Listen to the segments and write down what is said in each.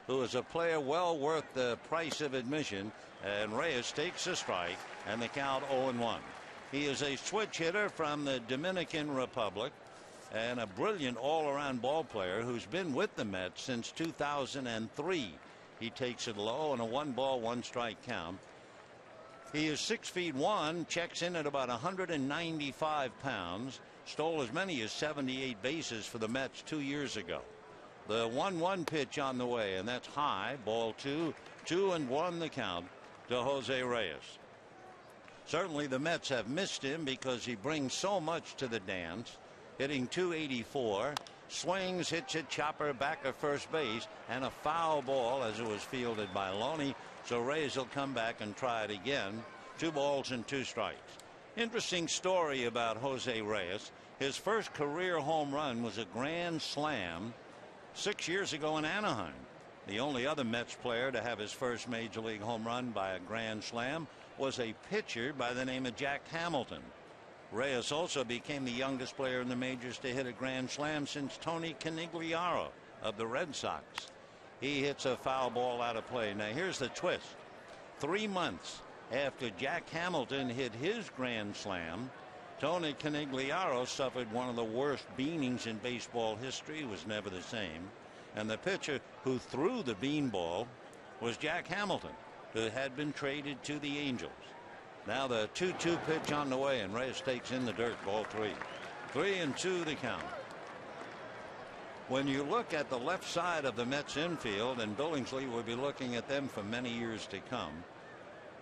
who is a player well worth the price of admission. And Reyes takes a strike, and the count 0-1. He is a switch hitter from the Dominican Republic and a brilliant all-around ball player who's been with the Mets since 2003. He takes it low on a 1-ball, 1-strike count. He is 6'1", checks in at about 195 pounds, stole as many as 78 bases for the Mets 2 years ago. The 1-1 pitch on the way, and that's high, ball 2, 2-1 the count to Jose Reyes. Certainly the Mets have missed him because he brings so much to the dance, hitting .284, swings, hits a chopper back at first base, and a foul ball as it was fielded by Looney. So Reyes will come back and try it again. 2 balls and 2 strikes. Interesting story about Jose Reyes. His first career home run was a grand slam 6 years ago in Anaheim. The only other Mets player to have his first major league home run by a grand slam was a pitcher by the name of Jack Hamilton. Reyes also became the youngest player in the majors to hit a grand slam since Tony Canigliaro of the Red Sox. He hits a foul ball out of play. Now here's the twist. 3 months after Jack Hamilton hit his grand slam, Tony Canigliaro suffered one of the worst beanings in baseball history. He was never the same. And the pitcher who threw the beanball was Jack Hamilton, who had been traded to the Angels. Now the 2-2 pitch on the way, and Reyes takes in the dirt, ball 3. 3-2 the count. When you look at the left side of the Mets infield, and Billingsley will be looking at them for many years to come,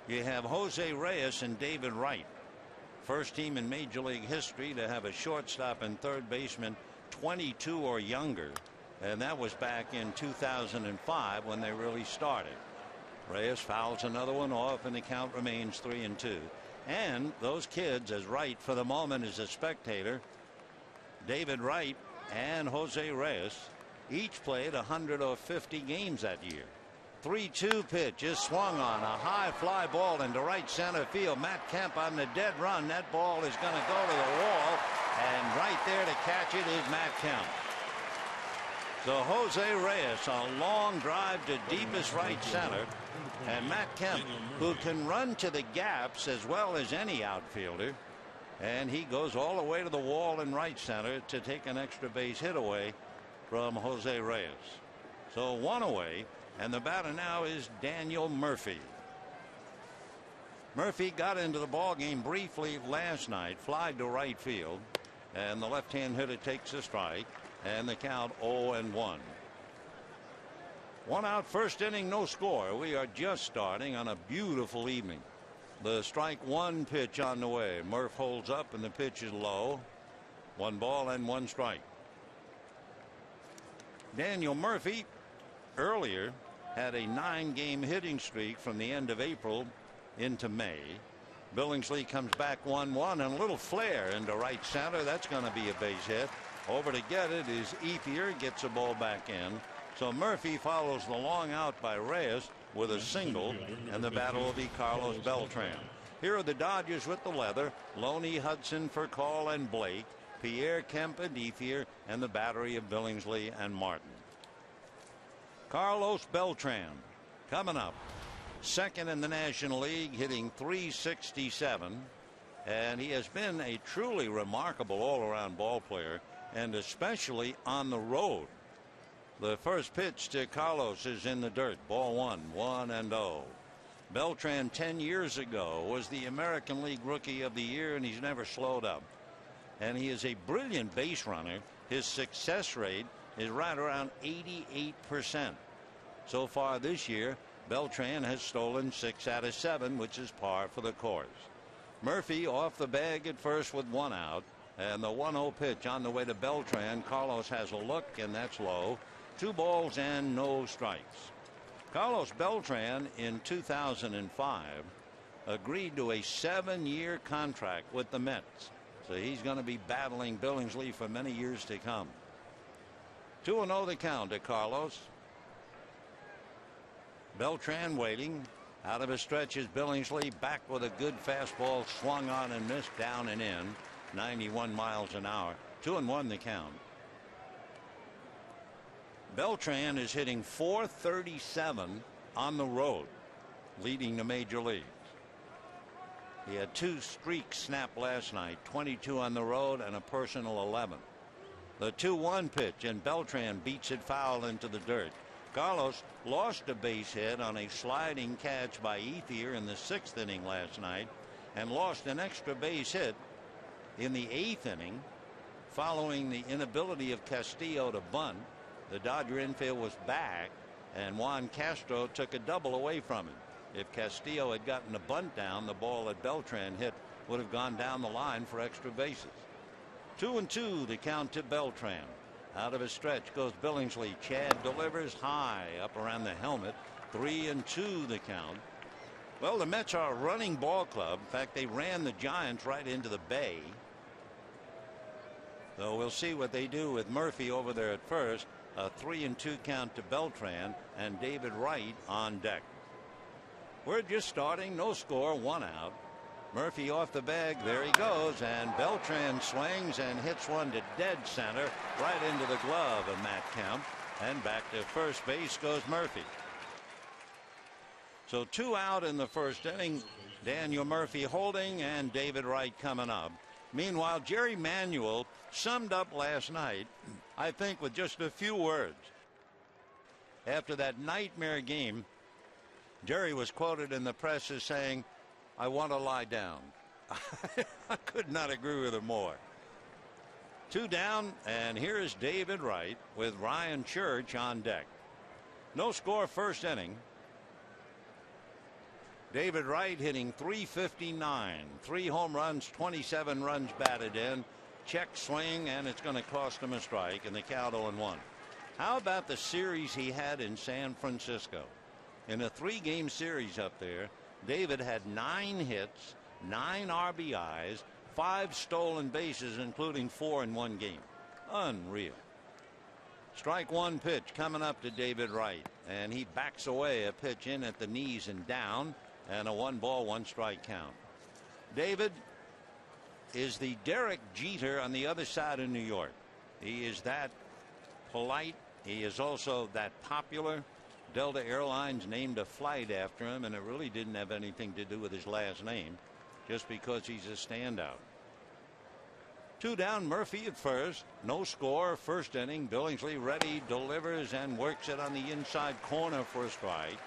you have Jose Reyes and David Wright. First team in Major League history to have a shortstop and third baseman 22 or younger. And that was back in 2005 when they really started. Reyes fouls another one off, and the count remains 3-2. And those kids, as Wright for the moment is a spectator, David Wright and Jose Reyes each played 150 games that year. 3-2 pitch is swung on, a high fly ball into right center field. Matt Kemp on the dead run. That ball is going to go to the wall, and right there to catch it is Matt Kemp. So Jose Reyes, a long drive to deepest right center, and Matt Kemp, who can run to the gaps as well as any outfielder, and he goes all the way to the wall in right center to take an extra base hit away from Jose Reyes. So 1 away, and the batter now is Daniel Murphy. Murphy got into the ball game briefly last night, flied to right field, and the left-hand hitter takes a strike. And the count 0-1. 1 out, first inning, no score. We are just starting on a beautiful evening. The strike 1 pitch on the way. Murph holds up, and the pitch is low. 1 ball and 1 strike. Daniel Murphy earlier had a 9-game hitting streak from the end of April into May. Billingsley comes back 1-1, and a little flare into right center. That's going to be a base hit. Over to get it is Pierre, gets a ball back in. So Murphy follows the long out by Reyes with a single, and the batter will be Carlos Beltran. Here are the Dodgers with the leather. Looney, Hudson, Furcal, and Blake. Pierre, Kemp, and Pierre, and the battery of Billingsley and Martin. Carlos Beltran coming up. Second in the National League, hitting .367. And he has been a truly remarkable all-around ball player, and especially on the road. The first pitch to Carlos is in the dirt. Ball 1, 1-0. Beltran 10 years ago was the American League Rookie of the Year, and he's never slowed up. And he is a brilliant base runner. His success rate is right around 88%. So far this year, Beltran has stolen 6 out of 7, which is par for the course. Murphy off the bag at first with 1 out. And the 1-0 pitch on the way to Beltran. Carlos has a look, and that's low. 2 balls and no strikes. Carlos Beltran in 2005 agreed to a 7-year contract with the Mets. So he's going to be battling Billingsley for many years to come. 2-0 the count to Carlos. Beltran waiting. Out of his stretch is Billingsley, back with a good fastball, swung on and missed, down and in. 91 miles an hour. 2-1 the count. Beltran is hitting .437 on the road, leading the major leagues. He had 2 streaks snap last night, 22 on the road and a personal 11. The 2-1 pitch, and Beltran beats it foul into the dirt. Carlos lost a base hit on a sliding catch by Ethier in the 6th inning last night, and lost an extra base hit in the 8th inning following the inability of Castillo to bunt. The Dodger infield was back, and Juan Castro took a double away from him. If Castillo had gotten a bunt down, the ball that Beltran hit would have gone down the line for extra bases. 2-2 the count to Beltran. Out of his stretch goes Billingsley. Chad delivers high up around the helmet. 3-2 the count. Well, the Mets are a running ball club. In fact, they ran the Giants right into the bay. So we'll see what they do with Murphy over there at first. A 3-2 count to Beltran, and David Wright on deck. We're just starting. No score, 1 out. Murphy off the bag. There he goes. And Beltran swings and hits one to dead center right into the glove of Matt Kemp. And back to first base goes Murphy. So 2 out in the first inning. Daniel Murphy holding, and David Wright coming up. Meanwhile, Jerry Manuel summed up last night, I think, with just a few words. After that nightmare game, Jerry was quoted in the press as saying, "I want to lie down." I could not agree with him more. 2 down, and here is David Wright with Ryan Church on deck. No score, first inning. David Wright hitting .359, 3 home runs, 27 runs batted in. Check swing, and it's going to cost him a strike, and the count 0-1. How about the series he had in San Francisco? In a 3-game series up there, David had 9 hits, 9 RBIs, 5 stolen bases, including 4 in 1 game. Unreal. Strike 1 pitch coming up to David Wright, and he backs away a pitch in at the knees and down, and a 1-ball, 1-strike count. David is the Derek Jeter on the other side of New York. He is that polite. He is also that popular. Delta Airlines named a flight after him, and it really didn't have anything to do with his last name, just because he's a standout. 2 down, Murphy at first. No score, first inning. Billingsley ready, delivers, and works it on the inside corner for a strike,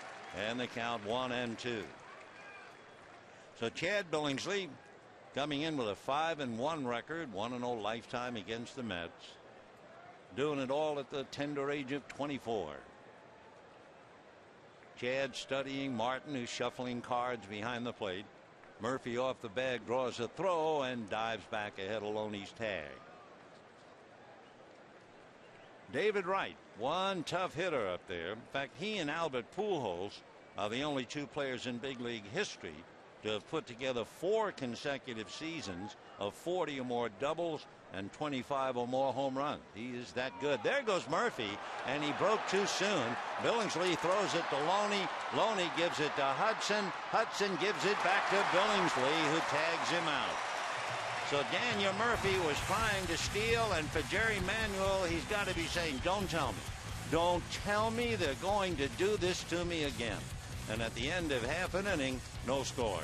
and the count 1-2. So Chad Billingsley coming in with a 5-1 record, 1-0 lifetime against the Mets, doing it all at the tender age of 24. Chad studying Martin, who's shuffling cards behind the plate. Murphy off the bag, draws a throw, and dives back ahead of Looney's tag. David Wright, one tough hitter up there. In fact, he and Albert Pujols are the only 2 players in big league history to have put together 4 consecutive seasons of 40 or more doubles and 25 or more home runs. He is that good. There goes Murphy, and he broke too soon. Billingsley throws it to Looney. Looney gives it to Hudson. Hudson gives it back to Billingsley, who tags him out. So Daniel Murphy was trying to steal, and for Jerry Manuel, he's got to be saying, "Don't tell me. Don't tell me they're going to do this to me again." And at the end of half an inning, no score.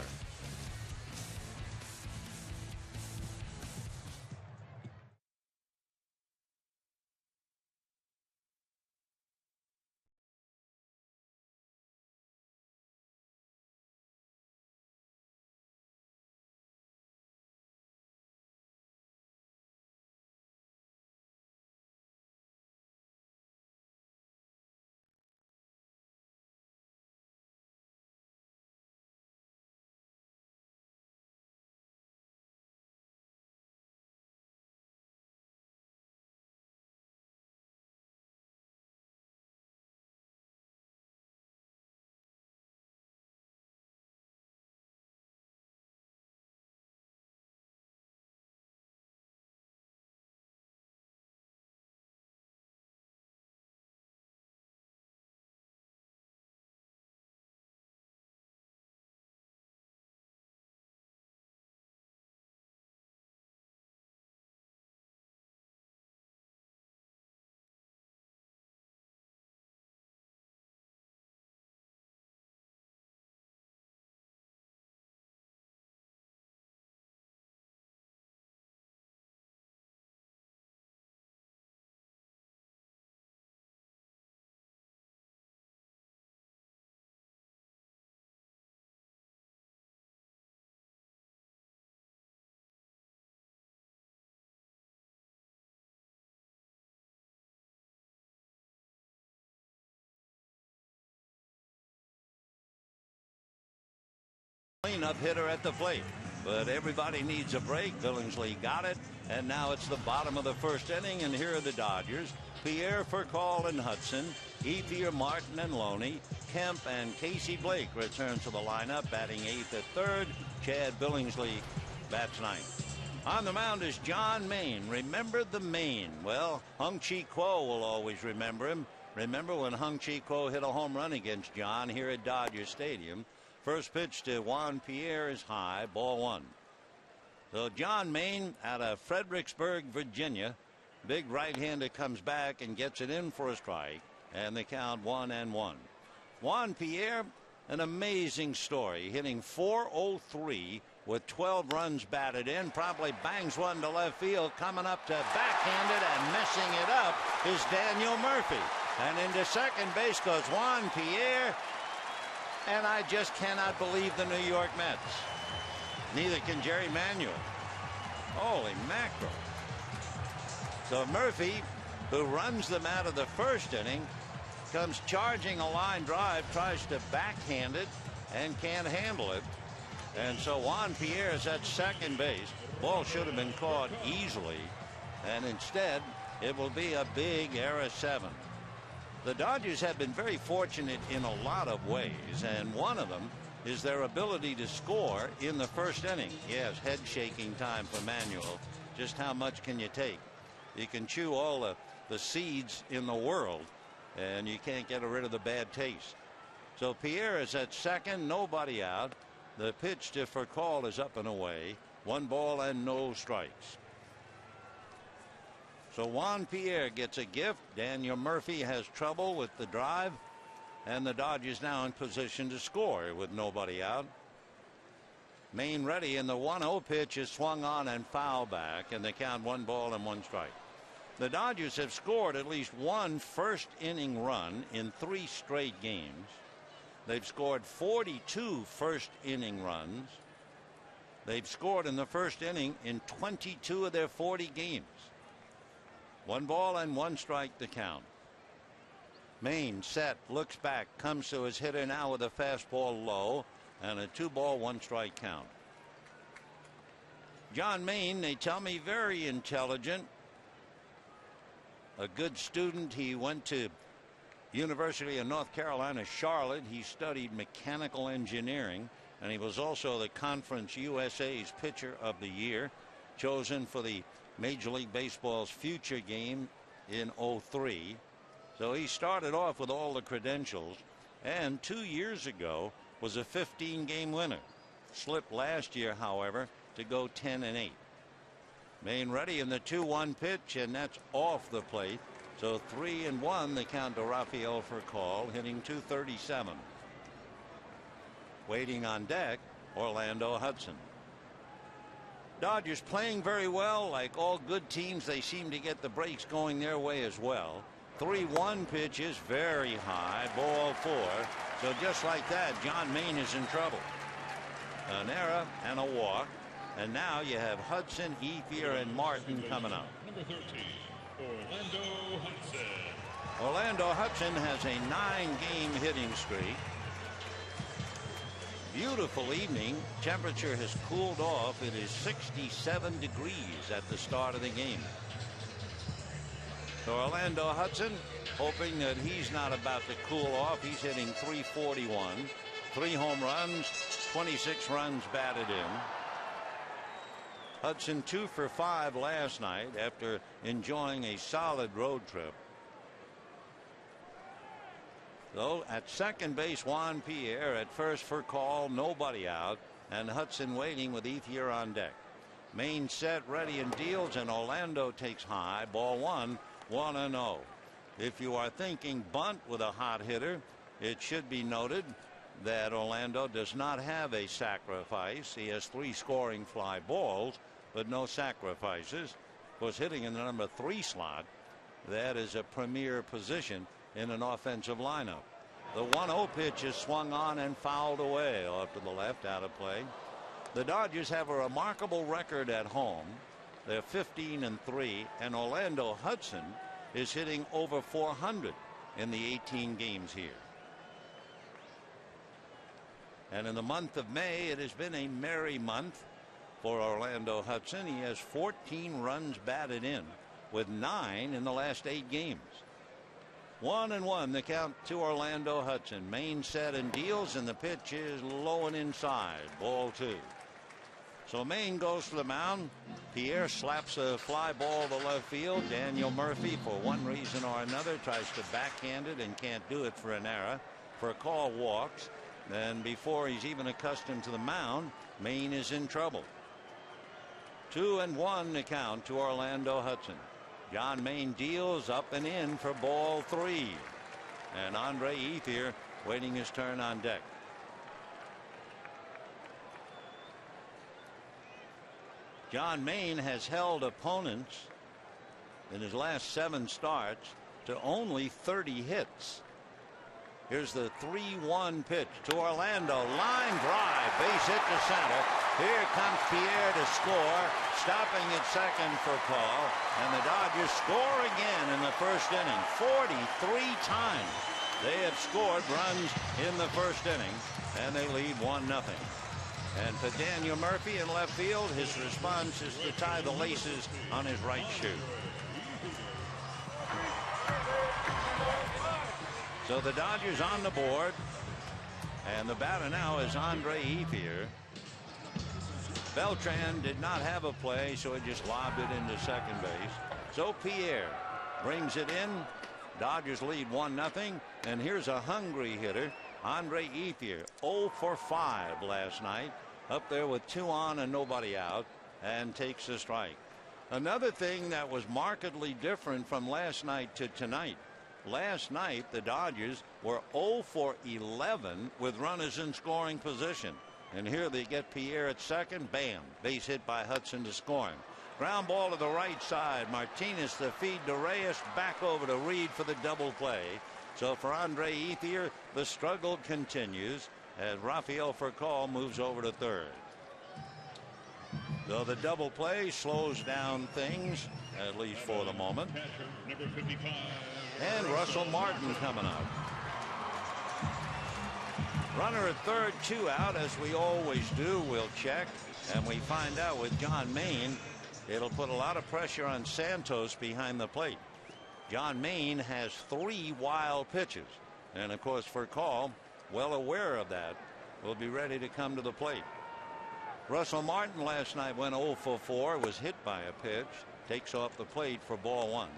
cleanup hitter at the plate. But everybody needs a break. Billingsley got it, and now it's the bottom of the first inning, and here are the Dodgers. Pierre, Furcal, and Hudson. Pierre, Martin, and Looney. Kemp and Casey Blake return to the lineup, batting 8th at 3rd. Chad Billingsley bats 9th. On the mound is John Maine. Remember the Maine? Well, Hung Chi Kuo will always remember him. Remember when Hung Chi Kuo hit a home run against John here at Dodger Stadium? First pitch to Juan Pierre is high, ball 1. So John Maine out of Fredericksburg, Virginia. Big right-hander comes back and gets it in for a strike, and the count 1-1. Juan Pierre, an amazing story, hitting .403 with 12 runs batted in. Probably bangs one to left field. Coming up to backhanded and messing it up is Daniel Murphy. And into second base goes Juan Pierre. And I just cannot believe the New York Mets. Neither can Jerry Manuel. Holy mackerel. So Murphy, who runs them out of the first inning, comes charging a line drive, tries to backhand it, and can't handle it. And so Juan Pierre is at second base. Ball should have been caught easily. And instead, it will be a big error 7. The Dodgers have been very fortunate in a lot of ways, and one of them is their ability to score in the first inning. Yes, head shaking time for Manuel. Just how much can you take? You can chew all the seeds in the world, and you can't get rid of the bad taste. So Pierre is at second, nobody out. The pitch to Furcal is up and away. 1 ball and no strikes. So Juan Pierre gets a gift. Daniel Murphy has trouble with the drive, and the Dodgers now in position to score with nobody out. Maine ready, and the 1-0 pitch is swung on and foul back, and they count 1 ball and 1 strike. The Dodgers have scored at least 1 first inning run in 3 straight games. They've scored 42 first inning runs. They've scored in the first inning in 22 of their 40 games. 1 ball and 1 strike to count. Maine set, looks back, comes to his hitter now with a fastball low, and a 2-ball 1 strike count. John Maine, they tell me, very intelligent, a good student. He went to University of North Carolina, Charlotte. He studied mechanical engineering, and he was also the Conference USA's Pitcher of the Year, chosen for the Major League Baseball's future game in '03. So he started off with all the credentials, and 2 years ago was a 15-game winner. Slipped last year, however, to go 10-8. Maine ready in the 2-1 pitch, and that's off the plate. So 3-1 the count to Rafael Furcal, hitting .237. Waiting on deck, Orlando Hudson. Dodgers playing very well. Like all good teams, they seem to get the breaks going their way as well. 3-1 pitch is very high, ball 4. So just like that, John Maine is in trouble. An error and a walk, and now you have Hudson, Pierre, and Martin coming up. Number 13, Orlando Hudson. Orlando Hudson has a 9-game hitting streak. Beautiful evening. Temperature has cooled off. It is 67 degrees at the start of the game. So Orlando Hudson, hoping that he's not about to cool off. He's hitting .341, 3 home runs, 26 runs batted in. Hudson 2 for 5 last night after enjoying a solid road trip. So at second base, Juan Pierre. At first, Furcal, nobody out, and Hudson waiting with Pierre on deck. Maine set, ready, and deals, and Orlando takes high. Ball 1, 1-0. If you are thinking bunt with a hot hitter, it should be noted that Orlando does not have a sacrifice. He has 3 scoring fly balls, but no sacrifices. Was hitting in the number 3 slot. That is a premier position in an offensive lineup. The 1-0 pitch is swung on and fouled away off to the left, out of play. The Dodgers have a remarkable record at home. They're 15-3, and Orlando Hudson is hitting over .400 in the 18 games here. And in the month of May, it has been a merry month for Orlando Hudson. He has 14 runs batted in, with 9 in the last 8 games. 1-1 the count to Orlando Hudson. Maine set and deals, and the pitch is low and inside. Ball 2. So Maine goes to the mound. Pierre slaps a fly ball to left field. Daniel Murphy, for one reason or another, tries to backhand it and can't do it for an error. For a call, walks. Then before he's even accustomed to the mound, Maine is in trouble. 2-1 the count to Orlando Hudson. John Maine deals up and in for ball 3. And Andre Ethier waiting his turn on deck. John Maine has held opponents in his last 7 starts to only 30 hits. Here's the 3-1 pitch to Orlando. Line drive, base hit to center. Here comes Pierre to score. Stopping at second for call. And the Dodgers score again in the first inning. 43 times they have scored runs in the first inning. And they lead 1-0. And for Daniel Murphy in left field, his response is to tie the laces on his right shoe. So the Dodgers on the board, and the batter now is Andre Ethier. Beltran did not have a play, so he just lobbed it into second base. So Pierre brings it in. Dodgers lead 1-0, and here's a hungry hitter, Andre Ethier, 0 for 5 last night, up there with 2 on and nobody out, and takes a strike. Another thing that was markedly different from last night to tonight. Last night, the Dodgers were 0 for 11 with runners in scoring position. And here they get Pierre at second. Bam. Base hit by Hudson to score him. Ground ball to the right side. Martinez the feed to Reyes. Back over to Reed for the double play. So for Andre Ethier, the struggle continues as Rafael Furcal moves over to third. So the double play slows down things, at least for the moment. And Russell Martin coming up. Runner at third, 2 out, as we always do. We'll check, and we find out with John Maine, it'll put a lot of pressure on Santos behind the plate. John Maine has 3 wild pitches, and of course Furcal, well aware of that, will be ready to come to the plate. Russell Martin last night went 0 for 4, was hit by a pitch, takes off the plate for ball 1.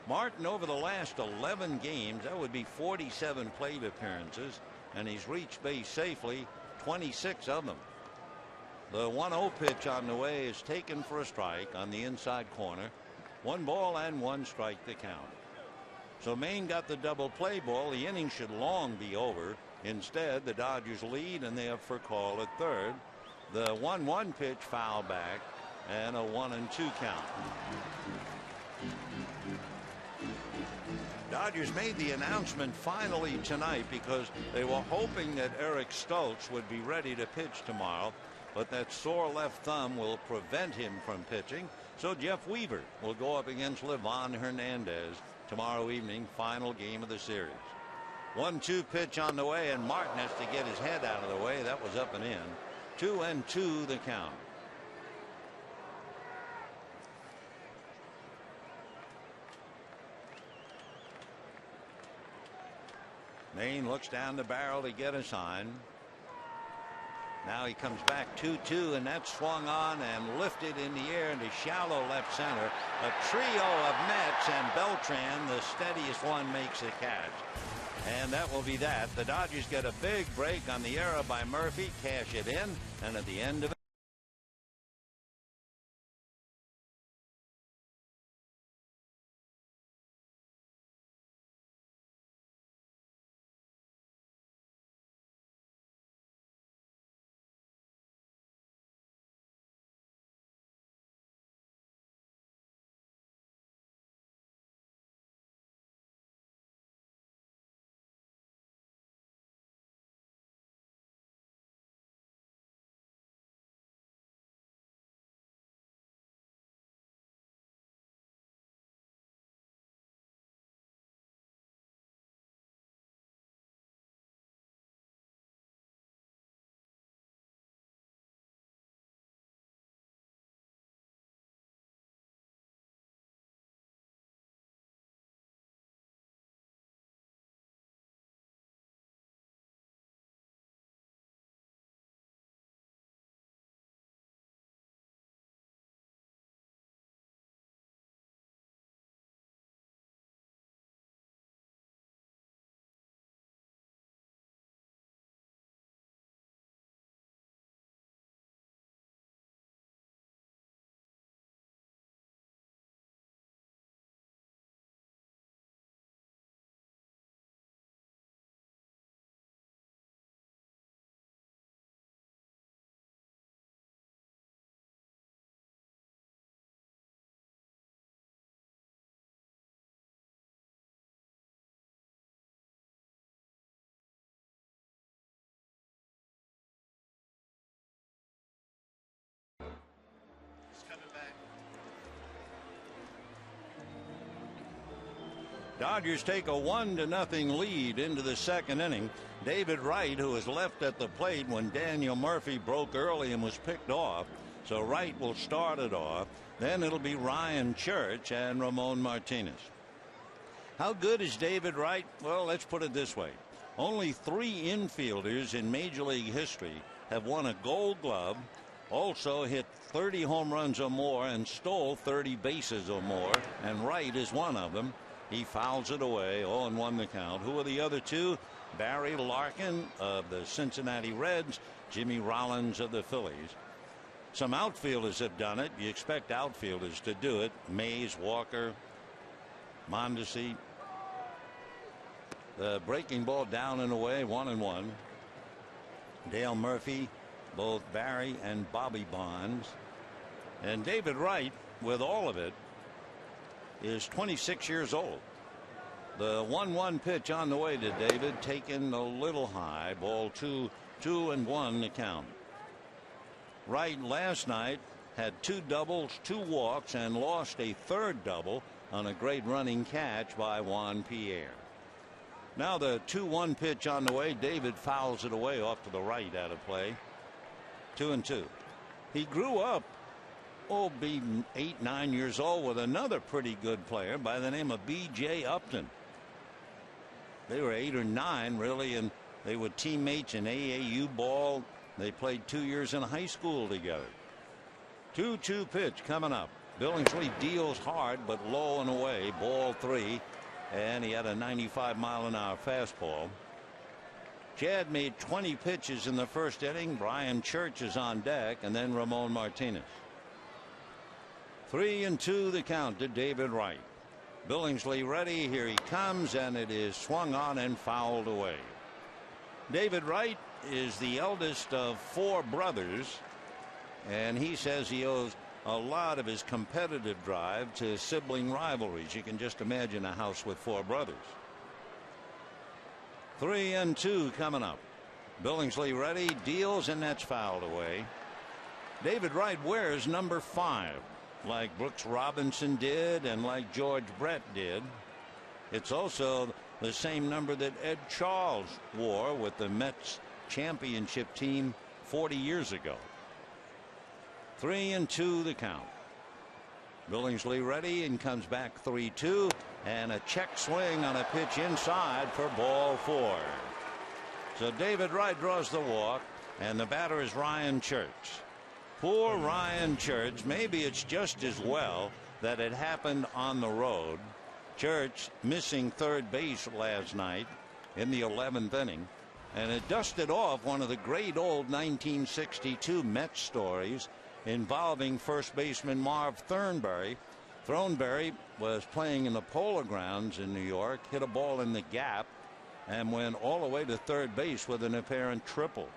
Martin, over the last 11 games, that would be 47 plate appearances, and he's reached base safely 26 of them. The 1-0 pitch on the way is taken for a strike on the inside corner. 1 ball and 1 strike to count. So Maine got the double play ball. The inning should long be over. Instead, the Dodgers lead, and they have Furcal at third. The 1-1 pitch foul back, and a 1-2 count. Dodgers made the announcement finally tonight because they were hoping that Eric Stoltz would be ready to pitch tomorrow, but that sore left thumb will prevent him from pitching. So Jeff Weaver will go up against Livan Hernandez tomorrow evening, final game of the series. 1-2 pitch on the way, and Martin has to get his head out of the way. That was up and in. 2-2 the count. Maine looks down the barrel to get a sign. Now he comes back 2-2, and that's swung on and lifted in the air into shallow left center. A trio of Mets, and Beltran, the steadiest one, makes a catch. And that will be that. The Dodgers get a big break on the error by Murphy, cash it in, and at the end of it, Dodgers take a 1-0 lead into the second inning. David Wright, who was left at the plate when Daniel Murphy broke early and was picked off. So Wright will start it off. Then it'll be Ryan Church and Ramon Martinez. How good is David Wright? Well, let's put it this way. Only 3 infielders in Major League history have won a Gold Glove, also hit 30 home runs or more, and stole 30 bases or more, and Wright is one of them. He fouls it away, 0-1 the count. Who are the other 2? Barry Larkin of the Cincinnati Reds, Jimmy Rollins of the Phillies. Some outfielders have done it. You expect outfielders to do it. Mays, Walker, Mondesi. The breaking ball down and away, 1-1. Dale Murphy, both Barry and Bobby Bonds. And David Wright, with all of it, is 26 years old. The 1-1 pitch on the way to David, taken a little high. Ball 2-1 the count. Wright last night had 2 doubles, 2 walks, and lost a 3rd double on a great running catch by Juan Pierre. Now the 2-1 pitch on the way. David fouls it away off to the right out of play. 2-2. He grew up, be 8-9 years old, with another pretty good player by the name of B.J. Upton. They were 8 or 9 really, and they were teammates in AAU ball. They played 2 years in high school together. 2-2 pitch coming up. Billingsley deals hard but low and away. Ball 3, and he had a 95-mile-an-hour fastball. Chad made 20 pitches in the first inning. Brian Church is on deck, and then Ramon Martinez. 3-2 the count to David Wright. Billingsley ready. Here he comes, and it is swung on and fouled away. David Wright is the eldest of 4 brothers, and he says he owes a lot of his competitive drive to sibling rivalries. You can just imagine a house with 4 brothers. 3-2 coming up. Billingsley ready, deals, and that's fouled away. David Wright wears number 5, like Brooks Robinson did and like George Brett did. It's also the same number that Ed Charles wore with the Mets championship team 40 years ago. 3-2 the count. Billingsley ready and comes back 3-2, and a check swing on a pitch inside for ball 4. So David Wright draws the walk, and the batter is Ryan Church. Poor Ryan Church. Maybe it's just as well that it happened on the road. Church missing third base last night in the 11th inning, and it dusted off one of the great old 1962 Mets stories involving first baseman Marv Thornberry. Thornberry was playing in the Polo Grounds in New York, hit a ball in the gap, and went all the way to third base with an apparent triple.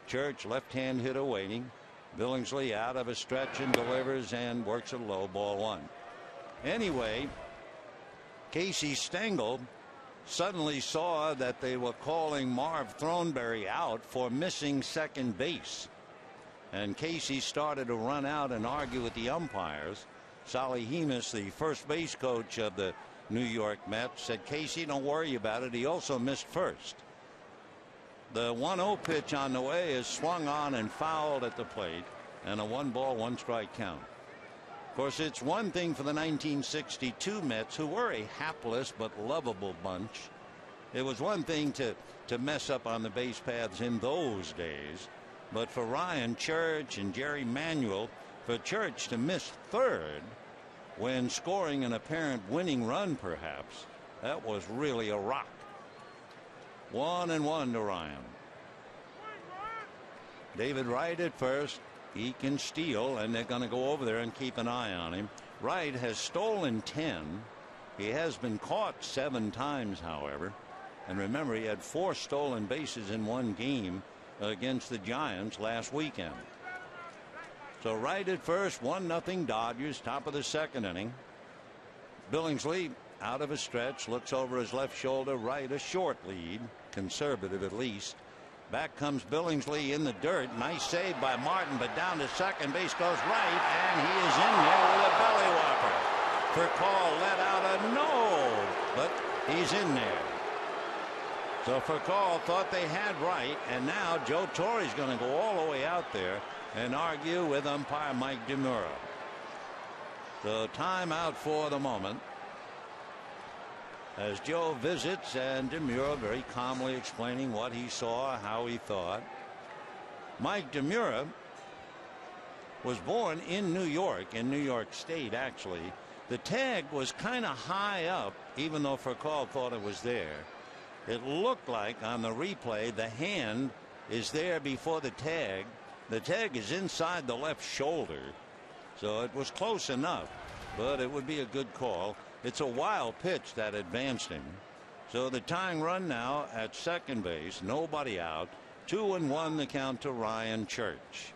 Church, left-hand hitter waiting. Billingsley out of a stretch and delivers and works a low, ball 1. Anyway, Casey Stengel suddenly saw that they were calling Marv Thornberry out for missing second base. And Casey started to run out and argue with the umpires. Sally Hemus, the first base coach of the New York Mets, said, "Casey, don't worry about it. He also missed first." The 1-0 pitch on the way is swung on and fouled at the plate, and a 1-ball, 1-strike count. Of course, it's one thing for the 1962 Mets, who were a hapless but lovable bunch. It was one thing to mess up on the base paths in those days. But for Ryan Church and Jerry Manuel, for Church to miss third when scoring an apparent winning run, perhaps, that was really a rock. 1-1 to Ryan. David Wright at first. He can steal, and they're going to go over there and keep an eye on him. Wright has stolen 10. He has been caught 7 times, however. And remember, he had 4 stolen bases in one game against the Giants last weekend. So Wright at first, 1-0 Dodgers, top of the second inning. Billingsley out of a stretch, looks over his left shoulder. Wright a short lead, conservative at least. Back comes Billingsley in the dirt. Nice save by Martin, but down to second base goes Wright, and he is in there with a belly whopper. For call let out a no. but he's in there. So Furcal thought they had Wright, and now Joe Torre's going to go all the way out there and argue with umpire Mike DeMura. So timeout for the moment as Joe visits, and DeMura very calmly explaining what he saw, how he thought. Mike DeMura was born in New York State, actually. The tag was kind of high up, even though Furcal thought it was there. It looked like on the replay the hand is there before the tag. The tag is inside the left shoulder, so it was close enough, but it would be a good call. It's a wild pitch that advanced him. So the tying run now at second base, nobody out. 2-1 the count to Ryan Church.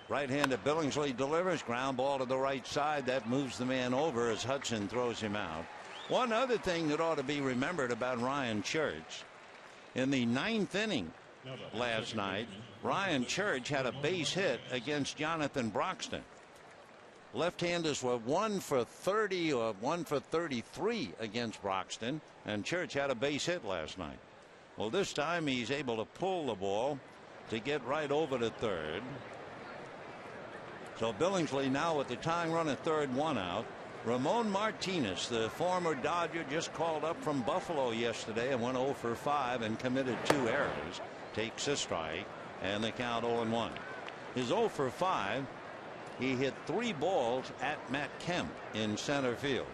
Right-handed Billingsley delivers, ground ball to the right side. That moves the man over as Hudson throws him out. One other thing that ought to be remembered about Ryan Church, in the 9th inning last night, Ryan Church had a base hit against Jonathan Broxton. Left-handers were 1 for 30 or 1 for 33 against Broxton, and Church had a base hit last night. Well, this time he's able to pull the ball to get right over to third. So Billingsley now with the tying run at third, 1 out. Ramon Martinez, the former Dodger, just called up from Buffalo yesterday and went 0 for 5 and committed 2 errors. Takes a strike, and the count 0-1. His 0 for 5, he hit 3 balls at Matt Kemp in center field.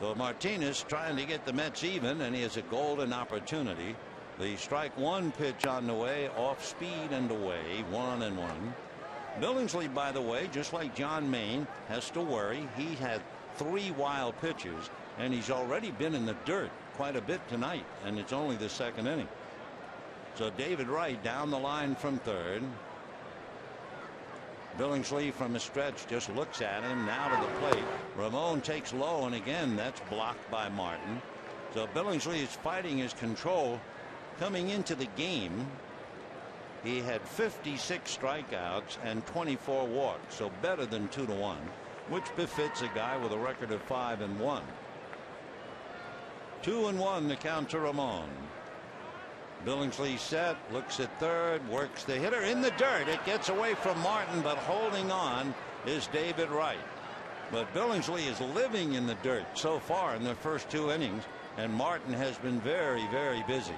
So Martinez trying to get the Mets even, and he has a golden opportunity. The strike 1 pitch on the way, off speed and away, 1-1. Billingsley, by the way, just like John Maine, has to worry. He had 3 wild pitches, and he's already been in the dirt quite a bit tonight, and it's only the 2nd inning. So David Wright down the line from third. Billingsley from a stretch just looks at him, now to the plate. Ramon takes low, and again that's blocked by Martin. So Billingsley is fighting his control coming into the game. He had 56 strikeouts and 24 walks, so better than 2-1, which befits a guy with a record of 5-1. 2-1 the count to Ramon. Billingsley set, looks at third, works the hitter in the dirt. It gets away from Martin, but holding on is David Wright. But Billingsley is living in the dirt so far in the first 2 innings, and Martin has been very, very busy.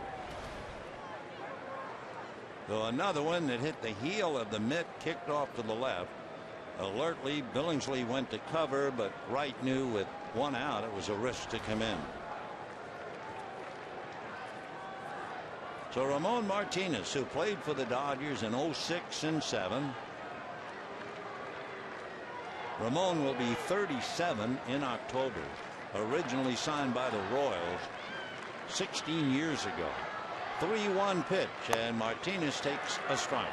So another one that hit the heel of the mitt, kicked off to the left. Alertly, Billingsley went to cover, but Wright knew with 1 out it was a risk to come in. So Ramon Martinez, who played for the Dodgers in 06 and 07. Ramon will be 37 in October. Originally signed by the Royals 16 years ago. 3-1 pitch, and Martinez takes a strike.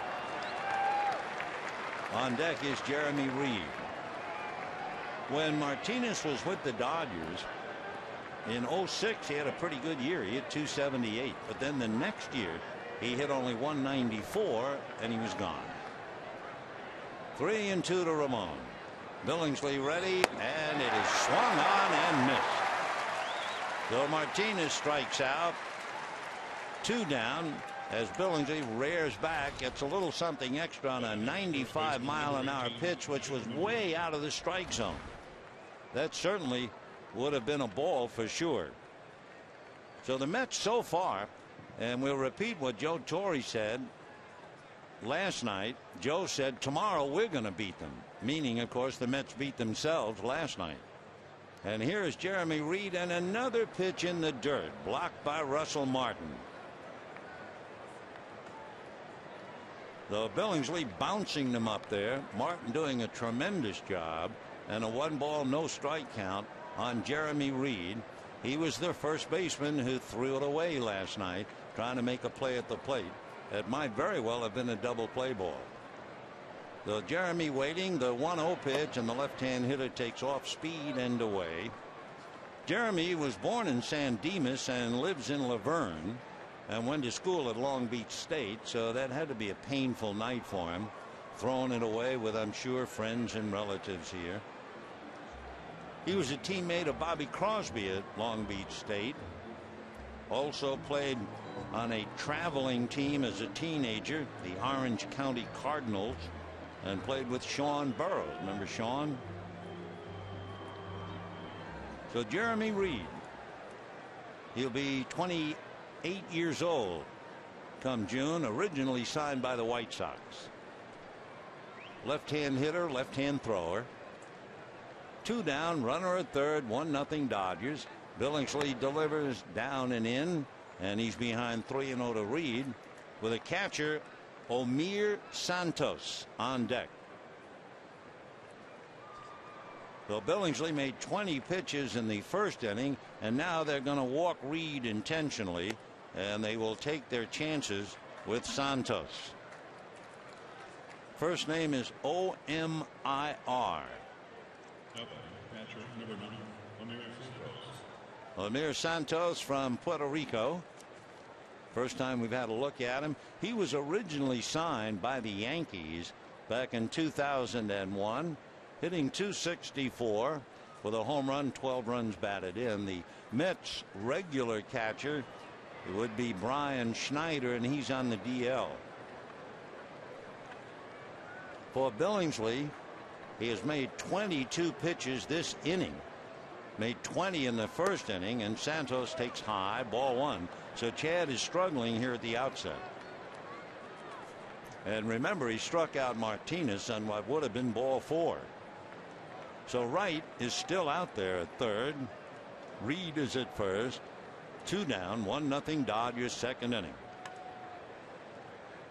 On deck is Jeremy Reed. When Martinez was with the Dodgers in 06, he had a pretty good year. He hit 278, but then the next year he hit only 194 and he was gone. 3-2 to Ramon. Billingsley ready, and it is swung on and missed. So Martinez strikes out. 2 down as Billingsley rears back, gets a little something extra on a 95-mile-an-hour pitch, which was way out of the strike zone. That certainly would have been a ball for sure. So the Mets so far, and we'll repeat what Joe Torre said last night. Joe said tomorrow we're going to beat them, meaning of course the Mets beat themselves last night. And here is Jeremy Reed, and another pitch in the dirt, blocked by Russell Martin. So Billingsley bouncing them up there. Martin doing a tremendous job, and a 1-ball no strike count on Jeremy Reed. He was their first baseman who threw it away last night, trying to make a play at the plate. It might very well have been a double play ball. So Jeremy waiting, the 1-0 pitch, and the left-hand hitter takes off speed and away. Jeremy was born in San Dimas and lives in Laverne, and went to school at Long Beach State, so that had to be a painful night for him, throwing it away with, I'm sure, friends and relatives here. He was a teammate of Bobby Crosby at Long Beach State. Also played on a traveling team as a teenager, the Orange County Cardinals, and played with Sean Burroughs. Remember Sean? So Jeremy Reed, he'll be 28 years old come June, originally signed by the White Sox. Left-hand hitter, left-hand thrower. 2 down, runner at third, 1-0 Dodgers. Billingsley delivers down and in, and he's behind 3-0 to Reed with a catcher, Omir Santos, on deck. So Billingsley made 20 pitches in the first inning, and now they're going to walk Reed intentionally, and they will take their chances with Santos. First name is O-M-I-R. Omir Santos from Puerto Rico. First time we've had a look at him. He was originally signed by the Yankees back in 2001, hitting .264 with a home run, 12 runs batted in. The Mets regular catcher would be Brian Schneider, and he's on the DL. For Billingsley, he has made 22 pitches this inning. Made 20 in the first inning, and Santos takes high, ball 1. So Chad is struggling here at the outset. And remember, he struck out Martinez on what would have been ball 4. So Wright is still out there at third. Reed is at first. 2 down, 1-0 Dodgers, second inning.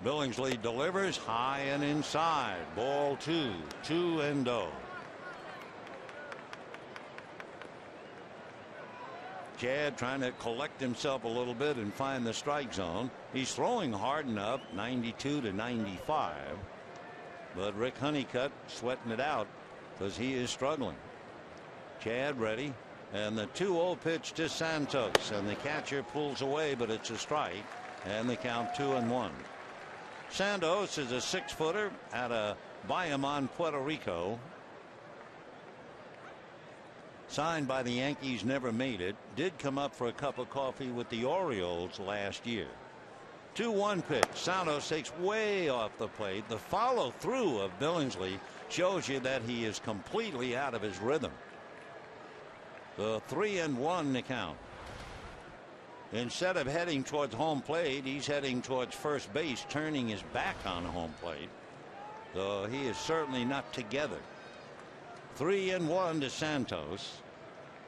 Billingsley delivers high and inside. Ball 2, 2-0. Chad trying to collect himself a little bit and find the strike zone. He's throwing hard enough, 92 to 95. But Rick Honeycutt sweating it out because he is struggling. Chad ready, and the 2-0 pitch to Santos, and the catcher pulls away, but it's a strike, and the count 2-1. Santos is a 6-footer out of Bayamon, Puerto Rico. Signed by the Yankees, never made it. Did come up for a cup of coffee with the Orioles last year. 2-1 pitch. Santos takes way off the plate. The follow through of Billingsley shows you that he is completely out of his rhythm. The 3-1 to count. Instead of heading towards home plate, he's heading towards first base, turning his back on home plate. So he is certainly not together. 3-1 to Santos.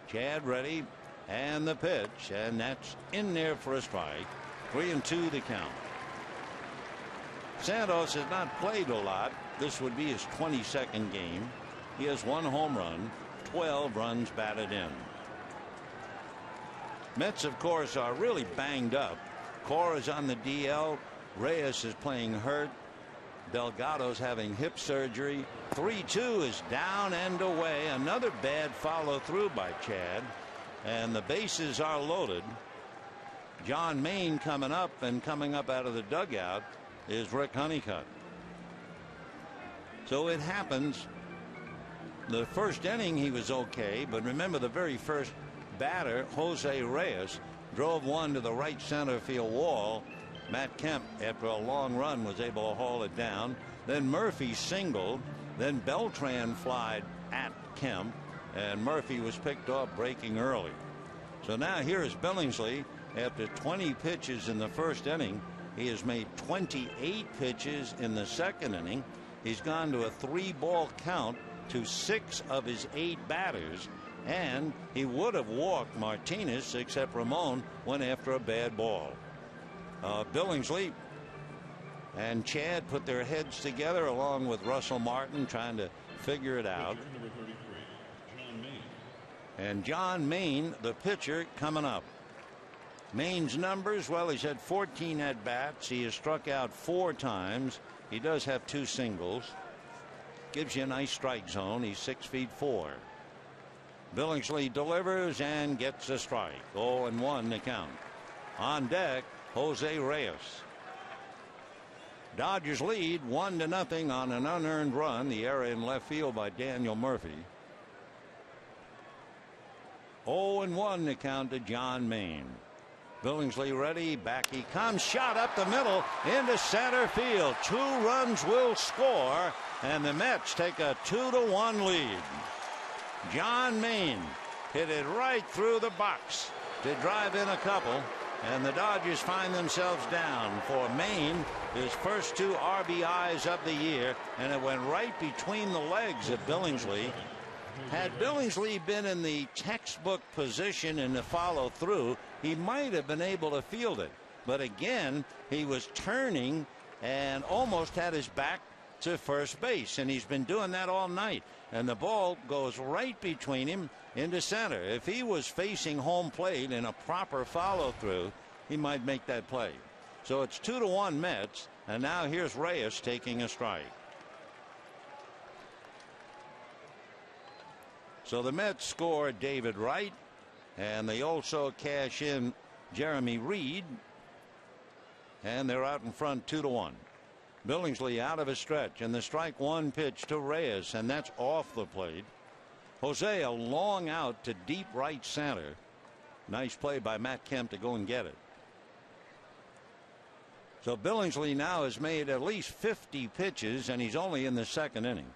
Chad ready, and the pitch, and that's in there for a strike. 3-2 the count. Santos has not played a lot. This would be his 22nd game. He has 1 home run, 12 runs batted in. Mets, of course, are really banged up. Cora's on the DL. Reyes is playing hurt. Delgado's having hip surgery. 3-2 is down and away. Another bad follow through by Chad. And the bases are loaded. John Maine coming up, and coming up out of the dugout is Rick Honeycutt. So it happens. The first inning he was okay, but remember the very first batter, Jose Reyes, drove one to the right center field wall. Matt Kemp, after a long run, was able to haul it down. Then Murphy singled. Then Beltran flied at Kemp, and Murphy was picked off breaking early. So now here is Billingsley. After 20 pitches in the first inning, he has made 28 pitches in the second inning. He's gone to a 3-ball count to 6 of his 8 batters, and he would have walked Martinez, except Ramon went after a bad ball. Billingsley and Chad put their heads together along with Russell Martin, trying to figure it out. And John Maine, the pitcher, coming up. Maine's numbers, well, he's had 14 at bats. He has struck out 4 times. He does have 2 singles. Gives you a nice strike zone. He's 6'4". Billingsley delivers and gets a strike. 0-1 to count. On deck, Jose Reyes. Dodgers lead 1-0 on an unearned run. The error in left field by Daniel Murphy. 0-1 to count to John Maine. Billingsley ready, back he comes, shot up the middle into center field. 2 runs will score, and the Mets take a 2-1 lead. John Maine hit it right through the box to drive in a couple, and the Dodgers find themselves down for Maine, his first 2 RBIs of the year, and it went right between the legs of Billingsley. Had Billingsley been in the textbook position in the follow through, he might have been able to field it. But again, he was turning and almost had his back to first base, and he's been doing that all night. And the ball goes right between him into center. If he was facing home plate in a proper follow through, he might make that play. So it's 2-1 Mets, and now here's Reyes taking a strike. So the Mets score David Wright, and they also cash in Jeremy Reed, and they're out in front 2-1. Billingsley out of a stretch, and the strike 1 pitch to Reyes, and that's off the plate. Jose a long out to deep right center. Nice play by Matt Kemp to go and get it. So Billingsley now has made at least 50 pitches, and he's only in the 2nd inning.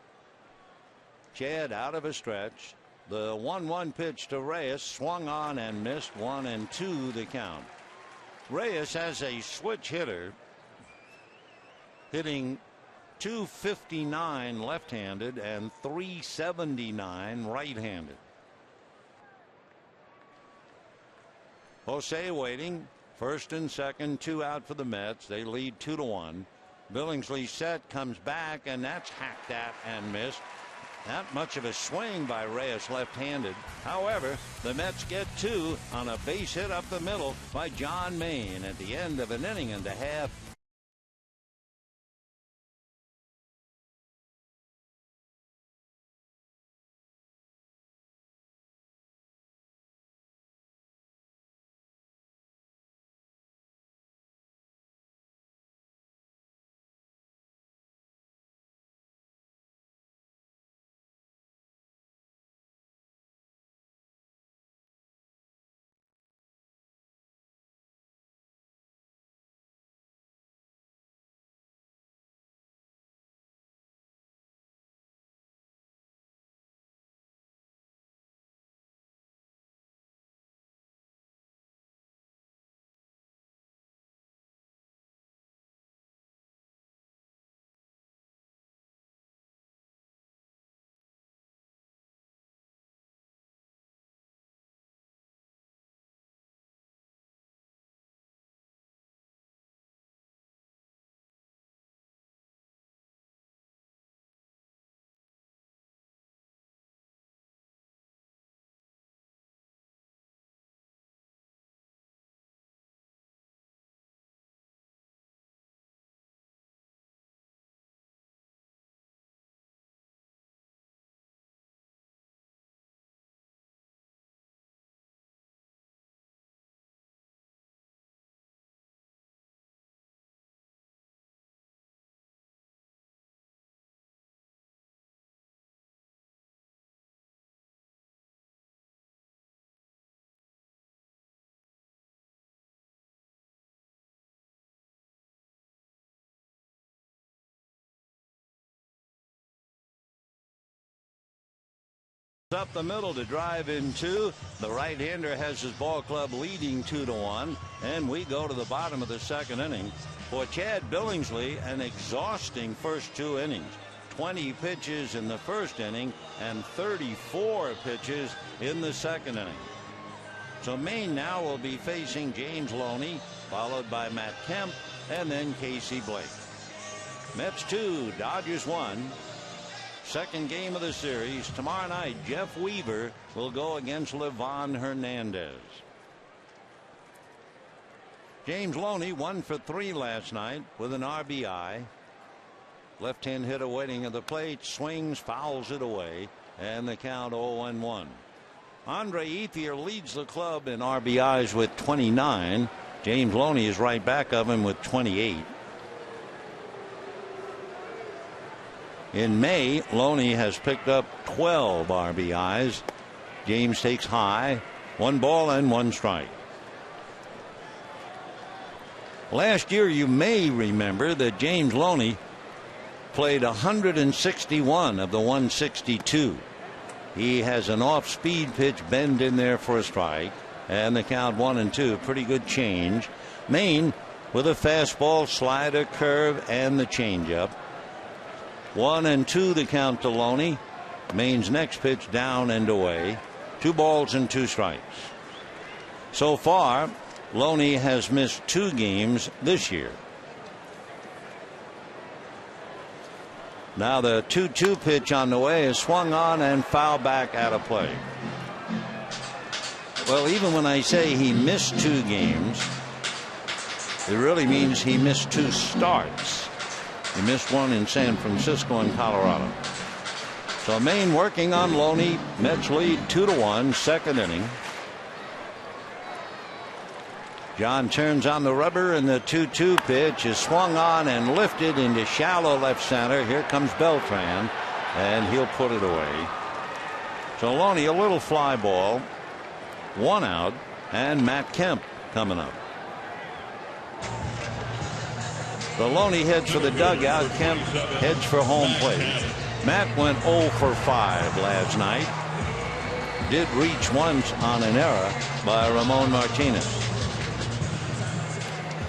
Chad out of a stretch. The 1-1 pitch to Reyes swung on and missed. 1-2 the count. Reyes has a switch hitter, hitting .259 left-handed and .379 right-handed. Jose waiting. 1st and 2nd, 2 out for the Mets. They lead 2-1. Billingsley set, comes back, and that's hacked at and missed. Not much of a swing by Reyes left-handed. However, the Mets get 2 on a base hit up the middle by John Maine at the end of an inning and a half. Up the middle to drive in 2. The right-hander has his ball club leading 2-1, and we go to the bottom of the 2nd inning. For Chad Billingsley, an exhausting first 2 innings. 20 pitches in the 1st inning and 34 pitches in the 2nd inning. So Maine now will be facing James Looney, followed by Matt Kemp, and then Casey Blake. Mets 2, Dodgers 1. 2nd game of the series. Tomorrow night, Jeff Weaver will go against Livan Hernandez. James Looney 1 for 3 last night with an RBI. Left-hand hitter waiting at the plate, swings, fouls it away, and the count 0-1. Andre Ethier leads the club in RBIs with 29. James Looney is right back of him with 28. In May, Looney has picked up 12 RBIs. James takes high, 1 ball and 1 strike. Last year, you may remember that James Looney played 161 of the 162. He has an off-speed pitch bend in there for a strike, and the count 1-2. Pretty good change. Maine with a fastball, slider, curve, and the changeup. 1-2 the count to Looney. Maine's next pitch down and away. 2 balls and 2 strikes. So far, Looney has missed 2 games this year. Now the 2-2 pitch on the way is swung on and fouled back out of play. Well, even when I say he missed 2 games, it really means he missed 2 starts. He missed one in San Francisco and Colorado. So Maine working on Looney. Mets lead 2-1, second inning. John turns on the rubber, and the 2-2 pitch is swung on and lifted into shallow left center. Here comes Beltran, and he'll put it away. So Looney, a little fly ball, 1 out, and Matt Kemp coming up. The Looney heads for the dugout. Kemp heads for home plate. Matt went 0 for 5 last night. Did reach once on an error by Ramon Martinez.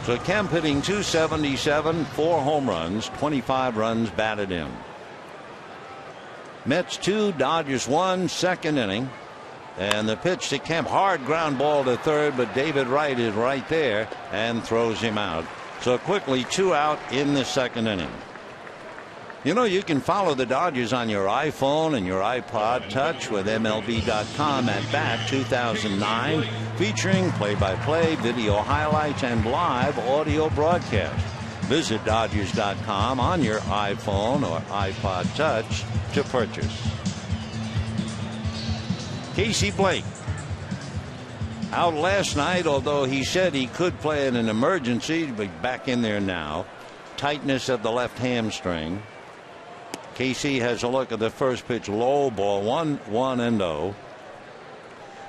So Kemp hitting .277, 4 home runs, 25 runs batted in. Mets 2, Dodgers 1, second inning. And the pitch to Kemp, hard ground ball to third, but David Wright is right there and throws him out. So quickly 2 out in the second inning. You know, you can follow the Dodgers on your iPhone and your iPod Touch with MLB.com At Bat 2009, featuring play-by-play, video highlights, and live audio broadcast. Visit Dodgers.com on your iPhone or iPod Touch to purchase. Casey Blake out last night, although he said he could play in an emergency, but back in there now. Tightness of the left hamstring. Casey has a look at the first pitch, low ball, 1-0.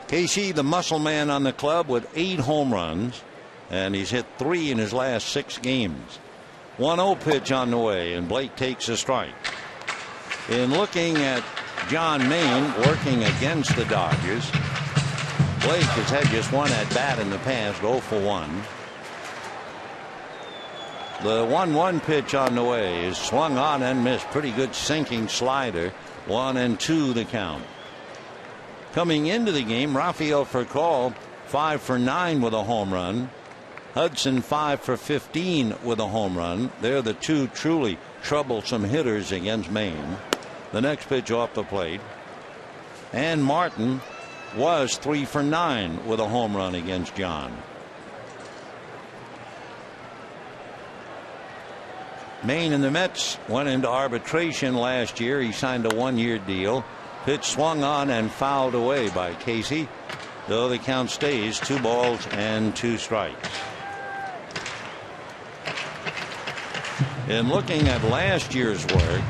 Casey, the muscle man on the club, with 8 home runs, and he's hit 3 in his last 6 games. 1-0 pitch on the way, and Blake takes a strike. In looking at John Maine working against the Dodgers, Blake has had just 1 at bat in the past, 0 for 1. The 1-1 pitch on the way is swung on and missed. Pretty good sinking slider. 1-2 the count. Coming into the game, Rafael Furcal 5 for 9 with a home run. Hudson 5 for 15 with a home run. They're the 2 truly troublesome hitters against Maine. The next pitch off the plate. And Martin was 3 for 9 with a home run against John. Maine and the Mets went into arbitration last year. He signed a 1-year deal. Pitch swung on and fouled away by Casey, though the count stays 2 balls and 2 strikes. In looking at last year's work,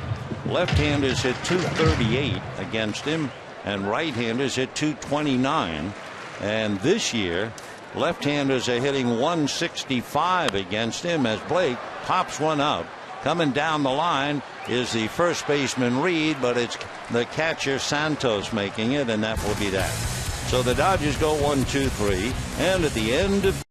left-handers hit .238 against him, and right-handers hit .229. And this year, left-handers are hitting .165 against him as Blake pops one up. Coming down the line is the first baseman Reed, but it's the catcher Santos making it, and that will be that. So the Dodgers go 1-2-3, and at the end of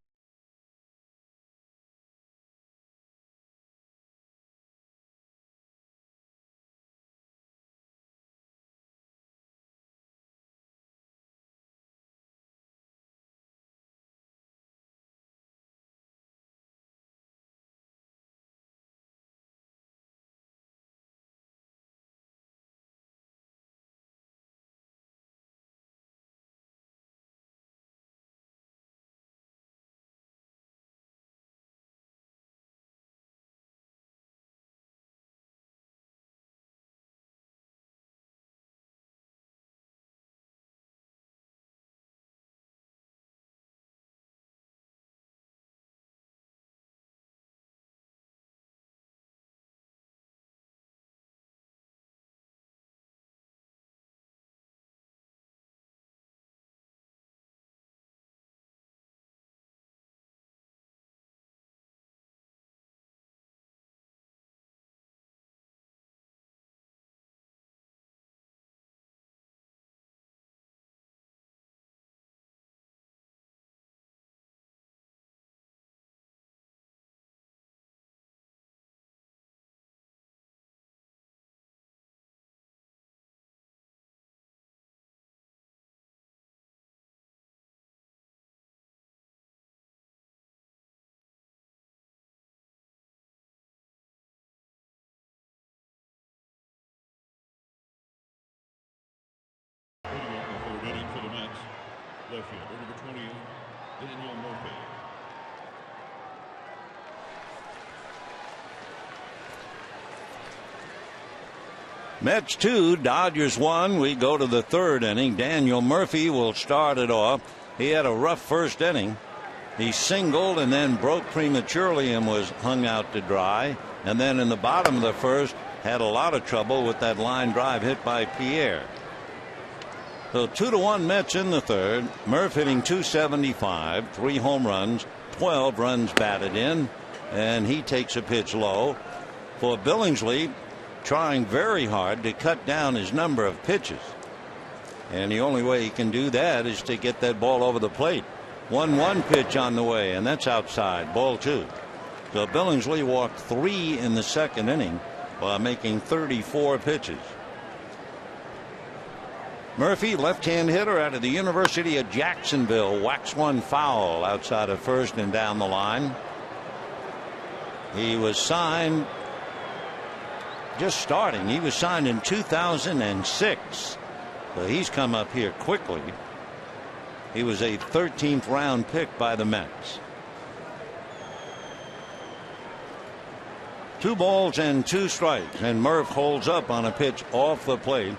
fielder, number 28, Daniel Murphy. Mets 2, Dodgers 1. We go to the third inning. Daniel Murphy will start it off. He had a rough first inning. He singled and then broke prematurely and was hung out to dry. And then in the bottom of the first had a lot of trouble with that line drive hit by Pierre. So 2-1 Mets in the third. Murph hitting .275, 3 home runs, 12 runs batted in, and he takes a pitch low. For Billingsley, trying very hard to cut down his number of pitches. And the only way he can do that is to get that ball over the plate. 1-1 pitch on the way, and that's outside, ball 2. So Billingsley walked 3 in the second inning while making 34 pitches. Murphy, left-hand hitter out of the University of Jacksonville, whacks one foul outside of first and down the line. He was signed just starting. He was signed in 2006. So he's come up here quickly. He was a 13th round pick by the Mets. 2 balls and 2 strikes, and Murph holds up on a pitch off the plate.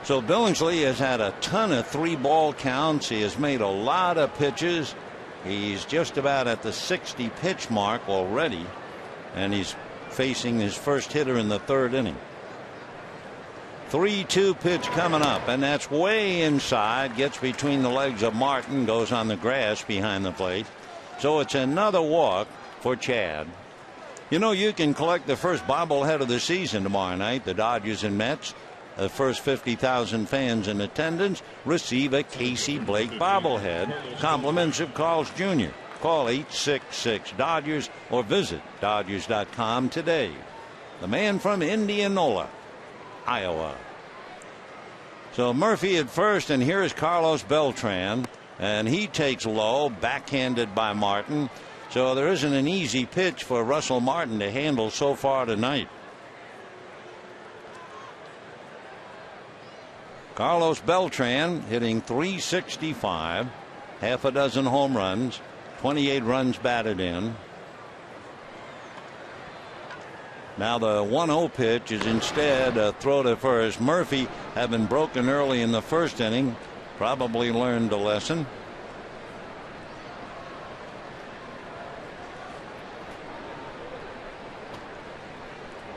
So Billingsley has had a ton of 3-ball counts. He has made a lot of pitches. He's just about at the 60 pitch mark already, and he's facing his first hitter in the third inning. 3-2 pitch coming up, and that's way inside, gets between the legs of Martin, goes on the grass behind the plate. So it's another walk for Chad. You know, you can collect the first bobblehead of the season tomorrow night. The Dodgers and Mets, the first 50,000 fans in attendance, receive a Casey Blake bobblehead, compliments of Carl's Jr. Call 866-DODGERS or visit Dodgers.com today. The man from Indianola, Iowa. So Murphy at first, and here's Carlos Beltran, and he takes low, backhanded by Martin. So there isn't an easy pitch for Russell Martin to handle so far tonight. Carlos Beltran hitting .365, half a dozen home runs, 28 runs batted in. Now the 1-0 pitch is instead a throw to first. Murphy, having broken early in the first inning, probably learned a lesson.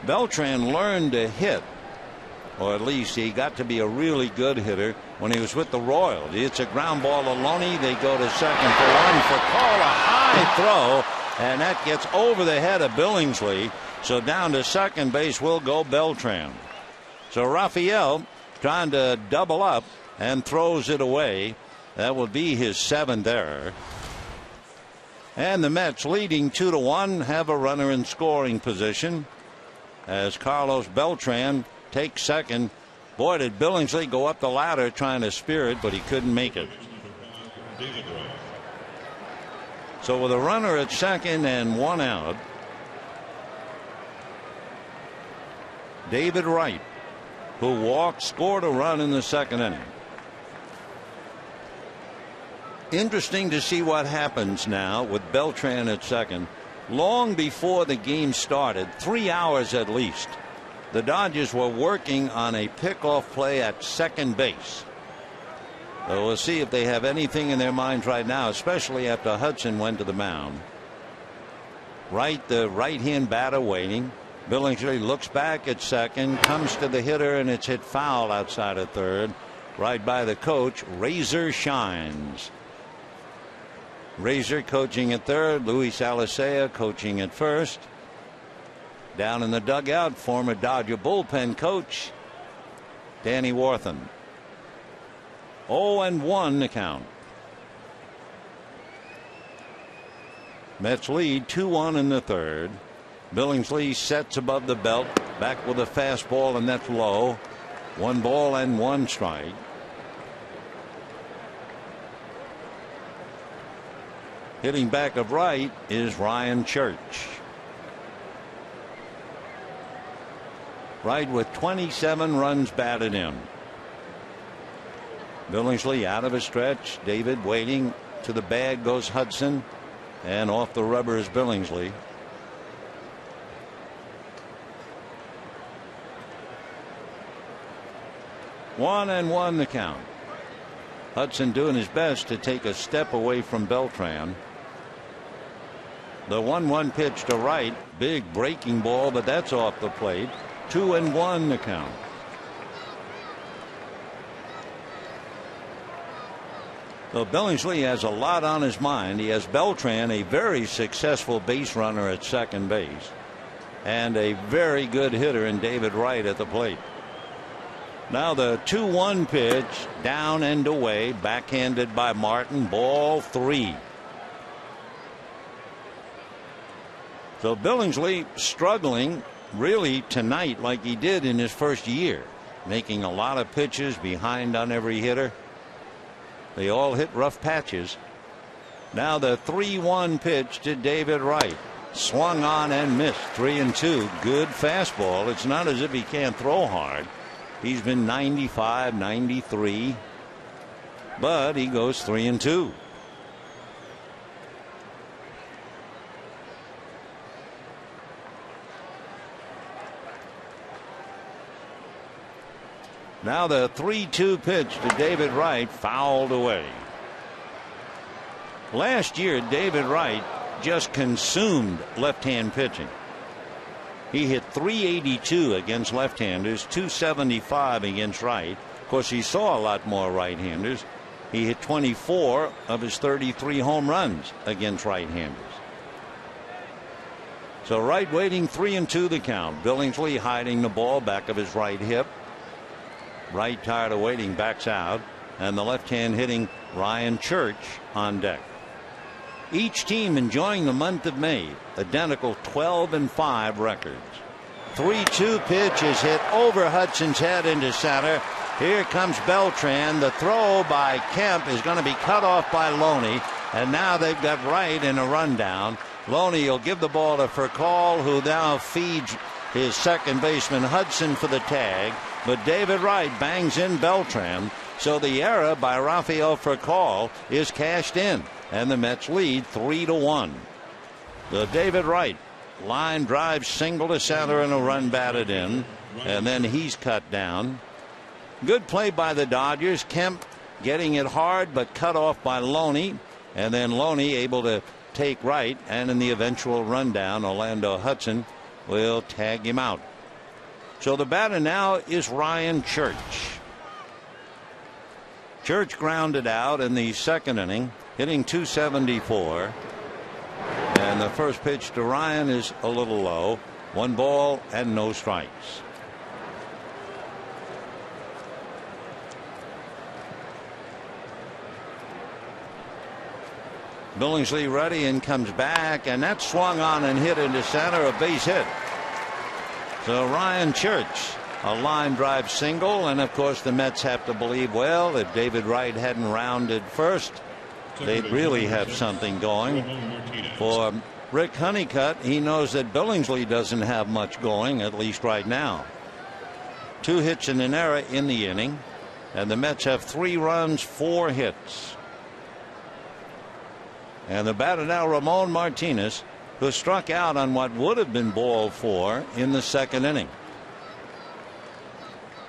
Beltran learned to hit, or at least he got to be a really good hitter when he was with the Royals. It's a ground ball to Looney. They go to second for one for call, a high throw, and that gets over the head of Billingsley. So down to second base will go Beltran. So Rafael trying to double up and throws it away. That will be his 7th error. And the Mets, leading 2-1, have a runner in scoring position as Carlos Beltran takes second. Boy, did Billingsley go up the ladder trying to spear it, but he couldn't make it. So with a runner at second and 1 out, David Wright, who walked, scored a run in the second inning. Interesting to see what happens now with Beltran at second. Long before the game started, 3 hours at least, the Dodgers were working on a pickoff play at second base. So we'll see if they have anything in their minds right now, especially after Hudson went to the mound. Wright, the right-hand batter, waiting. Billingsley looks back at second, comes to the hitter, and it's hit foul outside of third. Right by the coach. Razor shines. Razor coaching at third. Luis Alicea coaching at first. Down in the dugout, former Dodger bullpen coach Danny Warthen. 0-1 the count. Mets lead 2-1 in the third. Billingsley sets above the belt, back with a fastball, and that's low. 1 ball and 1 strike. Hitting back of Wright is Ryan Church. Wright with 27 runs batted in. Billingsley out of a stretch. David waiting. To the bag goes Hudson. And off the rubber is Billingsley. One and one the count. Hudson doing his best to take a step away from Beltran. The 1-1 pitch to Wright. Big breaking ball, but that's off the plate. 2-1 the count. So Billingsley has a lot on his mind. He has Beltran, a very successful base runner at second base, and a very good hitter in David Wright at the plate. Now the 2-1 pitch, down and away, backhanded by Martin. Ball 3. So Billingsley struggling really tonight like he did in his first year, making a lot of pitches, behind on every hitter. They all hit rough patches. Now the 3-1 pitch to David Wright. Swung on and missed. 3-2. Good fastball. It's not as if he can't throw hard. He's been 95, 93. But he goes 3-2. Now the 3-2 pitch to David Wright, fouled away. Last year, David Wright just consumed left-hand pitching. He hit .382 against left-handers, .275 against right. Of course, he saw a lot more right-handers. He hit 24 of his 33 home runs against right-handers. So Wright waiting, 3-2 the count. Billingsley hiding the ball back of his right hip. Wright, tired of waiting, backs out, and the left-hand hitting Ryan Church on deck. Each team enjoying the month of May, identical 12-5 records. 3-2 pitch is hit over Hudson's head into center. Here comes Beltran. The throw by Kemp is going to be cut off by Looney, and now they've got Wright in a rundown. Looney will give the ball to Furcal, who now feeds his second baseman Hudson for the tag. But David Wright bangs in Beltran, so the error by Rafael Furcal is cashed in, and the Mets lead 3-1. The David Wright line drive single to center and a run batted in, and then he's cut down. Good play by the Dodgers. Kemp getting it hard but cut off by Looney, and then Looney able to take Wright, and in the eventual rundown, Orlando Hudson will tag him out. So the batter now is Ryan Church. Church grounded out in the second inning, hitting .274. And the first pitch to Ryan is a little low. 1 ball and no strikes. Billingsley ready and comes back, and that swung on and hit into center, a base hit. So Ryan Church, a line drive single, and of course the Mets have to believe, well, if David Wright hadn't rounded first, they'd really have something going. For Rick Honeycutt, he knows that Billingsley doesn't have much going, at least right now. 2 hits and an error in the inning, and the Mets have 3 runs, 4 hits. And the batter now, Ramon Martinez, who struck out on what would have been ball 4 in the second inning.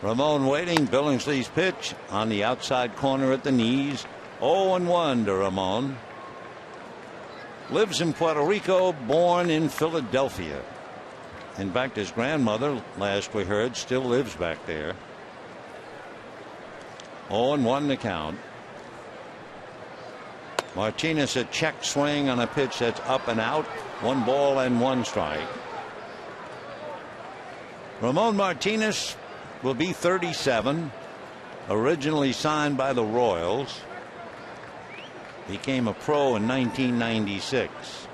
Ramon waiting. Billingsley's pitch on the outside corner at the knees. 0-1 to Ramon. Lives in Puerto Rico, born in Philadelphia. In fact, his grandmother, last we heard, still lives back there. 0-1 the count. Martinez a check swing on a pitch that's up and out. 1 ball and 1 strike. Ramon Martinez will be 37. Originally signed by the Royals. Became a pro in 1996.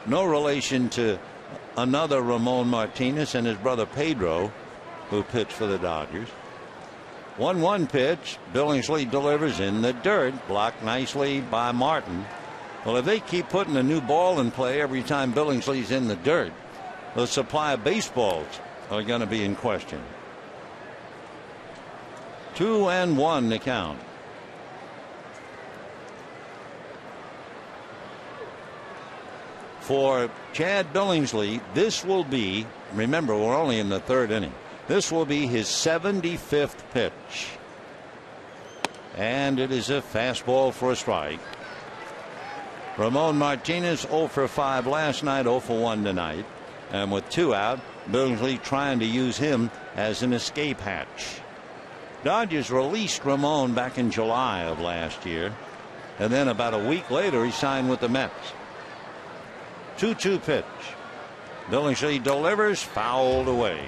No relation to another Ramon Martinez and his brother Pedro, who pitched for the Dodgers. 1-1 pitch. Billingsley delivers in the dirt, blocked nicely by Martin. Well, if they keep putting a new ball in play every time Billingsley's in the dirt, the supply of baseballs are going to be in question. 2-1 the count. For Chad Billingsley, this will be, remember, we're only in the third inning. This will be his 75th pitch. And it is a fastball for a strike. Ramon Martinez 0 for 5 last night, 0 for 1 tonight. And with 2 out, Billingsley trying to use him as an escape hatch. Dodgers released Ramon back in July of last year. And then about a week later, he signed with the Mets. 2-2 pitch. Billingsley delivers, fouled away.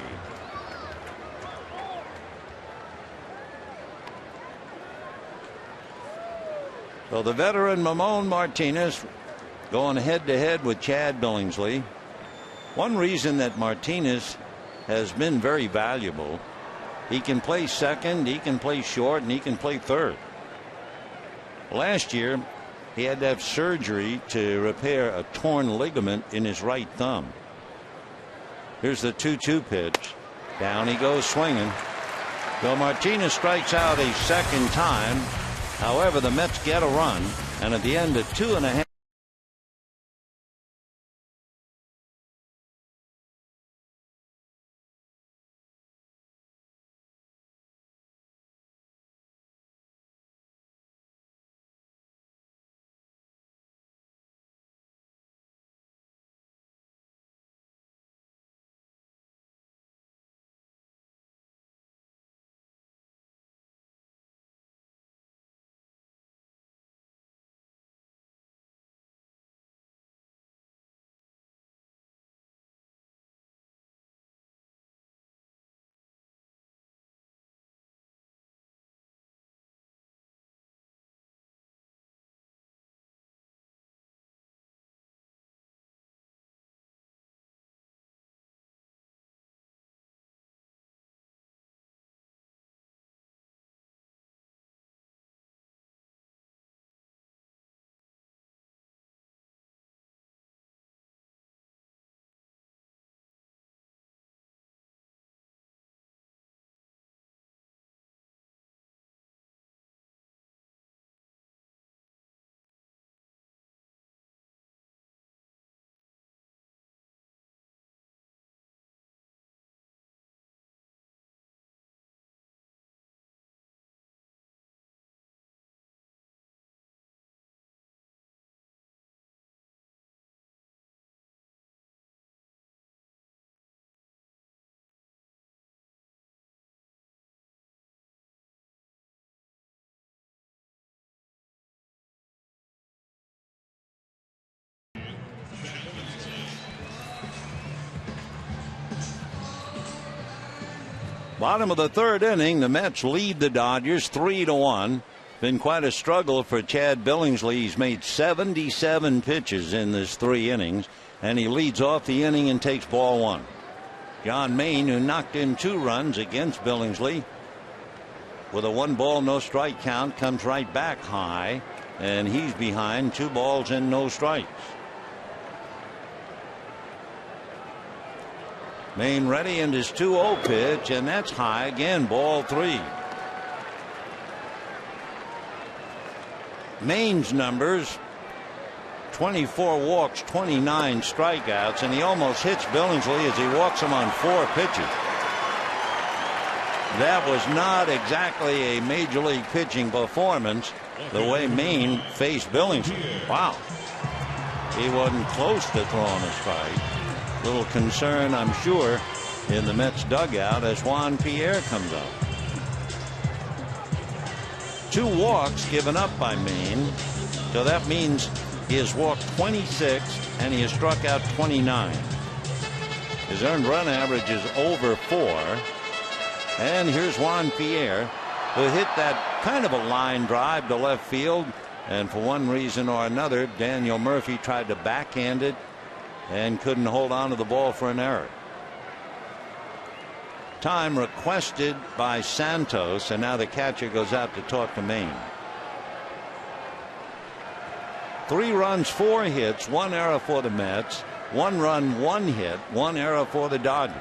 So the veteran Ramon Martinez going head to head with Chad Billingsley. One reason that Martinez has been very valuable, he can play second, he can play short, and he can play third. Last year, he had to have surgery to repair a torn ligament in his right thumb. Here's the 2-2 pitch. Down he goes swinging. So Martinez strikes out a second time. However, the Mets get a run, and at the end of 2.5. Bottom of the third inning, the Mets lead the Dodgers 3-1. Been quite a struggle for Chad Billingsley. He's made 77 pitches in this 3 innings, and he leads off the inning and takes ball 1. John Maine, who knocked in 2 runs against Billingsley, with a 1-ball, no strike count, comes right back high, and he's behind 2 balls and no strikes. Maine ready, and his 2-0 pitch, and that's high again, ball 3. Maine's numbers: 24 walks, 29 strikeouts, and he almost hits Billingsley as he walks him on 4 pitches. That was not exactly a major league pitching performance the way Maine faced Billingsley. Wow. He wasn't close to throwing a strike. Little concern, I'm sure, in the Mets dugout as Pierre comes up. 2 walks given up by Maine, so that means he has walked 26 and he has struck out 29. His earned run average is over 4. And here's Pierre, who hit that kind of a line drive to left field, and for one reason or another, Daniel Murphy tried to backhand it and couldn't hold on to the ball for an error. Time requested by Santos, and now the catcher goes out to talk to Maine. 3 runs, 4 hits, 1 error for the Mets. 1 run, 1 hit, 1 error for the Dodgers.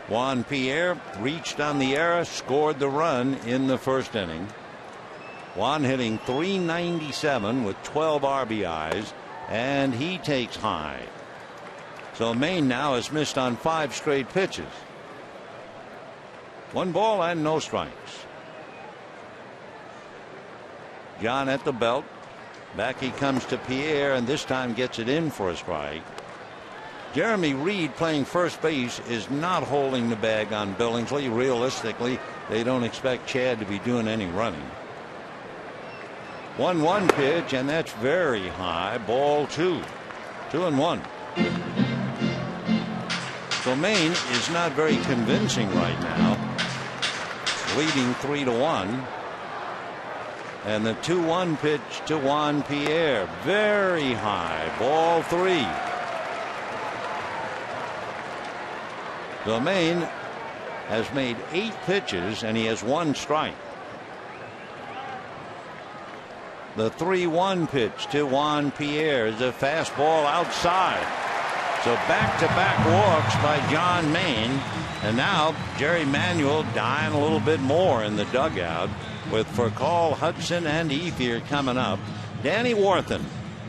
Juan Pierre reached on the error, scored the run in the first inning. Juan hitting .397 with 12 RBIs, and he takes high. So Maine now has missed on 5 straight pitches. 1 ball and no strikes. John at the belt. Back he comes to Pierre, and this time gets it in for a strike. Jeremy Reed, playing first base, is not holding the bag on Billingsley. Realistically, they don't expect Chad to be doing any running. 1-1 pitch, and that's very high. Ball 2. 2-1. So Maine is not very convincing right now, leading 3-1. And the 2-1 pitch to Juan Pierre, very high. Ball 3. So Maine has made 8 pitches, and he has 1 strike. The 3-1 pitch to Juan Pierre is a fastball outside. So back-to-back walks by John Maine. And now Jerry Manuel dying a little bit more in the dugout, with Furcal, Hudson, and Ethier coming up. Danny Warthen,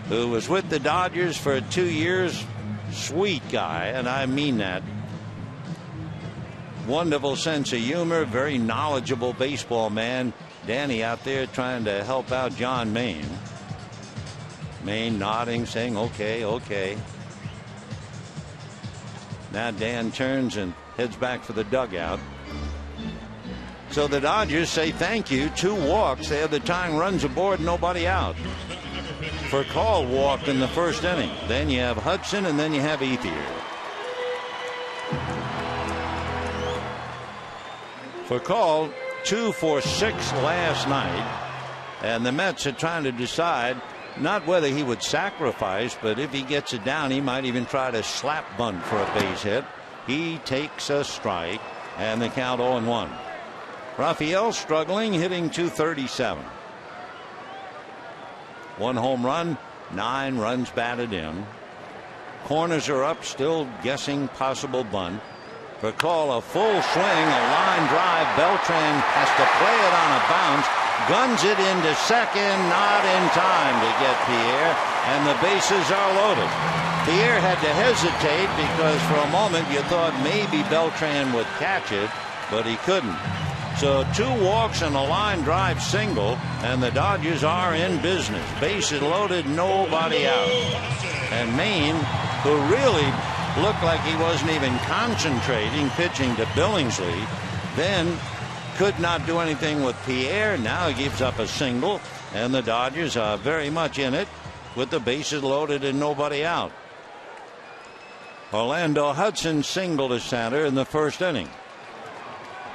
who was with the Dodgers for 2 years, sweet guy, and I mean that. Wonderful sense of humor, very knowledgeable baseball man. Danny out there trying to help out John Maine. Maine nodding, saying okay, okay. Now Dan turns and heads back for the dugout. So the Dodgers say thank you. 2 walks. They have the tying runs aboard, nobody out. Furcal walked in the first inning. Then you have Hudson, and then you have Ethier. Furcal 2 for 6 last night, and the Mets are trying to decide not whether he would sacrifice, but if he gets it down, he might even try to slap bunt for a base hit. He takes a strike, and the count 0-1. Rafael struggling, hitting .237. 1 home run, 9 runs batted in. Corners are up, still guessing possible bunt. Furcal, a full swing, a line drive. Beltran has to play it on a bounce, guns it into second, not in time to get Pierre, and the bases are loaded. Pierre had to hesitate because for a moment you thought maybe Beltran would catch it, but he couldn't. So 2 walks and a line drive single, and the Dodgers are in business. Bases loaded, nobody out. And Maine, who really looked like he wasn't even concentrating, pitching to Billingsley, then could not do anything with Pierre. Now he gives up a single, and the Dodgers are very much in it with the bases loaded and nobody out. Orlando Hudson singled to center in the first inning.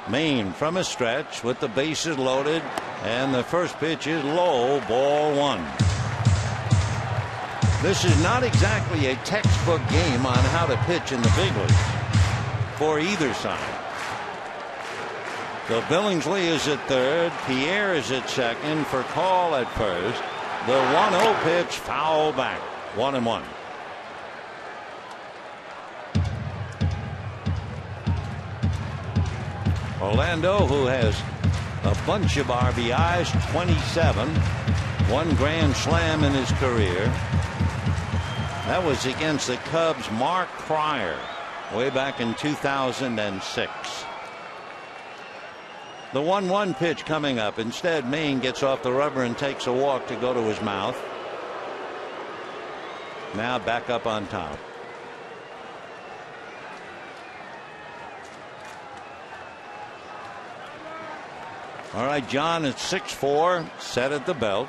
Maine from a stretch with the bases loaded, and the first pitch is low, ball 1. This is not exactly a textbook game on how to pitch in the big leagues for either side. So Billingsley is at third, Pierre is at second, Furcal at first. The 1-0 pitch, foul back, 1-1. Orlando, who has a bunch of RBIs, 27, 1 grand slam in his career. That was against the Cubs' Mark Cryer way back in 2006. The 1-1 pitch coming up. Instead, Maine gets off the rubber and takes a walk to go to his mouth. Now back up on top. All right, John at 6-4, set at the belt.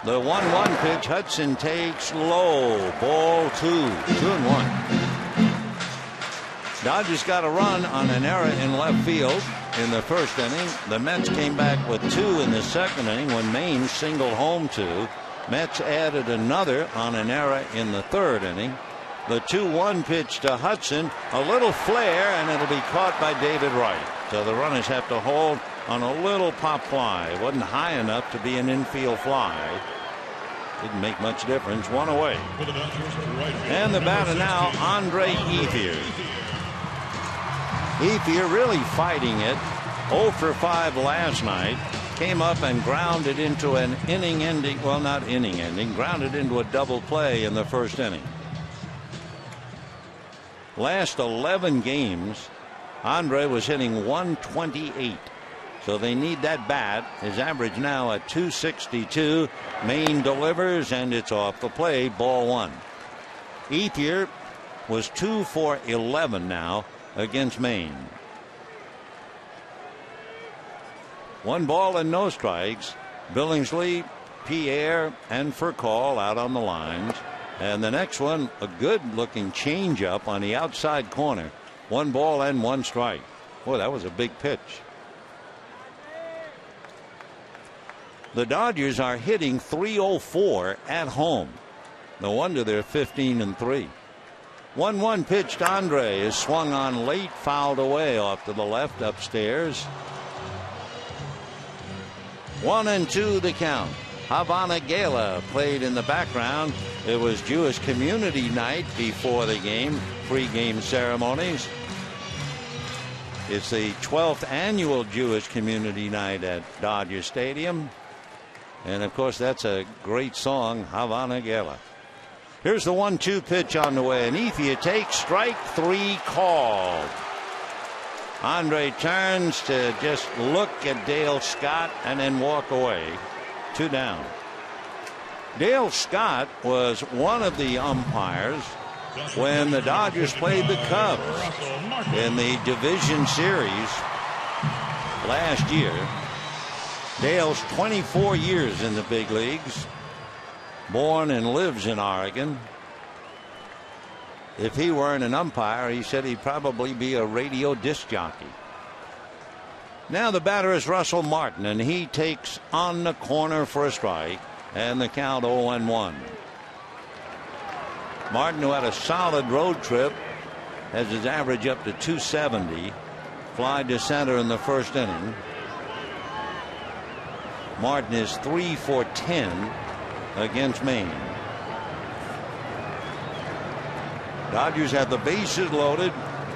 The 1-1 pitch, Hudson takes low, ball 2, 2-1. Dodgers got a run on an error in left field in the first inning. The Mets came back with 2 in the second inning when Maine singled home 2. Mets added another on an error in the third inning. The 2-1 pitch to Hudson, a little flare, and it'll be caught by David Wright. So the runners have to hold on a little pop fly. It wasn't high enough to be an infield fly. Didn't make much difference. 1 away. And the batter now, Andre Ethier. Ethier really fighting it. 0 for 5 last night. Came up and grounded into an inning ending. Well, not inning ending. Grounded into a double play in the first inning. Last 11 games, Andre was hitting 128. So they need that bat. His average now at 262. Maine delivers, and it's off the plate. Ball 1. Ethier was 2 for 11 now against Maine. 1 ball and no strikes. Billingsley, Pierre, and Furcall out on the lines. And the next one, a good-looking changeup on the outside corner. 1 ball and 1 strike. Boy, that was a big pitch. The Dodgers are hitting .304 at home. No wonder they're 15-3. 1-1 pitch to Andre is swung on late, fouled away off to the left upstairs. 1-2 the count. Havana Gala played in the background. It was Jewish community night before the game, pre-game ceremonies. It's the 12th annual Jewish community night at Dodger Stadium. And of course, that's a great song, Havana Gala. Here's the 1-2 pitch on the way. And Ethier takes strike 3 called. Andre turns to just look at Dale Scott and then walk away. 2 down. Dale Scott was one of the umpires when the Dodgers played the Cubs in the division series last year. Dale's 24 years in the big leagues. Born and lives in Oregon. If he weren't an umpire, he said he'd probably be a radio disc jockey. Now the batter is Russell Martin, and he takes on the corner for a strike, and the count 0-1. Martin, who had a solid road trip, has his average up to 270. Fly to center in the first inning. Martin is 3 for 10 against Maine. Dodgers have the bases loaded.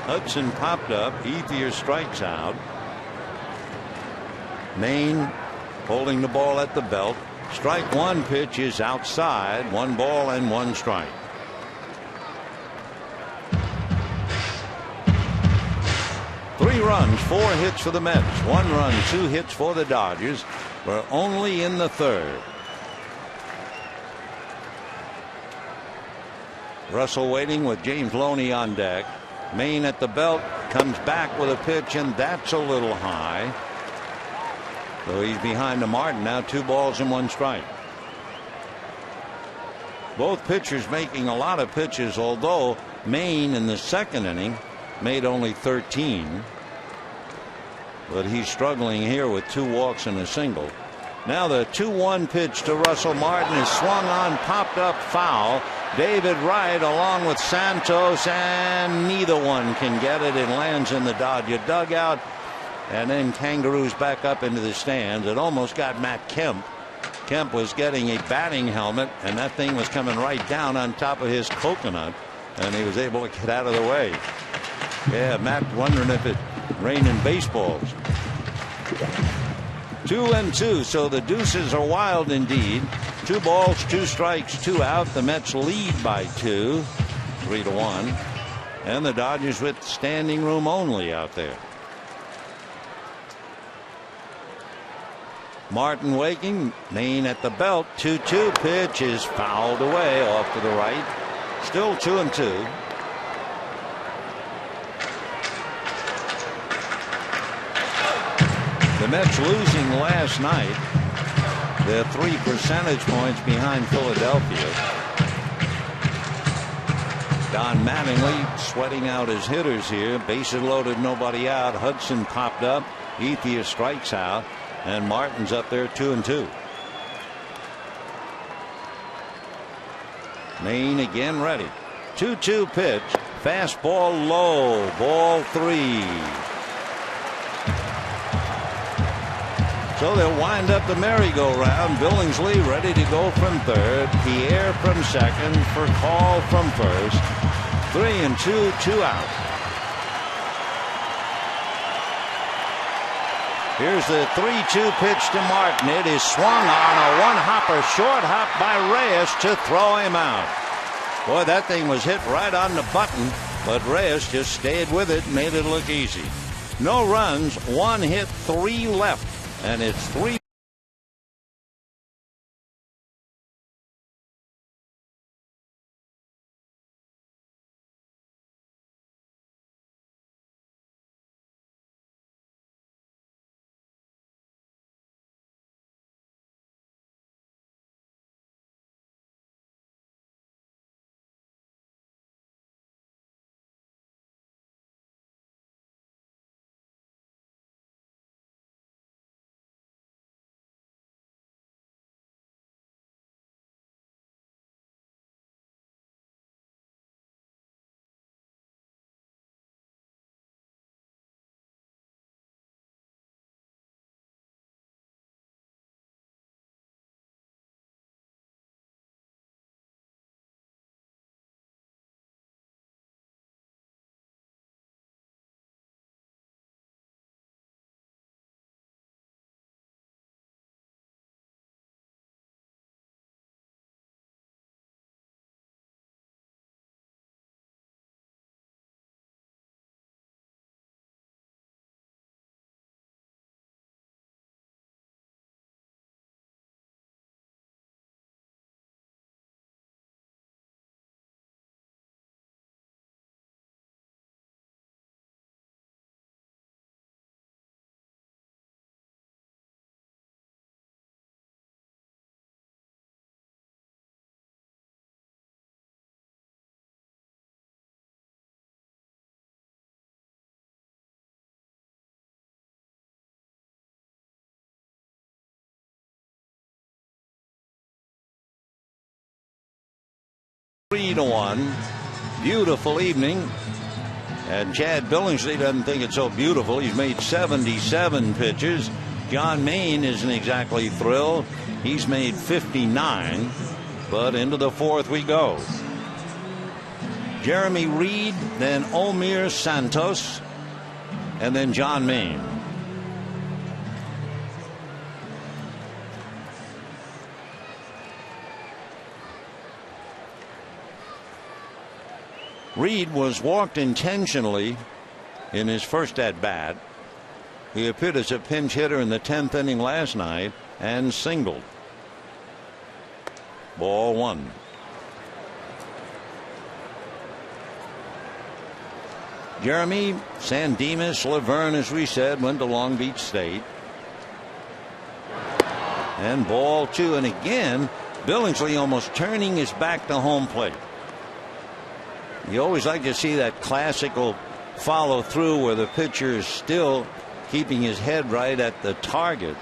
Hudson popped up. Ethier strikes out. Maine holding the ball at the belt. Strike 1 pitch is outside. 1 ball and 1 strike. Three runs, 4 hits for the Mets. 1 run, 2 hits for the Dodgers. We're only in the third. Russell waiting with James Looney on deck. Maine at the belt, comes back with a pitch, and that's a little high. So he's behind the Martin now. 2 balls and 1 strike. Both pitchers making a lot of pitches, although Maine in the second inning made only 13. But he's struggling here with 2 walks and a single. Now the 2-1 pitch to Russell Martin is swung on, popped up, foul. David Wright along with Santos, and neither one can get it. It lands in the Dodger dugout, and then kangaroos back up into the stands. It almost got Matt Kemp. Kemp was getting a batting helmet, and that thing was coming right down on top of his coconut, and he was able to get out of the way. Yeah, Matt wondering if it rained in baseballs. 2-2, so the deuces are wild indeed. 2 balls, 2 strikes, 2 out. The Mets lead by 2, 3-1, and the Dodgers with standing room only out there. Martin waking. Maine at the belt. 2-2 pitch is fouled away off to the right. Still 2-2. The Mets losing last night. They're 3 percentage points behind Philadelphia. Don Mattingly sweating out his hitters here. Bases loaded, nobody out. Hudson popped up. Ethier strikes out. And Martin's up there 2-2. Maine again ready. 2-2 pitch. Fastball low. Ball 3. So they'll wind up the merry-go-round. Billingsley ready to go from third. Pierre from second. Furcall from first. 3-2, 2 out. Here's the 3-2 pitch to Martin. It is swung on a one-hopper, short hop by Reyes to throw him out. Boy, that thing was hit right on the button, but Reyes just stayed with it and made it look easy. No runs, 1 hit, 3 left, and it's 3. Three to 1. Beautiful evening. And Chad Billingsley doesn't think it's so beautiful. He's made 77 pitches. John Maine isn't exactly thrilled. He's made 59. But into the 4th we go. Jeremy Reed, then Omir Santos, and then John Maine. Reed was walked intentionally in his first at bat. He appeared as a pinch hitter in the 10th inning last night and singled. Ball 1. Jeremy Sandemus Laverne, as we said, went to Long Beach State. And ball 2. And again, Billingsley almost turning his back to home plate. You always like to see that classical follow through where the pitcher is still keeping his head right at the target.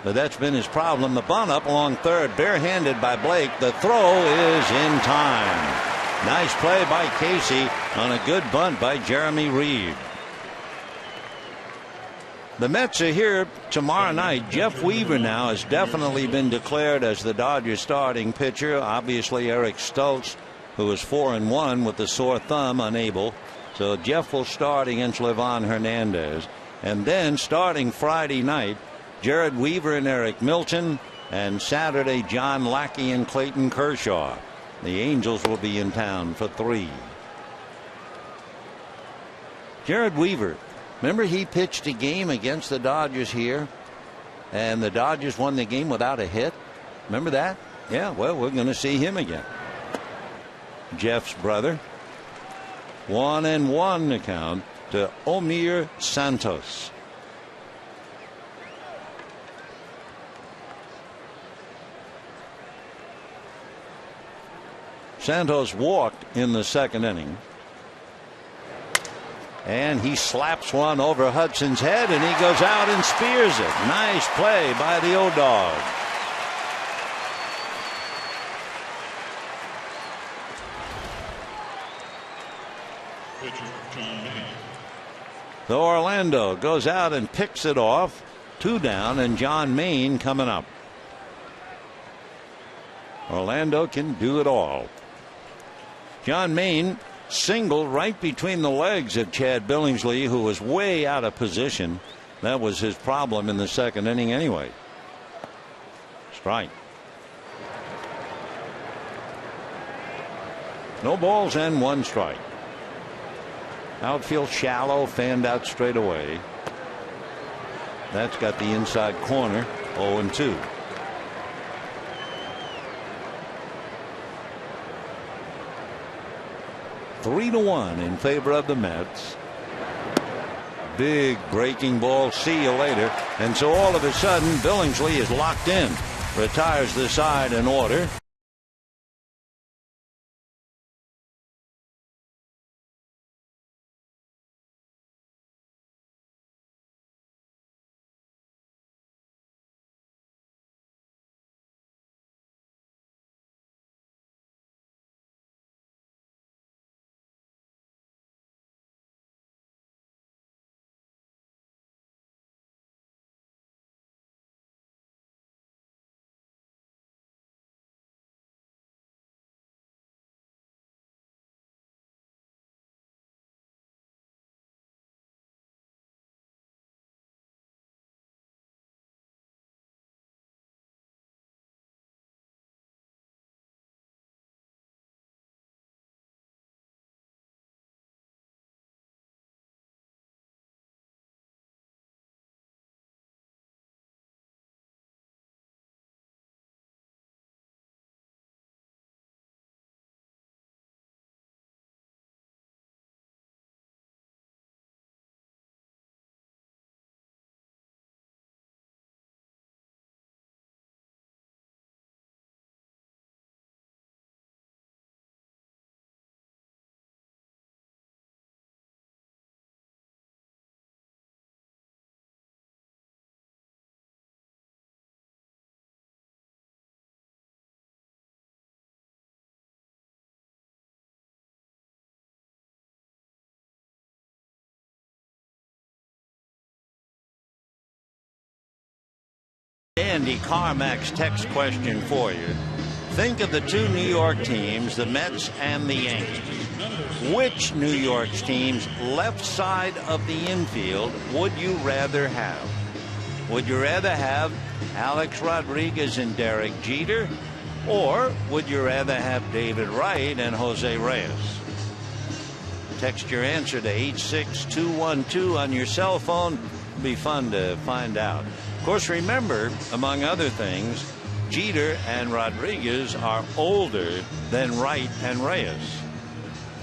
But that's been his problem. The bunt up along third, barehanded by Blake. The throw is in time. Nice play by Casey on a good bunt by Jeremy Reed. The Mets are here tomorrow night. Jeff Weaver now has definitely been declared as the Dodgers starting pitcher. Obviously Eric Stoltz, who was 4-1 with the sore thumb, unable. So Jeff will start against Livan Hernandez. And then starting Friday night, Jared Weaver and Eric Milton, and Saturday John Lackey and Clayton Kershaw. The Angels will be in town for 3. Jared Weaver, remember he pitched a game against the Dodgers here, and the Dodgers won the game without a hit? Remember that? Yeah, well, we're going to see him again. Jeff's brother. 1-1 to count to Omir Santos. Santos walked in the 2nd inning. And he slaps one over Hudson's head, and he goes out and spears it. Nice play by the old dog. So Orlando goes out and picks it off. 2 down, and John Maine coming up. Orlando can do it all. John Maine singled right between the legs of Chad Billingsley, who was way out of position. That was his problem in the second inning anyway. Strike. No balls and 1 strike. Outfield shallow, fanned out straight away. That's got the inside corner. 0-2. Three to 1 in favor of the Mets. Big breaking ball. See you later. And so all of a sudden Billingsley is locked in. Retires the side in order. Andy Carmack's text question for you. Think of the 2 New York teams, the Mets and the Yankees. Which New York team's left side of the infield would you rather have? Would you rather have Alex Rodriguez and Derek Jeter? Or would you rather have David Wright and Jose Reyes? Text your answer to 86212 on your cell phone. It'll be fun to find out. Of course, remember, among other things, Jeter and Rodriguez are older than Wright and Reyes.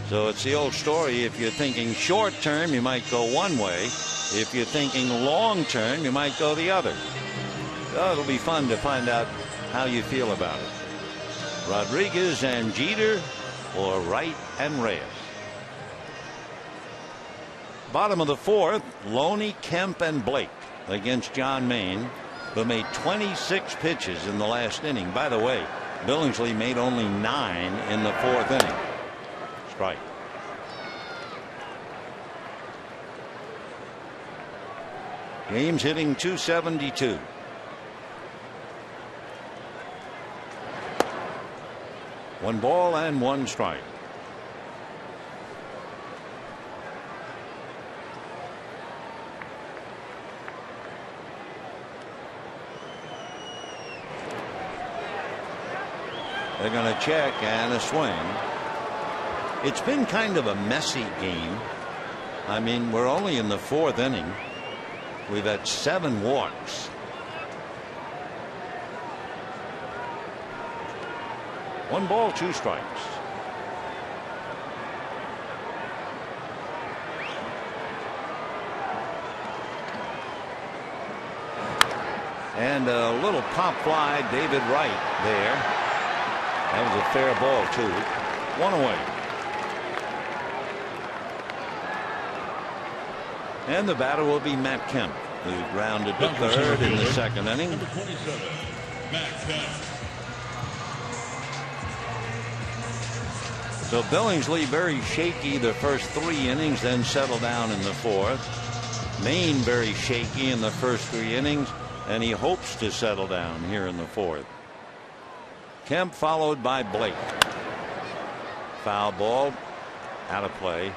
So it's the old story. If you're thinking short term, you might go one way. If you're thinking long term, you might go the other. So it'll be fun to find out how you feel about it. Rodriguez and Jeter or Wright and Reyes. Bottom of the 4th, Looney, Kemp, and Blake against John Maine, who made 26 pitches in the last inning. By the way, Billingsley made only 9 in the 4th inning. Strike. Game's hitting .272. One ball and 1 strike. They're going to check and a swing. It's been kind of a messy game. I mean, we're only in the 4th inning. We've had 7 walks. One ball, 2 strikes. And a little pop fly, David Wright there. That was a fair ball, too. 1 away. And the batter will be Matt Kemp, who grounded to third in the 2nd inning. Number 27, Matt Kemp. So Billingsley very shaky the first 3 innings, then settled down in the 4th. Maine very shaky in the first 3 innings, and he hopes to settle down here in the 4th. Kemp followed by Blake. Foul ball, out of play.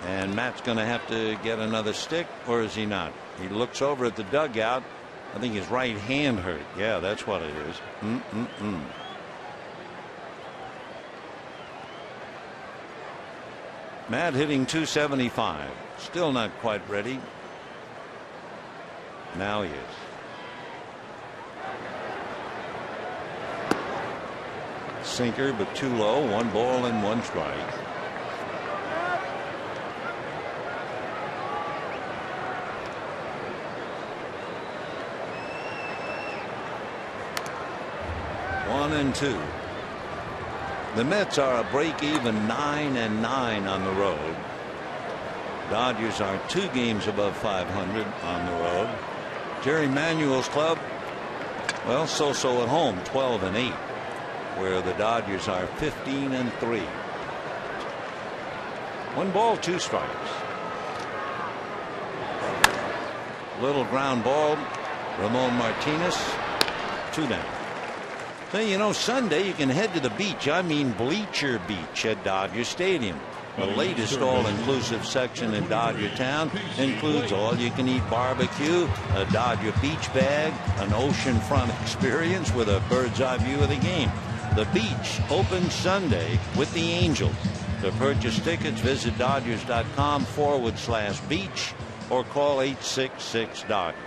And Matt's going to have to get another stick, or is he not? He looks over at the dugout. I think his right hand hurt. Yeah, that's what it is. Matt hitting .275. Still not quite ready. Now he is. Sinker, but too low. 1 ball and 1 strike. One and 2. The Mets are a break-even 9-9 on the road. Dodgers are 2 games above 500 on the road. Jerry Manuel's club, well, so-so at home, 12-8, where the Dodgers are 15-3. 1 ball, 2 strikes. Little ground ball. Ramon Martinez, 2 down. So, you know, Sunday you can head to the beach. I mean Bleacher Beach at Dodger Stadium. The latest all-inclusive section in Dodger Town includes all-you-can-eat barbecue, a Dodger beach bag, an oceanfront experience with a bird's-eye view of the game. The beach opens Sunday with the Angels. To purchase tickets, visit Dodgers.com/beach or call 866-DODGERS.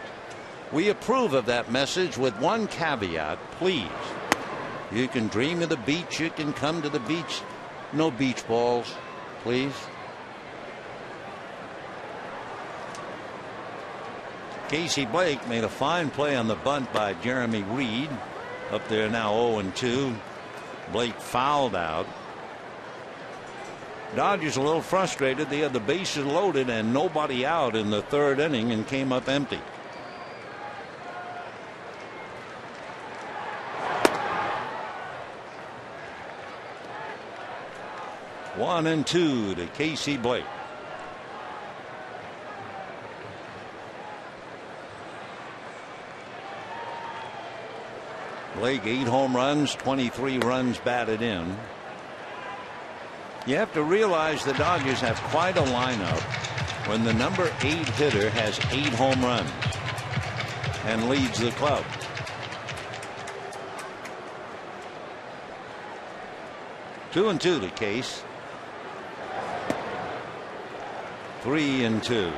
We approve of that message with one caveat, please. You can dream of the beach. You can come to the beach. No beach balls, please. Casey Blake made a fine play on the bunt by Jeremy Reed. Up there now 0-2. Blake fouled out. Dodgers a little frustrated. They had the bases loaded and nobody out in the 3rd inning and came up empty. One and 2 to Casey Blake. Blake 8 home runs, 23 runs batted in. You have to realize the Dodgers have quite a lineup when the number 8 hitter has 8 home runs and leads the club. Two and 2 to Case. 3-2.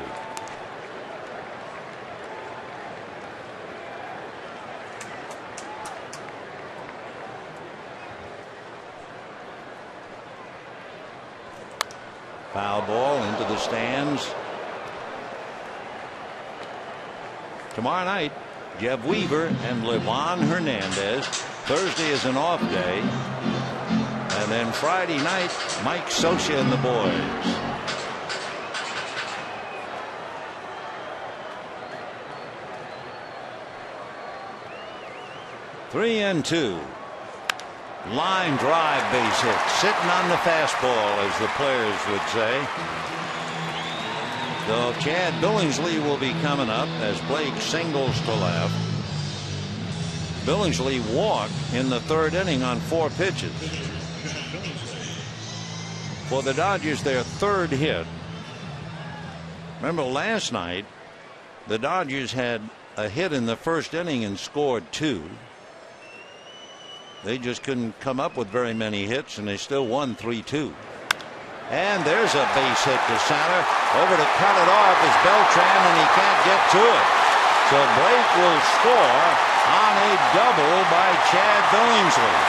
Foul ball into the stands. Tomorrow night, Jeff Weaver and Livan Hernandez. Thursday is an off day. And then Friday night, Mike Scioscia and the boys. Three and 2. Line drive base hit. Sitting on the fastball, as the players would say. So Chad Billingsley will be coming up as Blake singles to left. Billingsley walked in the 3rd inning on 4 pitches. For the Dodgers, their 3rd hit. Remember last night, the Dodgers had a hit in the 1st inning and scored 2. They just couldn't come up with very many hits, and they still won 3-2. And there's a base hit to center. Over to cut it off is Beltran, and he can't get to it. So Blake will score on a double by Chad Billingsley.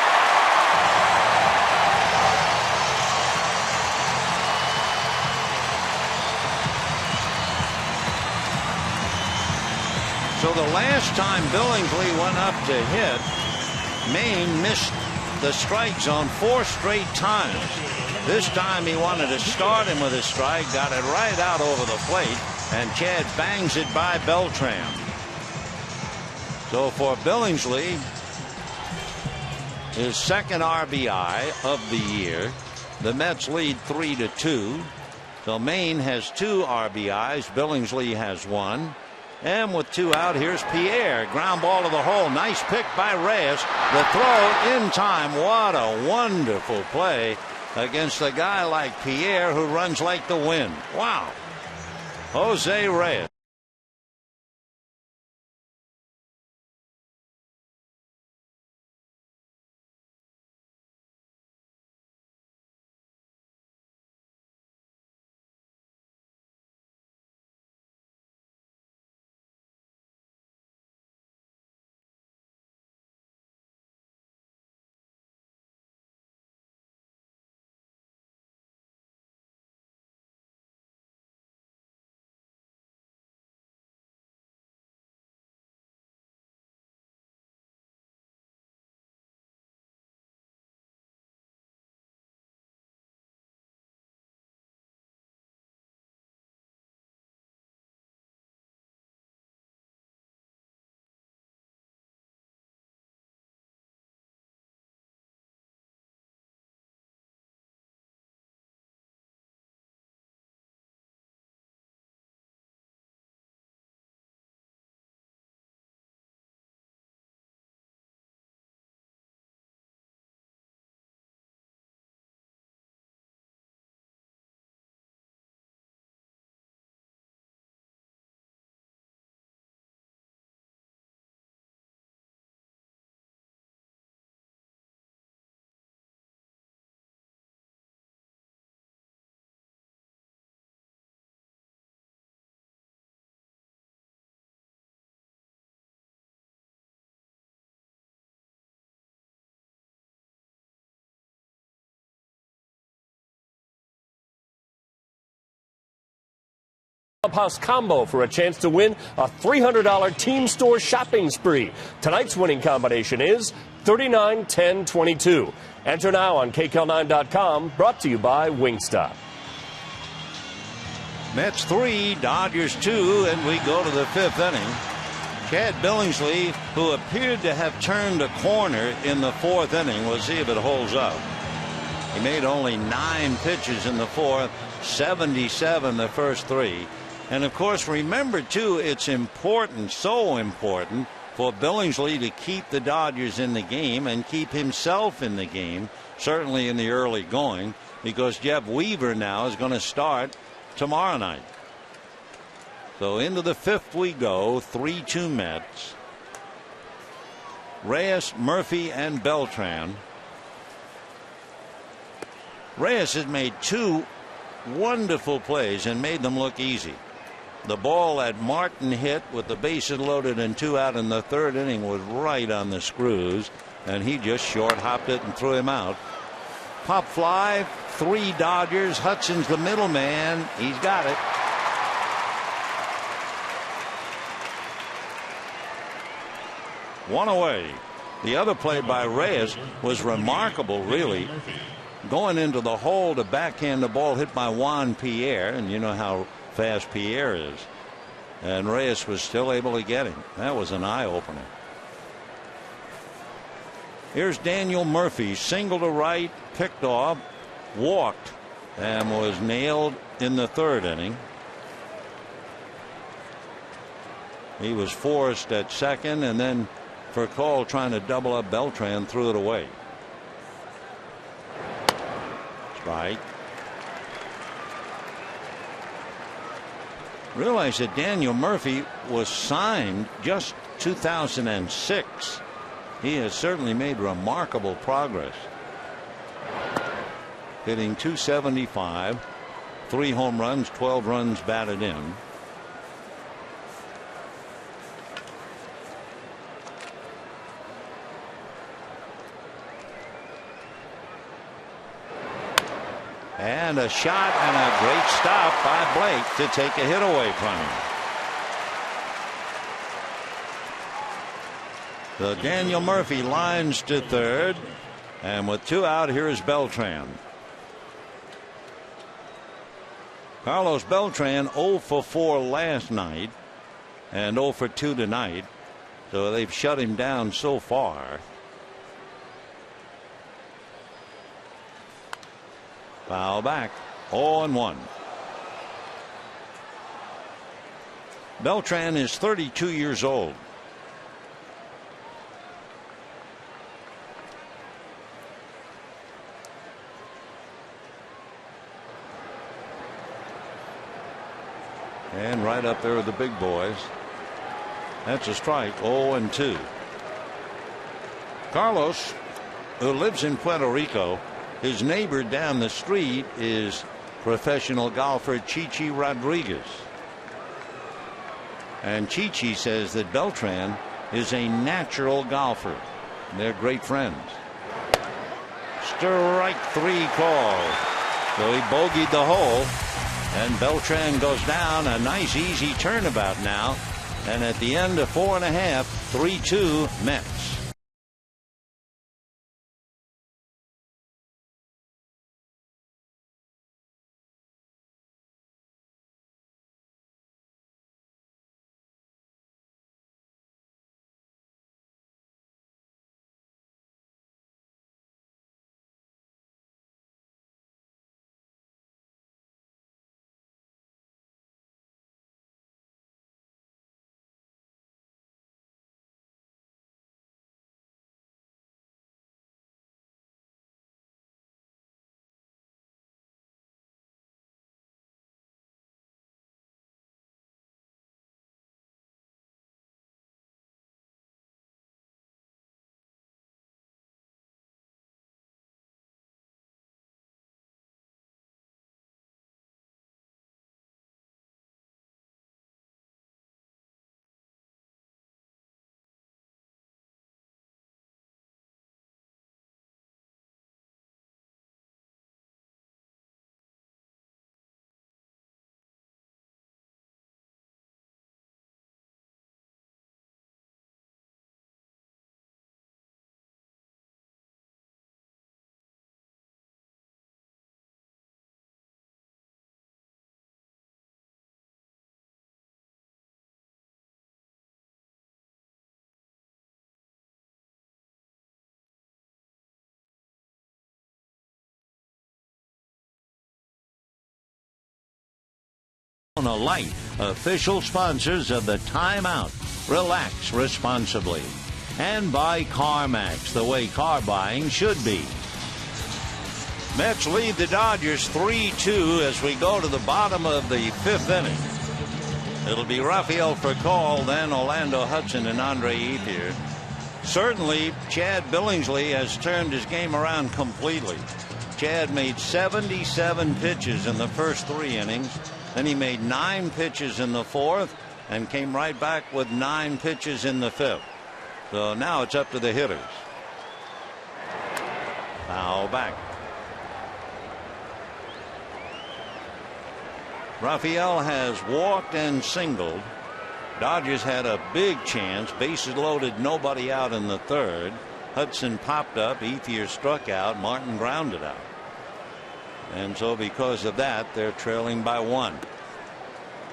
So the last time Billingsley went up to hit, Maine missed the strike zone 4 straight times. This time he wanted to start him with a strike, got it right out over the plate, and Chad bangs it by Beltran. So for Billingsley, his 2nd RBI of the year. The Mets lead 3-2. So Maine has 2 RBIs. Billingsley has 1. And with 2 out, here's Pierre. Ground ball to the hole. Nice pick by Reyes. The throw in time. What a wonderful play against a guy like Pierre who runs like the wind. Wow. Jose Reyes. Clubhouse combo for a chance to win a $300 team store shopping spree. Tonight's winning combination is 39 10 22. Enter now on KCAL9.com, brought to you by Wingstop. Mets 3, Dodgers 2, and we go to the 5th inning. Chad Billingsley, who appeared to have turned a corner in the 4th inning, we'll see if it holds up. He made only 9 pitches in the 4th, 77 the first 3. And of course, remember too, it's important, so important, for Billingsley to keep the Dodgers in the game and keep himself in the game, certainly in the early going, because Jeff Weaver now is going to start tomorrow night. So into the 5th we go, 3-2 Mets. Reyes, Murphy, and Beltran. Reyes has made 2 wonderful plays and made them look easy. The ball that Martin hit with the bases loaded and 2 out in the 3rd inning was right on the screws, and he just short hopped it and threw him out. Pop fly, 3 Dodgers. Hudson's the middleman. He's got it. One away. The other play by Reyes was remarkable, really. Going into the hole to backhand the ball hit by Juan Pierre, and you know how fast Pierre is, and Reyes was still able to get him. That was an eye-opener. Here's Daniel Murphy, single to right, picked off, walked, and was nailed in the 3rd inning. He was forced at second, and then Furcal, trying to double up Beltran, threw it away. Strike. Realize that Daniel Murphy was signed just 2006. He has certainly made remarkable progress. Hitting .275, 3 home runs, 12 runs batted in. And a shot and a great stop by Blake to take a hit away from him. So Daniel Murphy lines to 3rd, and with 2 out, here is Beltran. Carlos Beltran 0 for 4 last night and 0 for 2 tonight, so they've shut him down so far. Foul back, 0-1. Beltran is 32 years old. And right up there with the big boys. That's a strike. 0-2. Carlos, who lives in Puerto Rico, his neighbor down the street is professional golfer Chichi Rodriguez. And Chichi says that Beltran is a natural golfer. They're great friends. Strike 3 call. So he bogeyed the hole. And Beltran goes down. A nice easy turnabout now. And at the end of 4.5, 3-2 Mets. On a light, official sponsors of the Timeout. Relax responsibly. And by CarMax, the way car buying should be. Mets lead the Dodgers 3-2 as we go to the bottom of the 5th inning. It'll be Rafael Furcal, then Orlando Hudson and Andre Pierre. Certainly, Chad Billingsley has turned his game around completely. Chad made 77 pitches in the first 3 innings. Then he made 9 pitches in the 4th and came right back with 9 pitches in the 5th. So now it's up to the hitters. Foul back. Rafael has walked and singled. Dodgers had a big chance. Bases loaded, nobody out in the 3rd. Hudson popped up. Ethier struck out. Martin grounded out. And so because of that, they're trailing by 1.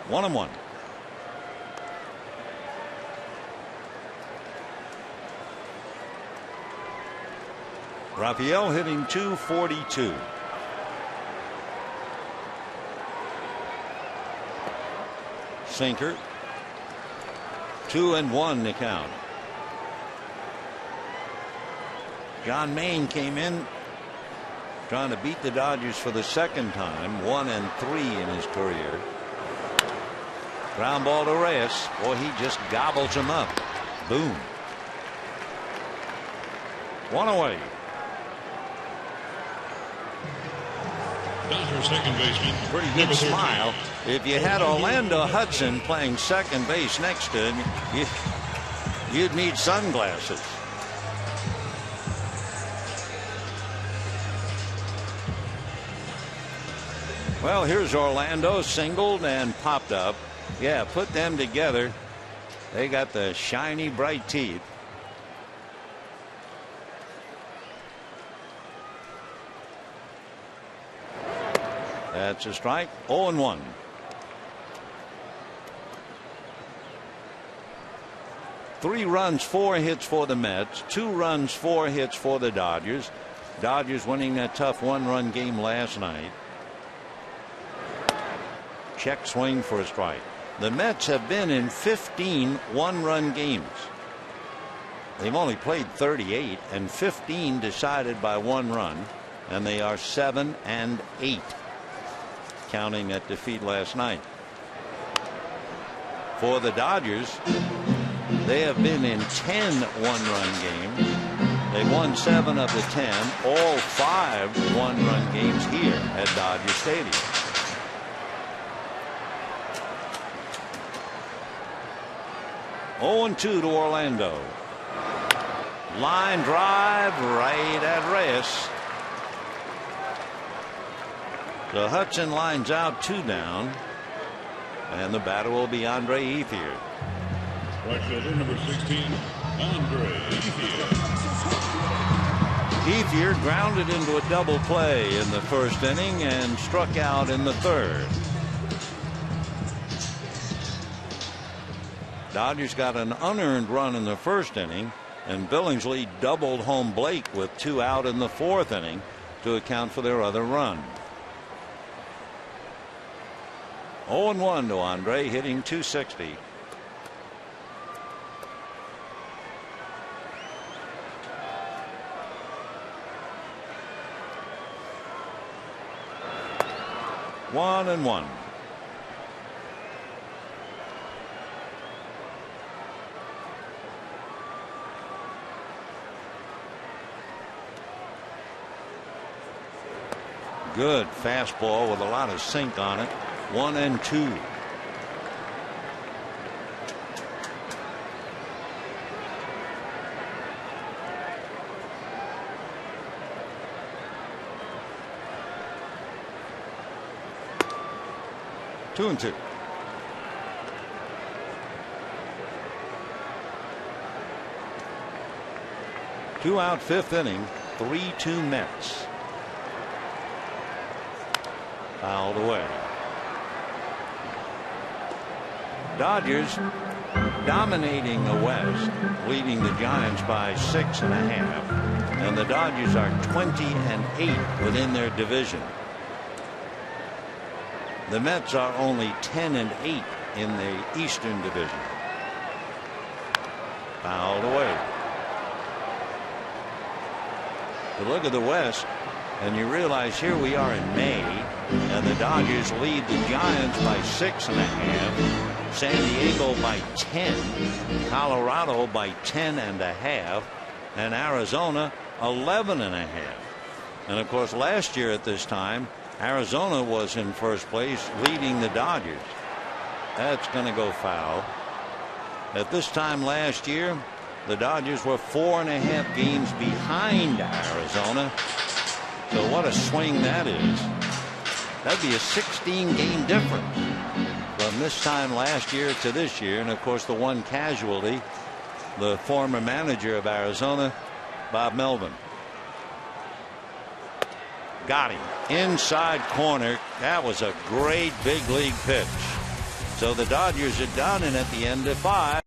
1-1. Rafael hitting .242. Sinker. 2-1 to count. John Maine came in trying to beat the Dodgers for the 2nd time, 1-3 in his career. Ground ball to Reyes. Boy, he just gobbles him up. Boom. 1 away. Dodger second baseman. Pretty good smile. If you had Orlando Hudson playing second base next to him, you'd need sunglasses. Well, here's Orlando, singled and popped up. Yeah, put them together. They got the shiny, bright teeth. That's a strike. 0-1. Three runs, 4 hits for the Mets. 2 runs, 4 hits for the Dodgers. Dodgers winning that tough 1-run game last night. Check swing for a strike. The Mets have been in 15 1-run games. They've only played 38 and 15 decided by 1 run, and they are 7-8, counting that defeat last night. For the Dodgers, they have been in 10 one-run games. They won 7 of the 10, all 5 one-run games here at Dodger Stadium. Oh, 2 to Orlando. Line drive right at Reyes. So Hudson lines out 2 down, and the batter will be Andre Ethier. Right fielder number 16, Andre Ethier. Ethier grounded into a double play in the first inning and struck out in the third. Dodgers got an unearned run in the first inning, and Billingsley doubled home Blake with 2 out in the fourth inning to account for their other run. 0-1 to Andre, hitting .260. One and one. Good fastball with a lot of sink on it. 1-2. Two and two. Two out, fifth inning. 3-2 Mets. Fouled away. Dodgers dominating the West, leading the Giants by 6.5, and the Dodgers are 20-8 within their division. The Mets are only 10-8 in the Eastern Division. Fouled away. But look at the West, and you realize here we are in May, and the Dodgers lead the Giants by 6.5. San Diego by 10, Colorado by 10.5, and Arizona 11.5. And of course, last year at this time, Arizona was in first place, leading the Dodgers. That's going to go foul. At this time last year, the Dodgers were 4.5 games behind Arizona. So what a swing that is. That'd be a 16-game difference from this time last year to this year. And of course, the one casualty, the former manager of Arizona, Bob Melvin. Got him inside corner. That was a great big league pitch. So the Dodgers are done, and at the end of 5.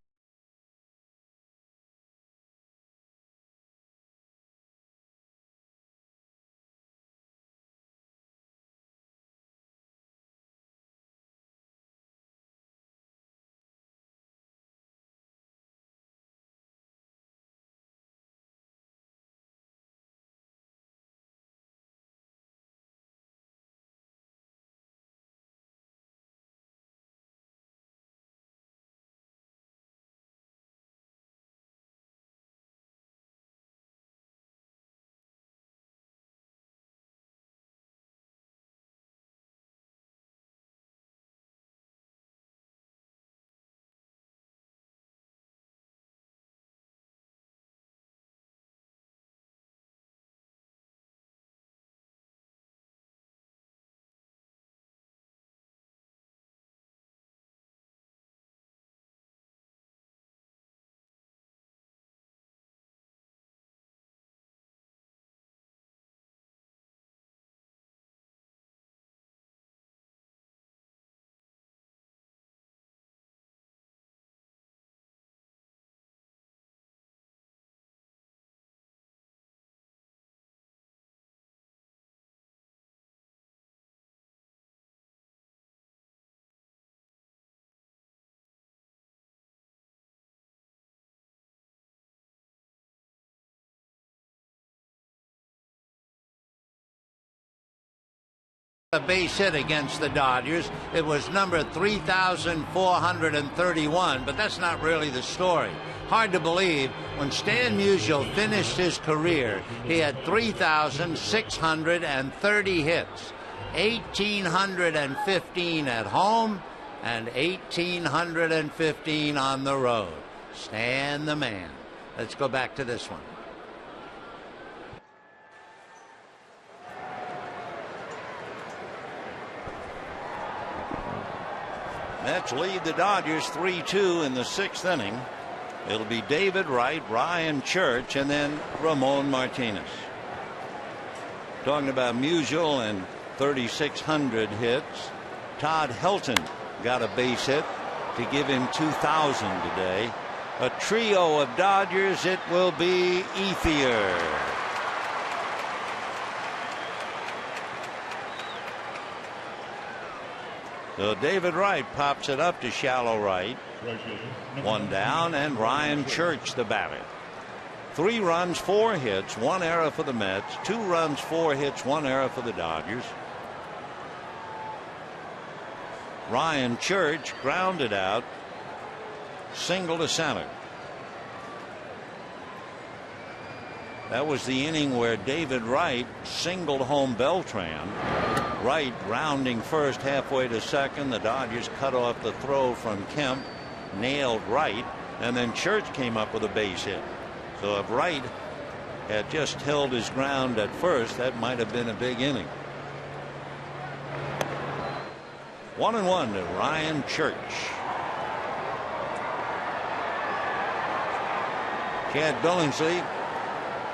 A base hit against the Dodgers. It was number 3,431, but that's not really the story. Hard to believe, when Stan Musial finished his career, he had 3,630 hits, 1,815 at home, and 1,815 on the road. Stan the man. Let's go back to this one. Mets lead the Dodgers 3-2 in the 6th inning. It'll be David Wright, Ryan Church, and then Ramon Martinez. Talking about Musial and 3,600 hits, Todd Helton got a base hit to give him 2,000 today. A trio of Dodgers, it will be Ethier. So David Wright pops it up to shallow right. One down, and Ryan Church the batter. 3 runs, 4 hits, 1 error for the Mets. 2 runs, 4 hits, 1 error for the Dodgers. Ryan Church grounded out, single to center. That was the inning where David Wright singled home Beltran. Wright rounding first, halfway to second. The Dodgers cut off the throw from Kemp, nailed Wright, and then Church came up with a base hit. So if Wright had just held his ground at first, that might have been a big inning. 1-1 to Ryan Church. Chad Billingsley,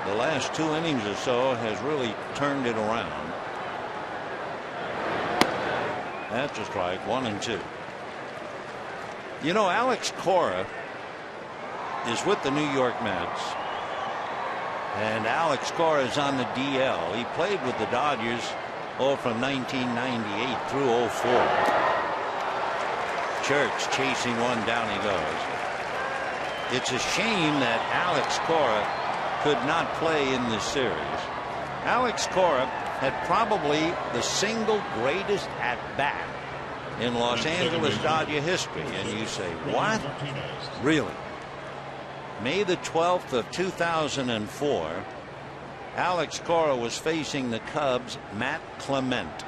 the last 2 innings or so, has really turned it around. That's a strike. 1-2. You know, Alex Cora is with the New York Mets, and Alex Cora is on the DL. He played with the Dodgers from 1998 through 04. Church chasing one, down he goes. It's a shame that Alex Cora could not play in this series. Alex Cora had probably the single greatest at bat in Los Angeles Dodger history. And you say, what? Really? May the 12th of 2004, Alex Cora was facing the Cubs' Matt Clement.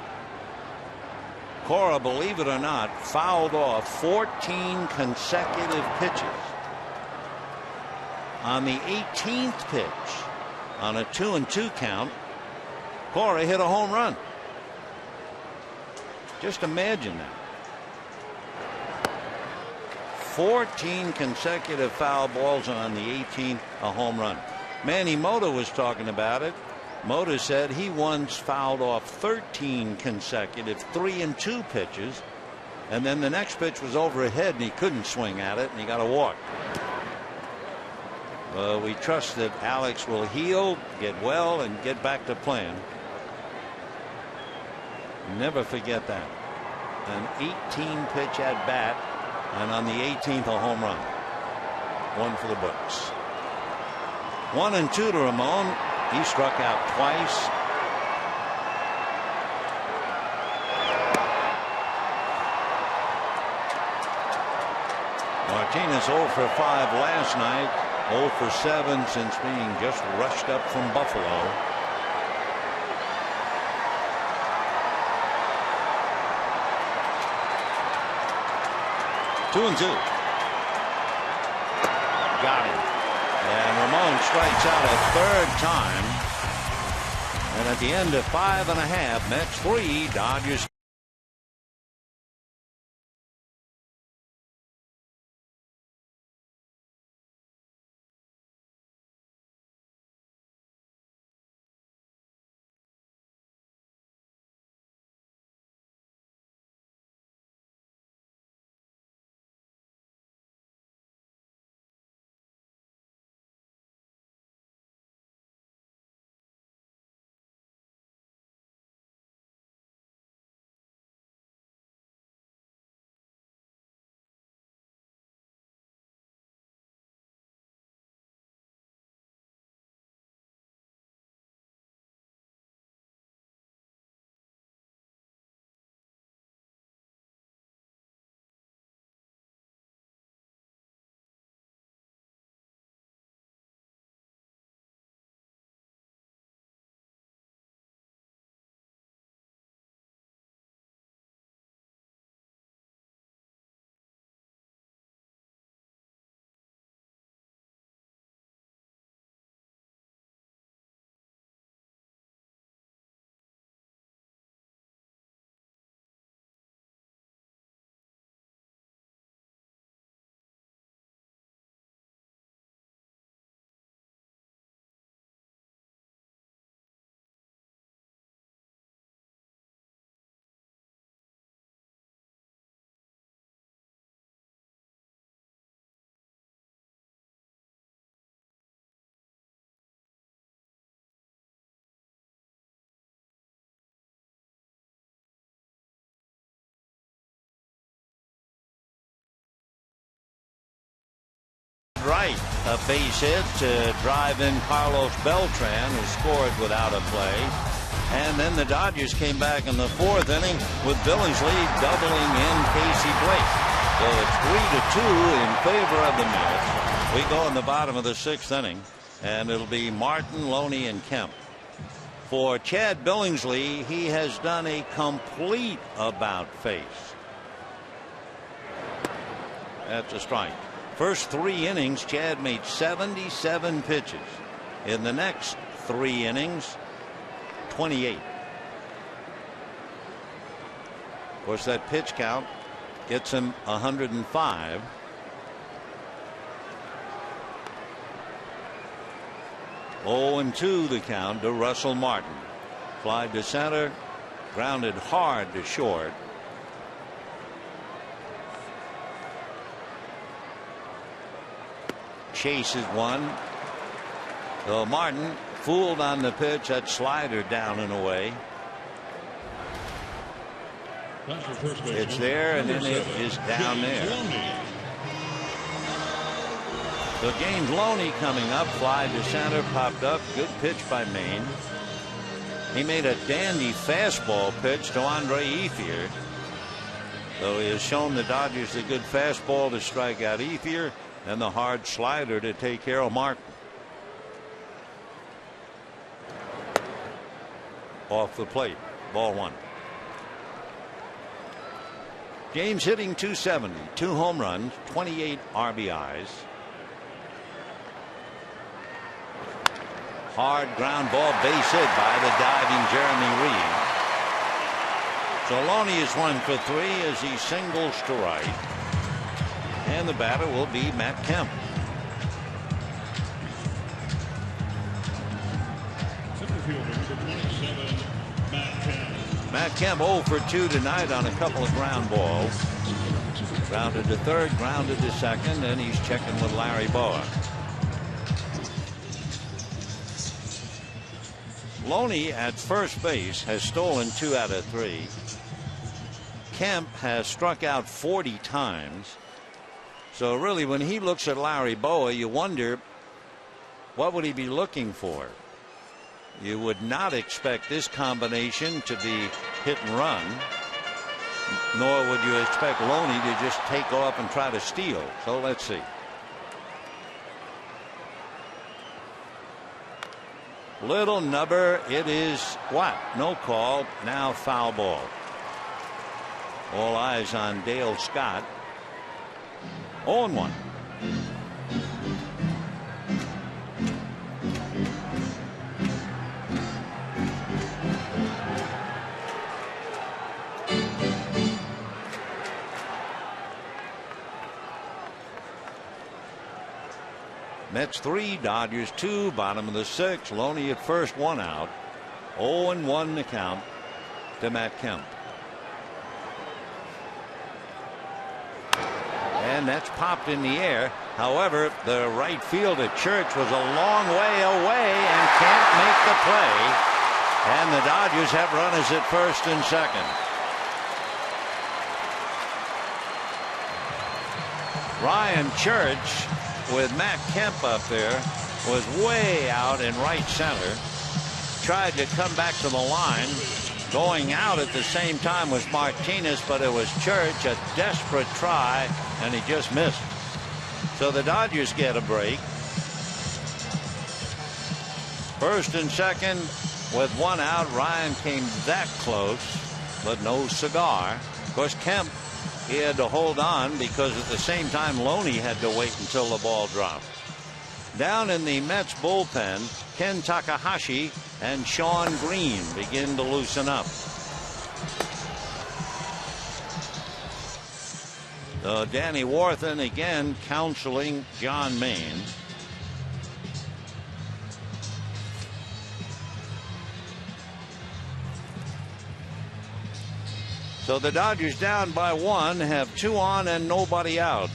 Cora, believe it or not, fouled off 14 consecutive pitches. On the 18th pitch, on a 2-2 count, Cora hit a home run. Just imagine that. 14 consecutive foul balls, and on the 18th, a home run. Manny Mota was talking about it. Mota said he once fouled off 13 consecutive 3-2 pitches, and then the next pitch was over his head and he couldn't swing at it, and he got a walk. We trust that Alex will heal, get well, and get back to playing. Never forget that. An 18-pitch at bat, and on the 18th, a home run. 1 for the books. 1-2 to Ramon. He struck out twice. Martinez 0 for 5 last night. 0 for 7 since being just rushed up from Buffalo. Two and 2. Got him. And Ramon strikes out a 3rd time. And at the end of 5.5, Mets 3, Dodgers Wright a base hit to drive in Carlos Beltran, who scored without a play. And then the Dodgers came back in the 4th inning with Billingsley doubling in Casey Blake. So it's 3-2 in favor of the Mets. We go in the bottom of the 6th inning, and it'll be Martin, Looney, and Kemp. For Chad Billingsley, he has done a complete about-face. That's a strike. First 3 innings, Chad made 77 pitches. In the next 3 innings, 28. Of course, that pitch count gets him 105. Oh, 2 the count to Russell Martin. Fly to center, grounded hard to short. Chases one. So Martin fooled on the pitch. That slider down and away. It's there, and then it is down there. So James Looney coming up. Fly to center, popped up. Good pitch by Maine. He made a dandy fastball pitch to Andre Ethier. So he has shown the Dodgers a good fastball to strike out Ethier, and the hard slider to take care of Martin. Off the plate. Ball 1. James hitting .270, 2 home runs, 28 RBIs. Hard ground ball, base hit by the diving Jeremy Reyes. So Looney is 1 for 3 as he singles to right. And the batter will be Matt Kemp. Matt Kemp 0 for 2 tonight on a couple of ground balls. Grounded to third, grounded to second, and he's checking with Larry Boa. Looney at first base has stolen 2 out of 3. Kemp has struck out 40 times. So really, when he looks at Larry Boa, you wonder, what would he be looking for? You would not expect this combination to be hit and run, nor would you expect Looney to just take off and try to steal. So let's see. Little nubber. It is what? No call. Now foul ball. All eyes on Dale Scott. 0-1. Mets 3, Dodgers 2, bottom of the 6th. Looney at first, 1 out. 0-1 the count to Matt Kemp. And that's popped in the air. However, the right fielder Church was a long way away and can't make the play. And the Dodgers have runners at first and second. Ryan Church, with Matt Kemp up there, was way out in right center. Tried to come back to the line. Going out at the same time was Martinez, but it was Church, a desperate try, and he just missed. So the Dodgers get a break. First and second with 1 out. Ryan came that close, but no cigar. Of course, Kemp, he had to hold on because at the same time Looney had to wait until the ball dropped. Down in the Mets bullpen, Ken Takahashi and Shawn Green begin to loosen up. Danny Warthen again counseling John Maine. So the Dodgers down by 1, have 2 on and nobody out.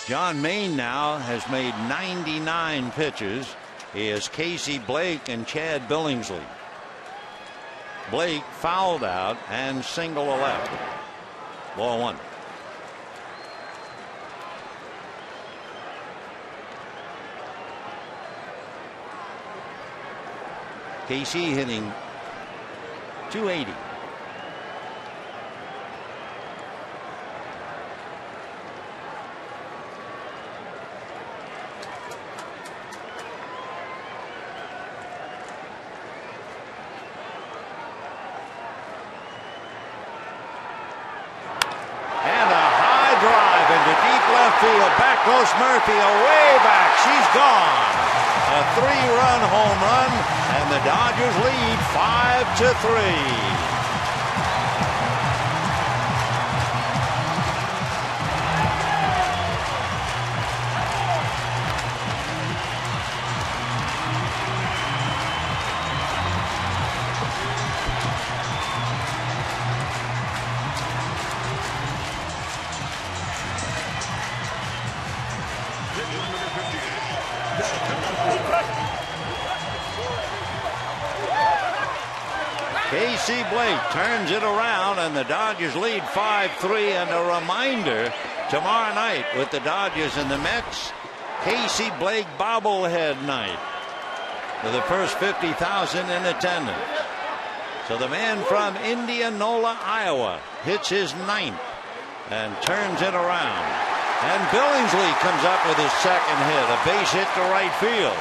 John Maine now has made 99 pitches. He is Casey Blake and Chad Billingsley. Blake fouled out and single to left. Ball one. Casey hitting .280. Back goes Murphy, away back. She's gone. A 3-run home run, and the Dodgers lead 5-3. Casey Blake turns it around, and the Dodgers lead 5-3. And a reminder, tomorrow night with the Dodgers and the Mets, Casey Blake bobblehead night for the first 50,000 in attendance. So the man from Indianola, Iowa, hits his 9th and turns it around. And Billingsley comes up with his second hit, a base hit to right field.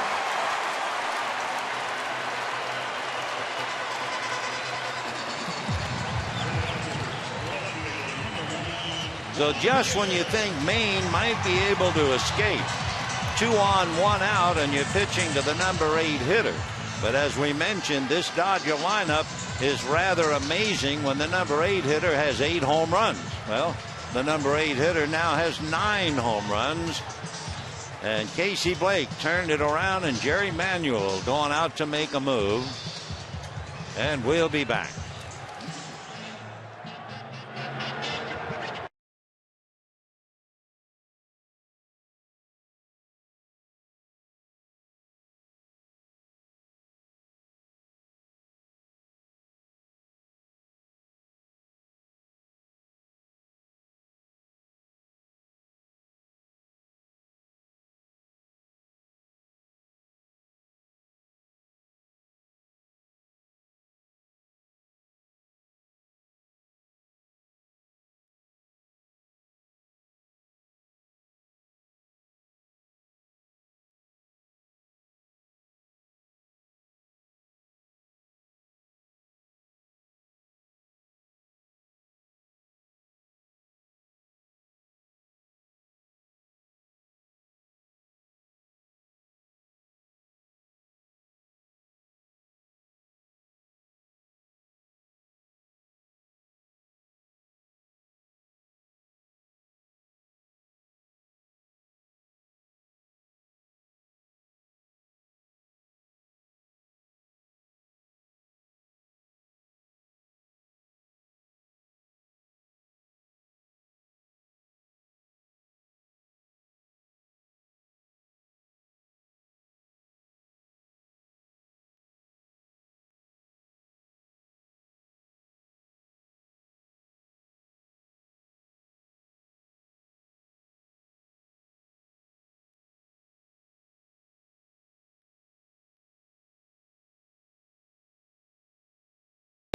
So just when you think Maine might be able to escape, 2 on 1 out, and you're pitching to the number 8 hitter. But as we mentioned, this Dodger lineup is rather amazing when the number 8 hitter has 8 home runs. Well, the number 8 hitter now has 9 home runs. And Casey Blake turned it around, and Jerry Manuel going out to make a move. And we'll be back.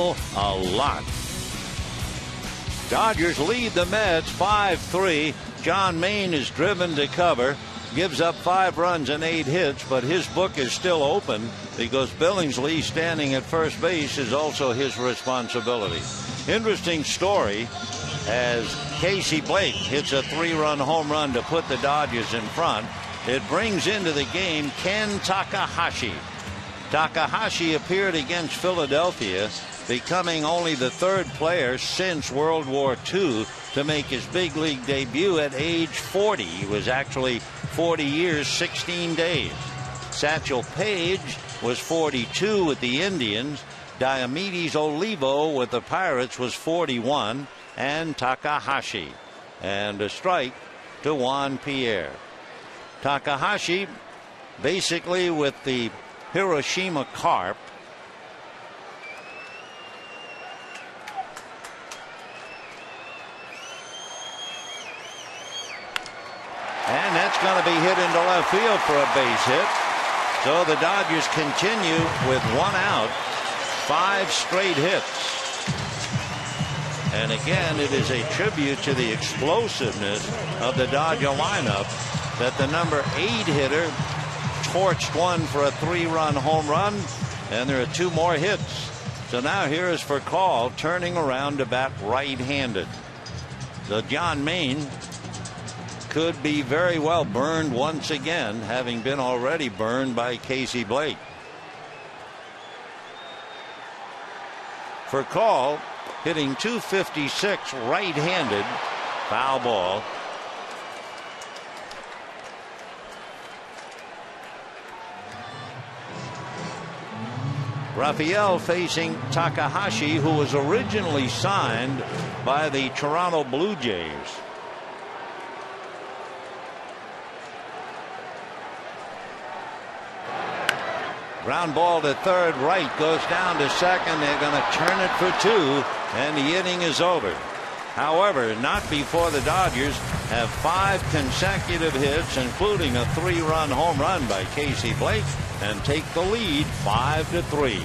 A lot. Dodgers lead the Mets 5-3. John Maine is driven to cover, gives up 5 runs and 8 hits, but his book is still open because Billingsley standing at first base is also his responsibility. Interesting story as Casey Blake hits a 3-run home run to put the Dodgers in front. It brings into the game Ken Takahashi. Takahashi appeared against Philadelphia, becoming only the 3rd player since World War II to make his big league debut at age 40. He was actually 40 years, 16 days. Satchel Paige was 42 with the Indians. Diomedes Olivo with the Pirates was 41. And Takahashi. And a strike to Juan Pierre. Takahashi basically with the Hiroshima Carp That's going to be hit into left field for a base hit. So the Dodgers continue with 1 out, 5 straight hits. And again, it is a tribute to the explosiveness of the Dodger lineup that the number 8 hitter torched one for a 3-run home run, and there are 2 more hits. So now here is for call, turning around to bat right-handed. The John Maine could be very well burned once again, having been already burned by Casey Blake. For call, hitting .256 right-handed, foul ball. Raphael facing Takahashi, who was originally signed by the Toronto Blue Jays. Ground ball to third. Wright goes down to second. They're going to turn it for 2, and the inning is over. However, not before the Dodgers have 5 consecutive hits, including a 3-run home run by Casey Blake, and take the lead 5-3.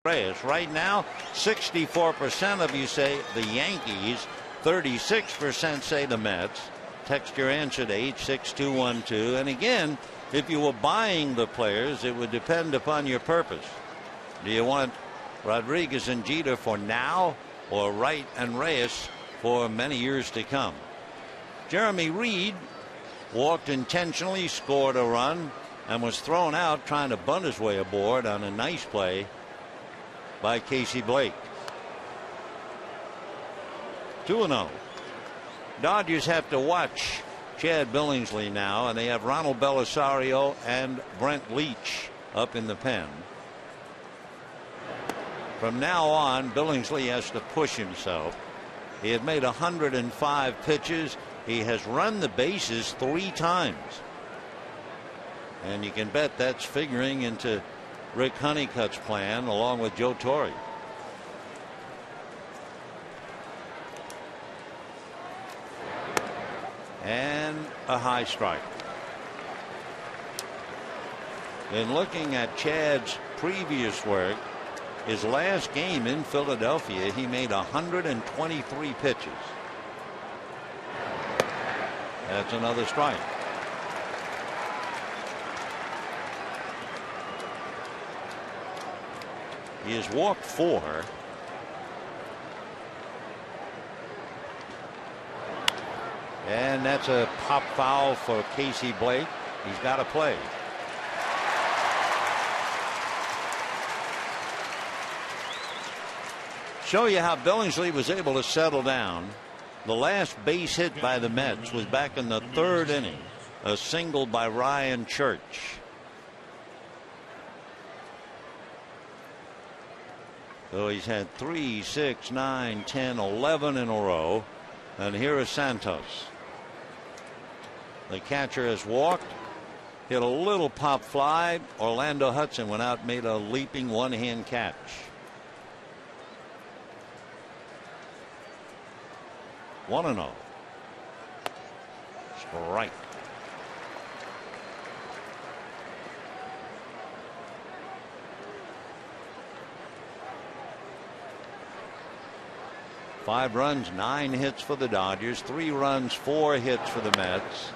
Reyes. Right now, 64% of you say the Yankees, 36% say the Mets. Text your answer to 86212. And again, if you were buying the players, it would depend upon your purpose. Do you want Rodriguez and Jeter for now, or Wright and Reyes for many years to come? Jeremy Reed walked intentionally, scored a run, and was thrown out trying to bunt his way aboard on a nice play by Casey Blake. 2-0. Dodgers have to watch Chad Billingsley now, and they have Ronald Bellisario and Brent Leach up in the pen. From now on, Billingsley has to push himself. He had made 105 pitches. He has run the bases 3 times. And you can bet that's figuring into Rick Honeycutt's plan along with Joe Torre. And a high strike. In looking at Chad's previous work, his last game in Philadelphia, he made 123 pitches. That's another strike. He has walked 4. And that's a pop foul for Casey Blake. He's got to play. Show you how Billingsley was able to settle down. The last base hit by the Mets was back in the 3rd inning. A single by Ryan Church. So he's had 3, 6, 9, 10, 11 in a row. And here is Santos. The catcher has walked, hit a little pop fly. Orlando Hudson went out and made a leaping one-hand catch. 1-0. Strike. Five runs, 9 hits for the Dodgers, 3 runs, 4 hits for the Mets.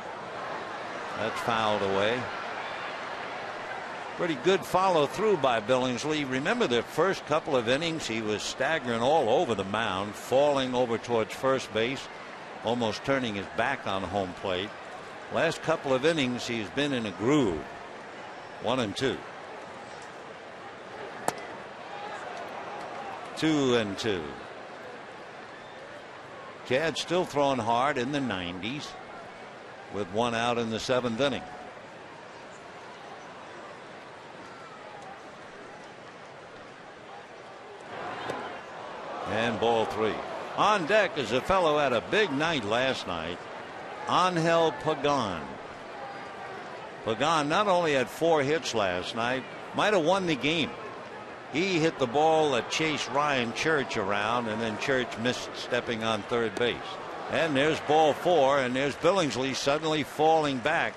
That's fouled away. Pretty good follow through by Billingsley. Remember the first couple of innings he was staggering all over the mound, falling over towards first base, almost turning his back on home plate. Last couple of innings he's been in a groove. 1-2. 2-2. Chad still throwing hard in the 90s with 1 out in the 7th inning. And ball 3. On deck is a fellow had a big night last night. Angel Pagan. Pagan not only had 4 hits last night, might have won the game. He hit the ball that chased Ryan Church around, and then Church missed stepping on third base. And there's ball 4, and there's Billingsley suddenly falling back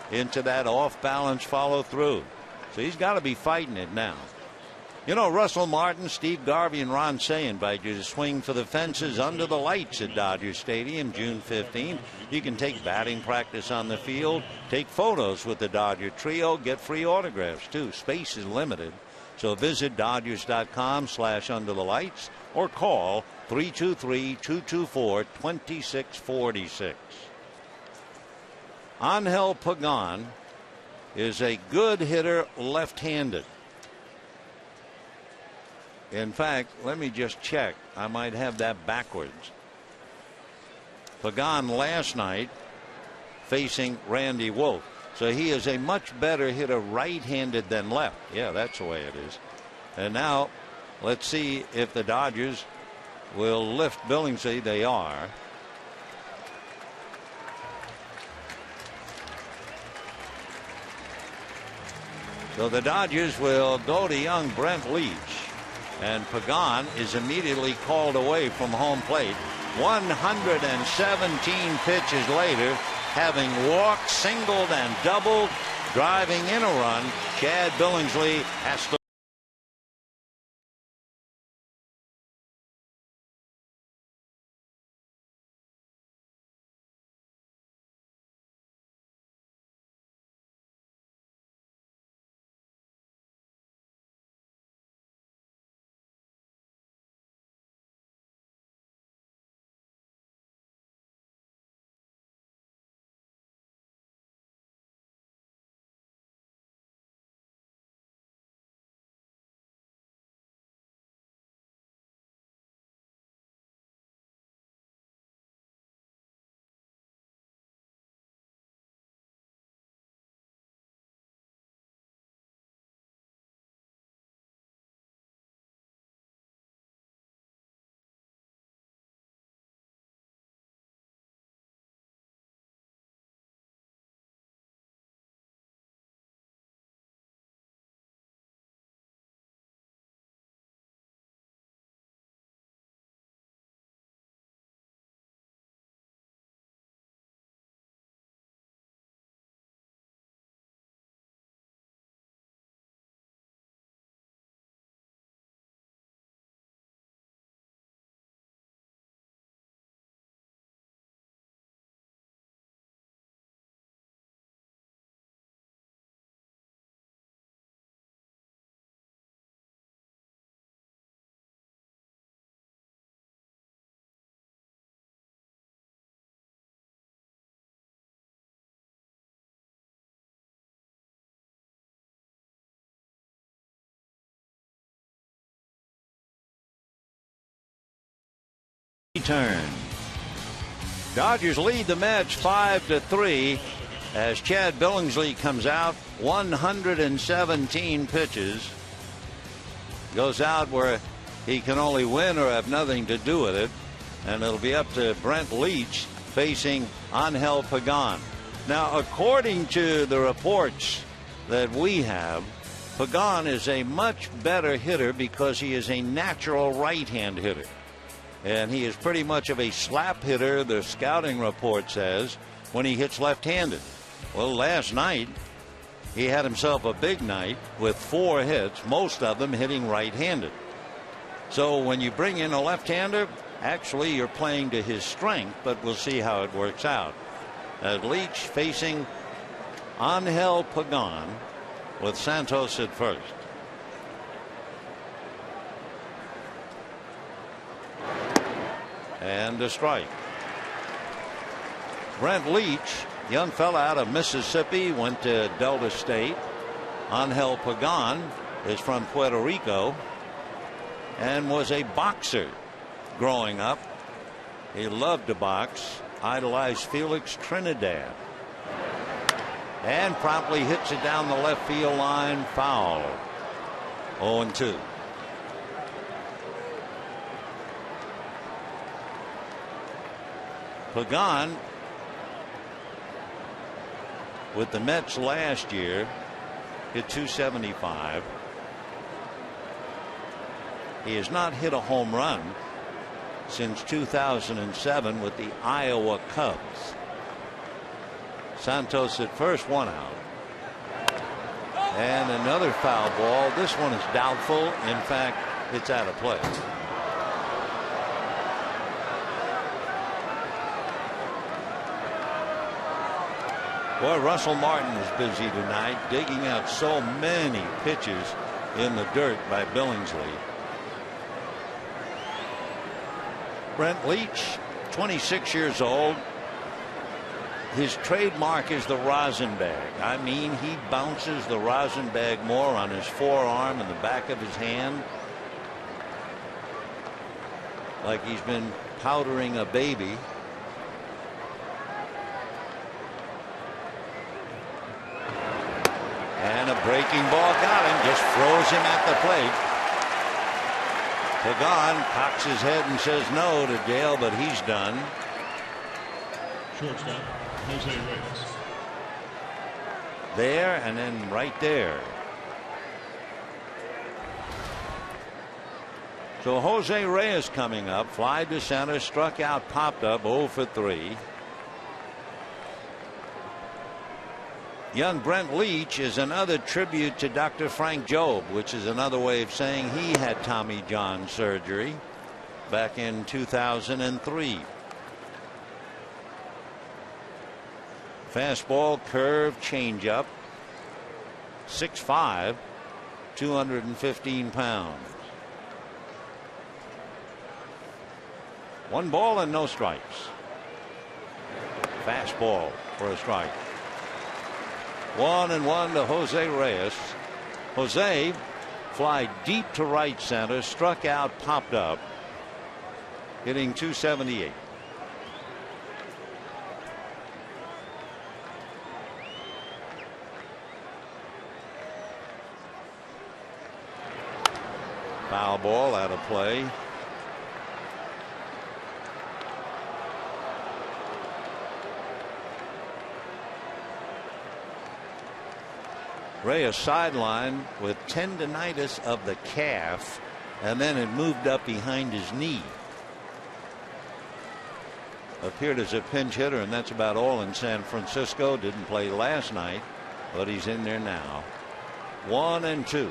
into that off-balance follow-through. So he's got to be fighting it now. You know, Russell Martin, Steve Garvey, and Ron Say invite you to swing for the fences under the lights at Dodger Stadium June 15th. You can take batting practice on the field, take photos with the Dodger trio, get free autographs too. Space is limited. So visit Dodgers.com/under the lights or call 323-224-2646. Angel Pagan is a good hitter left-handed. In fact, let me just check. I might have that backwards. Pagan last night facing Randy Wolf. So he is a much better hitter right-handed than left. Yeah, that's the way it is. And now let's see if the Dodgers will lift Billingsley. They are. So the Dodgers will go to young Brent Leach. And Pagan is immediately called away from home plate. 117 pitches later, having walked, singled, and doubled, driving in a run, Chad Billingsley has to return. Dodgers lead the Mets 5-3 as Chad Billingsley comes out. 117 pitches. Goes out where he can only win or have nothing to do with it. And it'll be up to Brent Leach facing Angel Pagan. Now, according to the reports that we have, Pagan is a much better hitter because he is a natural right-hand hitter. And he is pretty much of a slap hitter, the scouting report says, when he hits left-handed. Well, last night, he had himself a big night with 4 hits, most of them hitting right-handed. So when you bring in a left-hander, actually you're playing to his strength, but we'll see how it works out. Leach facing Angel Pagan with Santos at first. And a strike. Brent Leach, young fella out of Mississippi, went to Delta State. Angel Pagan is from Puerto Rico and was a boxer growing up. He loved to box, idolized Felix Trinidad, and promptly hits it down the left field line, foul. 0-2. Pagan with the Mets last year hit .275. He has not hit a home run since 2007 with the Iowa Cubs. Santos at first, 1 out. And another foul ball. This one is doubtful. In fact, it's out of play. Boy, Russell Martin is busy tonight, digging out so many pitches in the dirt by Billingsley. Brent Leach, 26 years old. His trademark is the rosin bag. I mean, he bounces the rosin bag more on his forearm and the back of his hand, like he's been powdering a baby. And a breaking ball got him, just froze him at the plate. Pagan cocks his head and says no to Dale, but he's done. Shortstop, Jose Reyes. There and then right there. So Jose Reyes coming up, fly to center, struck out, popped up, 0 for 3. Young Brent Leach is another tribute to Dr. Frank Jobe, which is another way of saying he had Tommy John surgery back in 2003. Fastball, curve, changeup. 6'5", 215 pounds. 1 ball and no strikes. Fastball for a strike. 1-1 to Jose Reyes. Jose fly deep to right center, struck out, popped up, hitting .278. Foul ball out of play. Reyes sidelined with tendinitis of the calf, and then it moved up behind his knee. Appeared as a pinch hitter, and that's about all in San Francisco. Didn't play last night, but he's in there now. 1-2.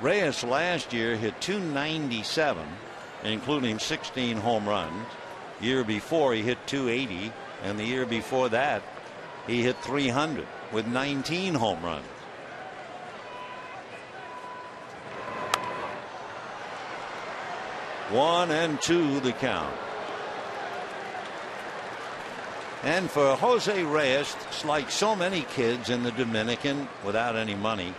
Reyes last year hit .297, including 16 home runs. Year before he hit .280, and the year before that he hit .300 with 19 home runs. One and two the count. And for Jose Reyes, it's like so many kids in the Dominican without any money.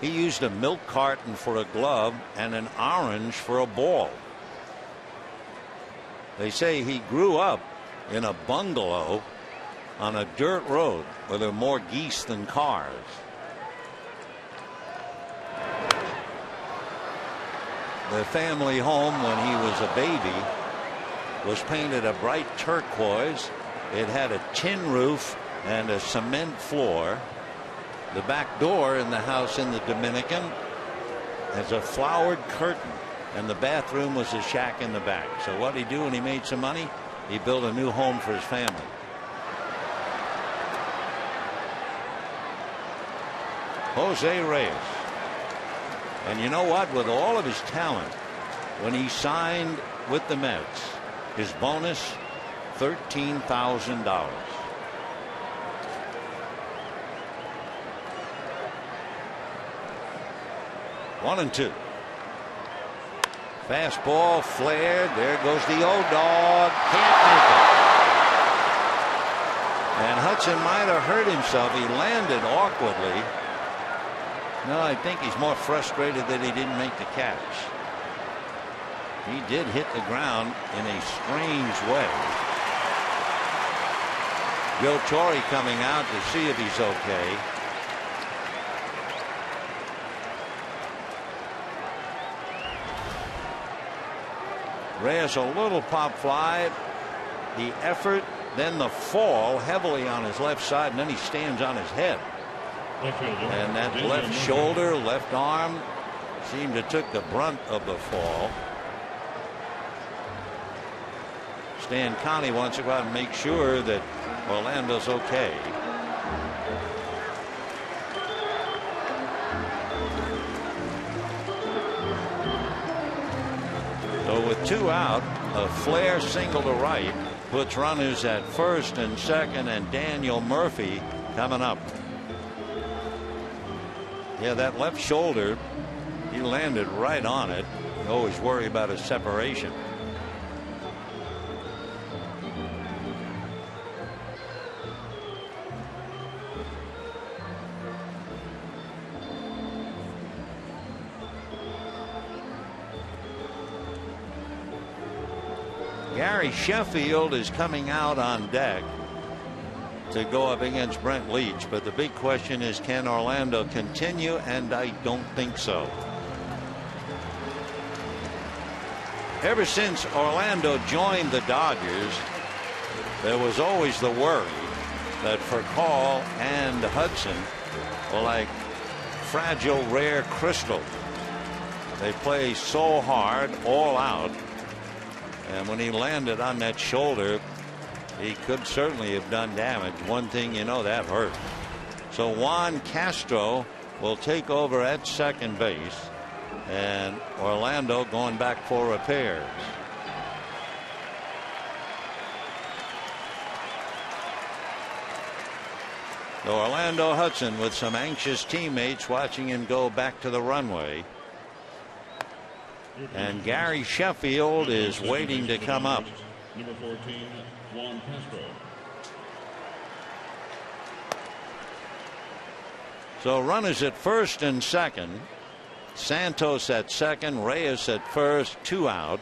He used a milk carton for a glove and an orange for a ball. They say he grew up in a bungalow on a dirt road where there were more geese than cars. The family home when he was a baby was painted a bright turquoise. It had a tin roof and a cement floor. The back door in the house in the Dominican has a flowered curtain, and the bathroom was a shack in the back. So what did he do when he made some money? He built a new home for his family. Jose Reyes. And you know what? With all of his talent, when he signed with the Mets, his bonus, $13,000. One and two. Fastball flared. There goes the old dog. Can't make it. And Hudson might have hurt himself. He landed awkwardly. No, I think he's more frustrated that he didn't make the catch. He did hit the ground in a strange way. Joe Torre coming out to see if he's okay. Reyes a little pop fly. The effort, then the fall heavily on his left side, and then he stands on his head. And that left shoulder, left arm seemed to took the brunt of the fall. Stan Connie wants to go out and make sure that Orlando's okay. So with two out, a flare single to right puts runners at first and second, and Daniel Murphy coming up. Yeah, that left shoulder, he landed right on it. You always worry about a separation. Gary Sheffield is coming out on deck to go up against Brent Leach, but the big question is, can Orlando continue? And I don't think so. Ever since Orlando joined the Dodgers, there was always the worry that Furcal and Hudson were like fragile rare crystals. They play so hard all out, and when he landed on that shoulder, he could certainly have done damage. One thing you know, that hurt. So Juan Castro will take over at second base, and Orlando going back for repairs. So Orlando Hudson with some anxious teammates watching him go back to the runway. And Gary Sheffield is waiting to come up. Number 14, Juan Castro. So runners at first and second. Santos at second, Reyes at first, two out.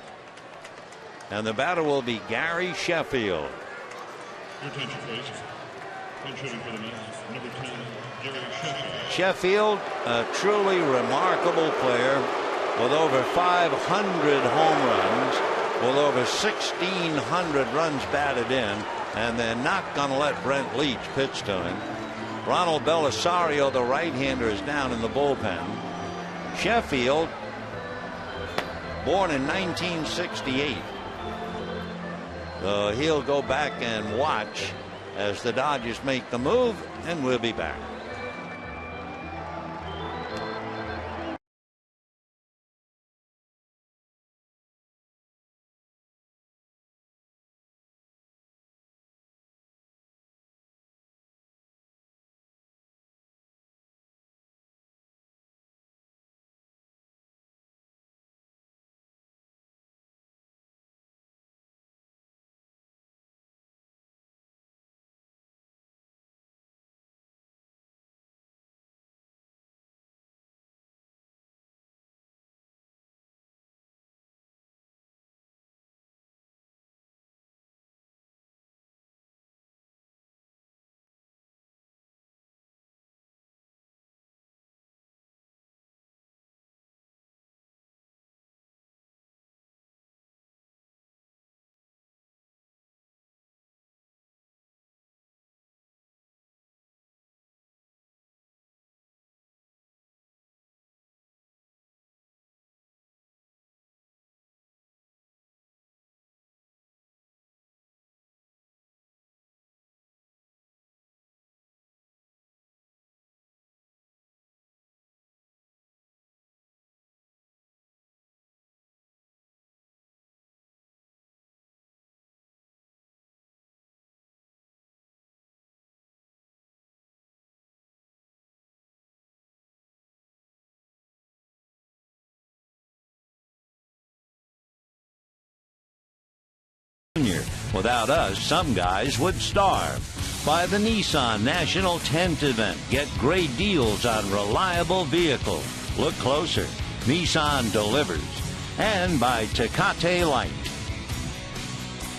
And the batter will be Gary Sheffield. Your attention, please. Shooting for the Mets, number 10, Gary Sheffield. Sheffield, a truly remarkable player with over 500 home runs, with over 1,600 runs batted in, and they're not going to let Brent Leach pitch to him. Ronald Bellisario, the right-hander, is down in the bullpen. Sheffield, born in 1968. So he'll go back and watch as the Dodgers make the move, and we'll be back. here. Without us, some guys would starve. By the Nissan National Tent Event. Get great deals on reliable vehicles. Look closer. Nissan delivers. And by Tecate Light.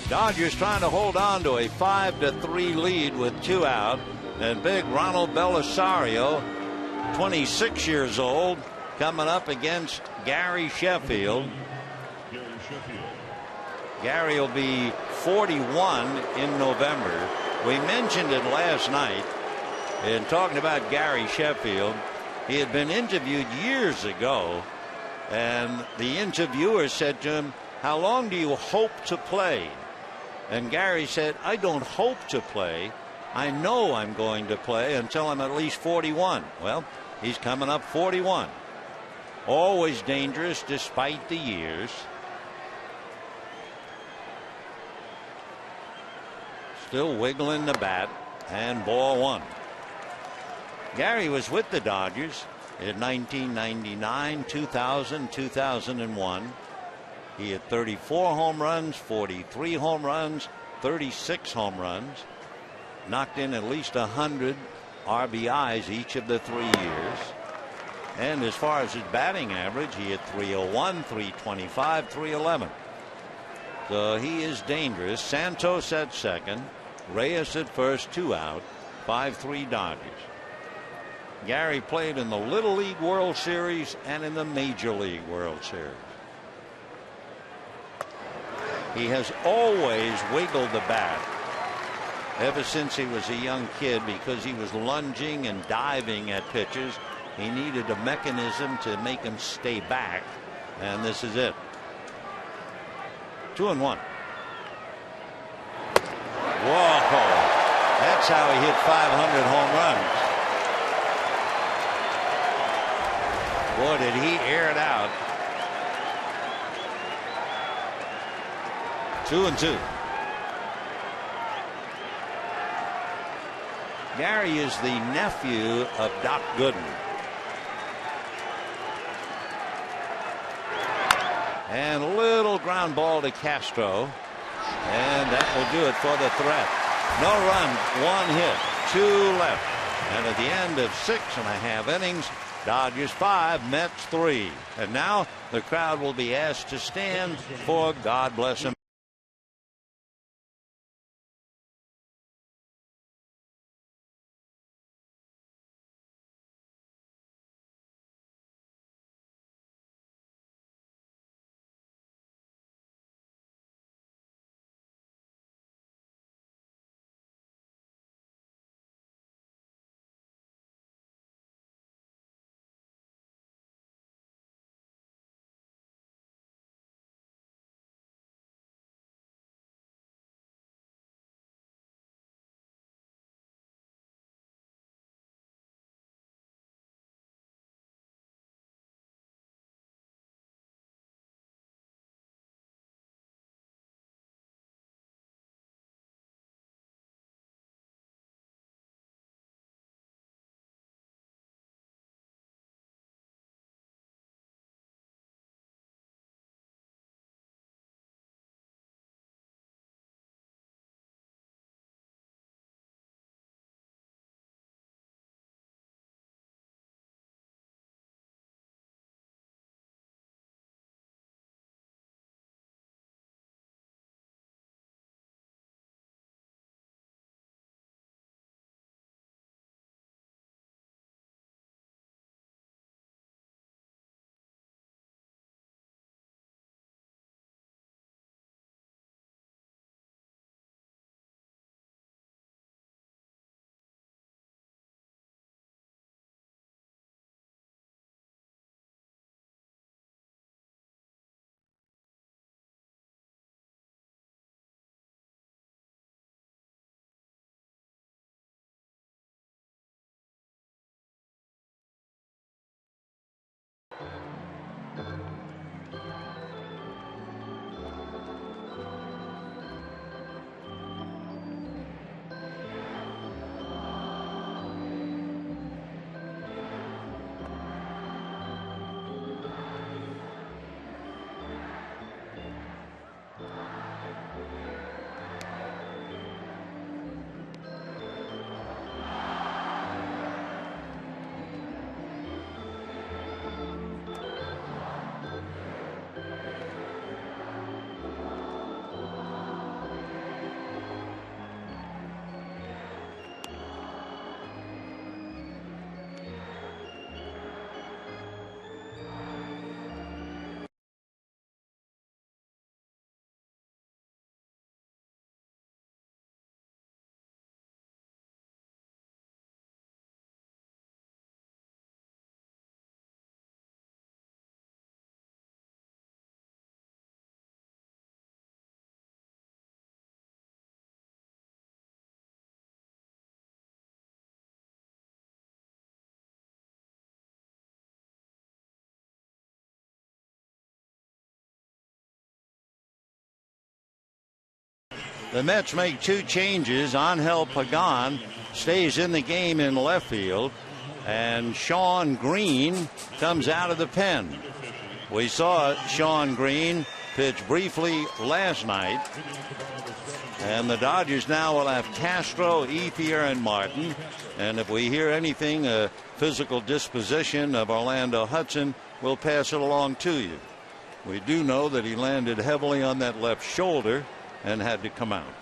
Dodgers trying to hold on to a 5-3 lead with 2 out. And big Ronald Bellisario, 26 years old, coming up against Gary Sheffield. Gary will be 41 in November. We mentioned it last night in talking about Gary Sheffield. He had been interviewed years ago, and the interviewer said to him, "How long do you hope to play?" And Gary said, "I don't hope to play. I know I'm going to play until I'm at least 41. Well, he's coming up 41. Always dangerous despite the years. Still wiggling the bat, and ball 1. Gary was with the Dodgers in 1999, 2000, 2001. He had 34 home runs, 43 home runs, 36 home runs. Knocked in at least 100 RBIs each of the 3 years. And as far as his batting average, he had 301, 325, 311. So he is dangerous. Santos at second. Reyes at first, 2 out. 5-3 Dodgers. Gary played in the Little League World Series and in the Major League World Series. He has always wiggled the bat ever since he was a young kid, because he was lunging and diving at pitches. He needed a mechanism to make him stay back, and this is it. 2-1. Whoa, that's how he hit 500 home runs. Boy, did he air it out. 2-2. Gary is the nephew of Doc Gooden. And a little ground ball to Castro. And that will do it for the threat. No run, 1 hit, 2 left. And at the end of 6.5 innings, Dodgers 5, Mets 3. And now the crowd will be asked to stand for God Bless America. The Mets make 2 changes. Angel Pagan stays in the game in left field, and Shawn Green comes out of the pen. We saw Shawn Green pitch briefly last night, and the Dodgers now will have Castro, Pierre, and Martin. And if we hear anything, a physical disposition of Orlando Hudson, we'll pass it along to you. We do know that he landed heavily on that left shoulder and had to come out.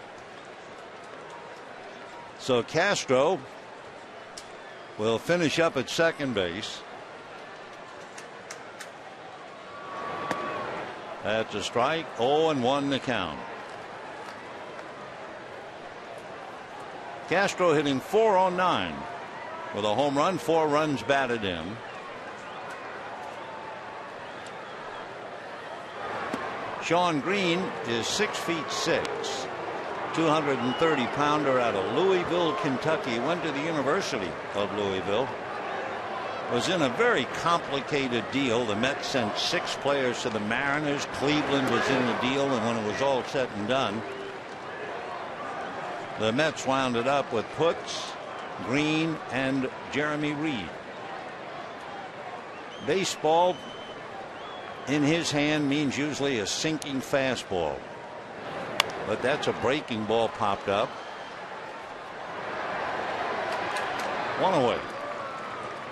So Castro will finish up at second base. That's a strike. 0-1 the count. Castro hitting .409 with a home run, 4 runs batted in. Shawn Green is 6'6", 230-pounder out of Louisville, Kentucky. Went to the University of Louisville. Was in a very complicated deal. The Mets sent 6 players to the Mariners. Cleveland was in the deal, and when it was all said and done, the Mets wound it up with Putz, Green, and Jeremy Reed. Baseball in his hand means usually a sinking fastball, but that's a breaking ball popped up. 1 away.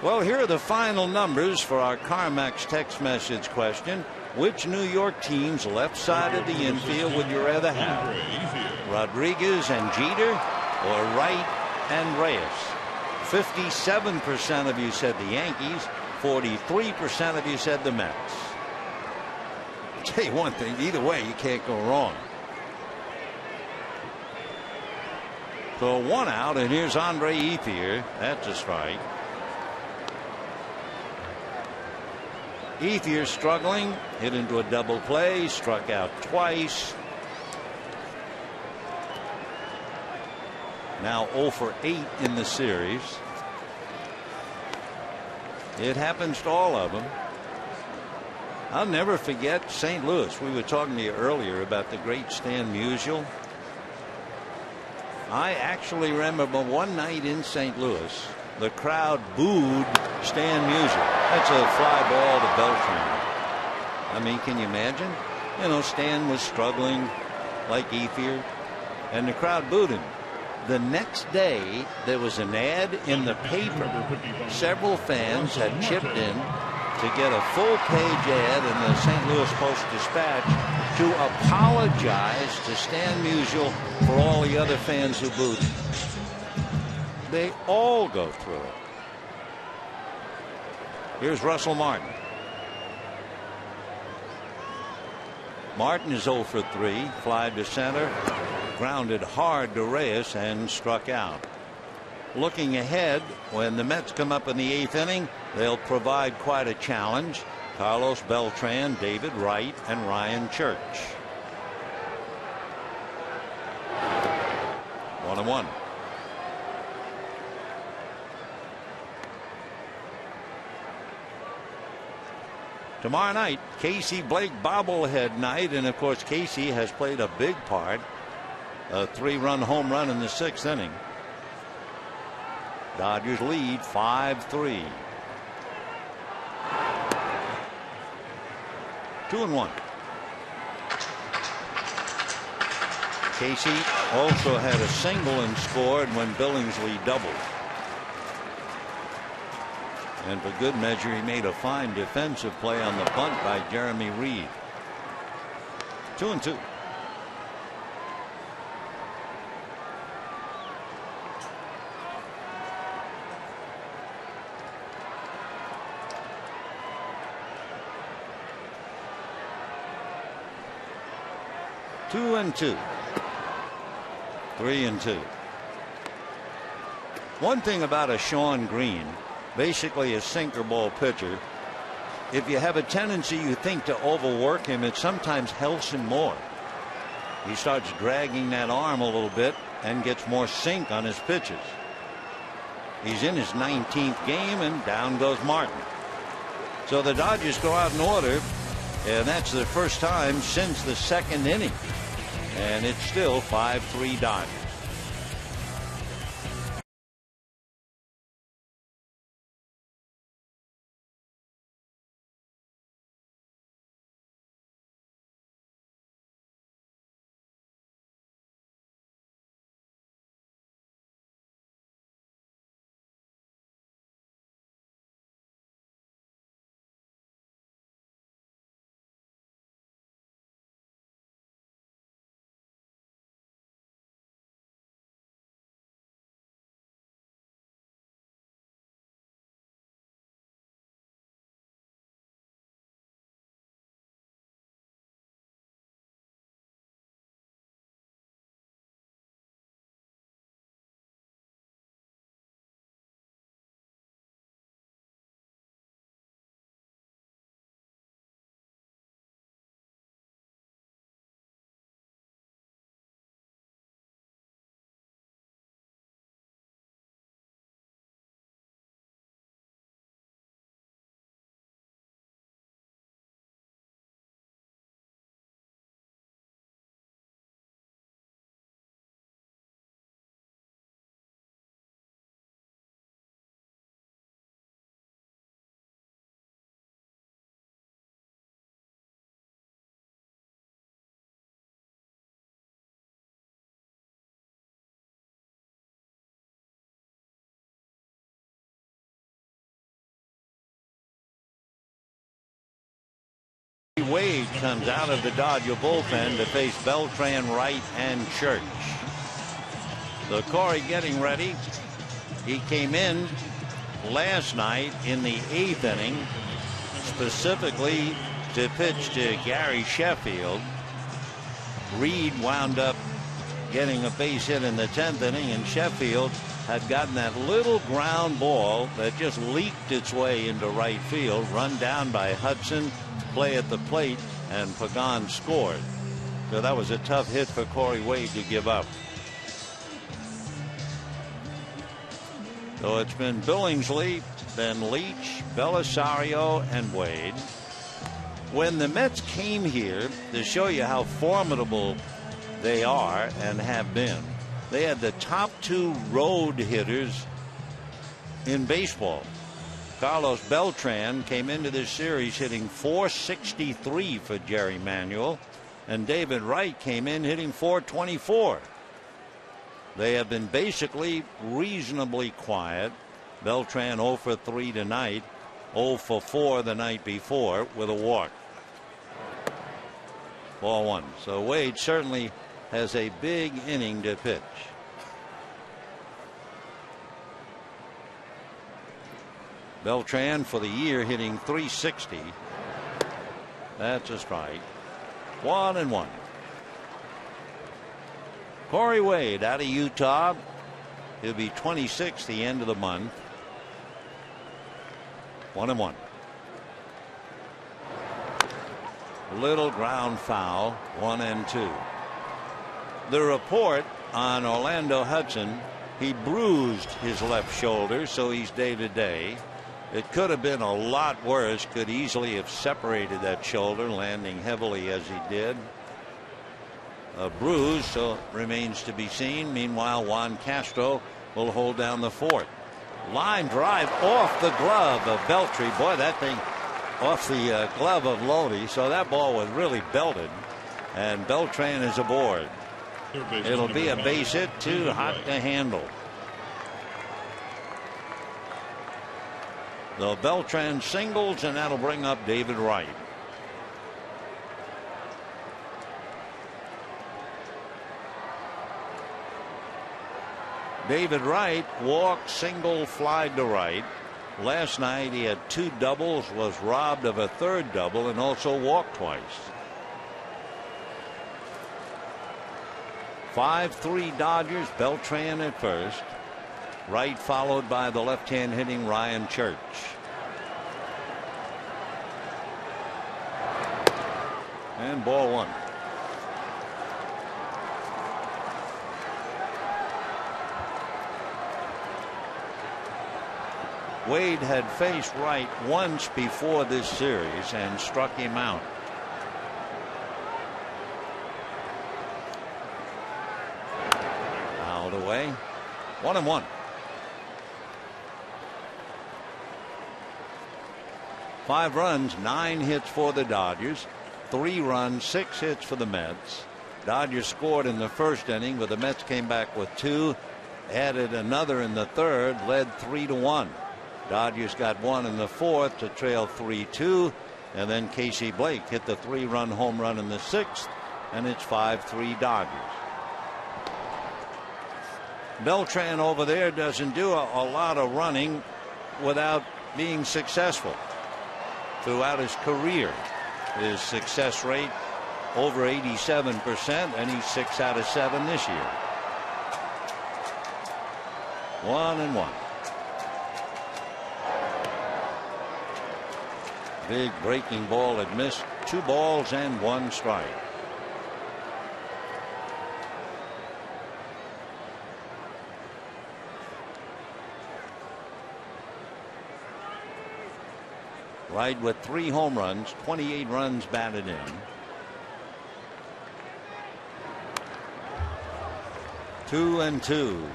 Well, here are the final numbers for our CarMax text message question. Which New York team's left side of the infield would you rather have? Rodriguez and Jeter, or Wright and Reyes? 57% of you said the Yankees. 43% of you said the Mets. I'll tell you one thing, either way you can't go wrong. So 1 out, and here's Pierre. That's a strike. Pierre struggling, hit into a double play, struck out twice. Now 0 for 8 in the series. It happens to all of them. I'll never forget St. Louis. We were talking to you earlier about the great Stan Musial. I actually remember one night in St. Louis, the crowd booed Stan Musial. That's a fly ball to Beltran. I mean, can you imagine? You know, Stan was struggling like Pierre, and the crowd booed him. The next day, there was an ad in the paper. Several fans had chipped in to get a full-page ad in the St. Louis Post-Dispatch to apologize to Stan Musial for all the other fans who booed him. They all go through it. Here's Russell Martin. Martin is 0 for 3. Fly to center. Grounded hard to Reyes and struck out. Looking ahead, when the Mets come up in the 8th inning, they'll provide quite a challenge. Carlos Beltran, David Wright, and Ryan Church. 1-1. Tomorrow night, Casey Blake bobblehead night, and of course Casey has played a big part. A 3-run home run in the 6th inning. Dodgers lead 5-3. 2-1. Casey also had a single and scored when Billingsley doubled. And for good measure, he made a fine defensive play on the bunt by Jeremy Reed. 2-2. Two and 2. 3-2. One thing about a Shawn Green, basically a sinker ball pitcher, if you have a tendency, you think, to overwork him, it sometimes helps him more. He starts dragging that arm a little bit and gets more sink on his pitches. He's in his 19th game, and down goes Martin. So the Dodgers go out in order, and that's the first time since the 2nd inning. and it's still 5-3 Dodgers. Wade comes out of the Dodger bullpen to face Beltran, Wright, and Church. So Corey getting ready. He came in last night in the 8th inning specifically to pitch to Gary Sheffield. Reed wound up getting a base hit in the 10th inning, and Sheffield had gotten that little ground ball that just leaked its way into right field, run down by Hudson, play at the plate, and Pagan scored. So that was a tough hit for Corey Wade to give up. So it's been Billingsley, then Leach, Bellisario, and Wade. When the Mets came here, to show you how formidable they are and have been, they had the top 2 road hitters in baseball. Carlos Beltran came into this series hitting .463 for Jerry Manuel, and David Wright came in hitting .424. They have been basically reasonably quiet. Beltran 0 for 3 tonight, 0 for 4 the night before with a walk. Ball 1. So Wade certainly has a big inning to pitch. Beltran for the year hitting .360. That's a strike. 1-1. Corey Wade out of Utah. He'll be 26 the end of the month. 1-1. Little ground foul. 1-2. The report on Orlando Hudson, he bruised his left shoulder, so he's day to day. It could have been a lot worse, could easily have separated that shoulder, landing heavily as he did. A bruise, so remains to be seen. Meanwhile, Juan Castro will hold down the 4th. Line drive off the glove of Beltran. Boy, that thing off the glove of Looney, so that ball was really belted, and Beltran is aboard. It'll be a base hit, too hot to handle. The Beltran singles, and that'll bring up David Wright. David Wright walked, single, fly to right. Last night he had 2 doubles, was robbed of a 3rd double, and also walked twice. 5-3 Dodgers. Beltran at first. Wright followed by the left-hand hitting Ryan Church. And ball 1. Wade had faced Wright once before this series and struck him out. away. 1-1. Five runs, 9 hits for the Dodgers. 3 runs, 6 hits for the Mets. Dodgers scored in the first inning, but the Mets came back with 2, added another in the third, led 3-1. Dodgers got 1 in the fourth to trail 3-2, and then Casey Blake hit the 3-run home run in the sixth, and it's 5-3 Dodgers. Beltran over there doesn't do a lot of running without being successful. Throughout his career, his success rate over 87%, and he's 6 out of 7 this year. 1-1. Big breaking ball had missed. 2 balls and 1 strike. Wright with 3 home runs, 28 runs batted in. Two and two.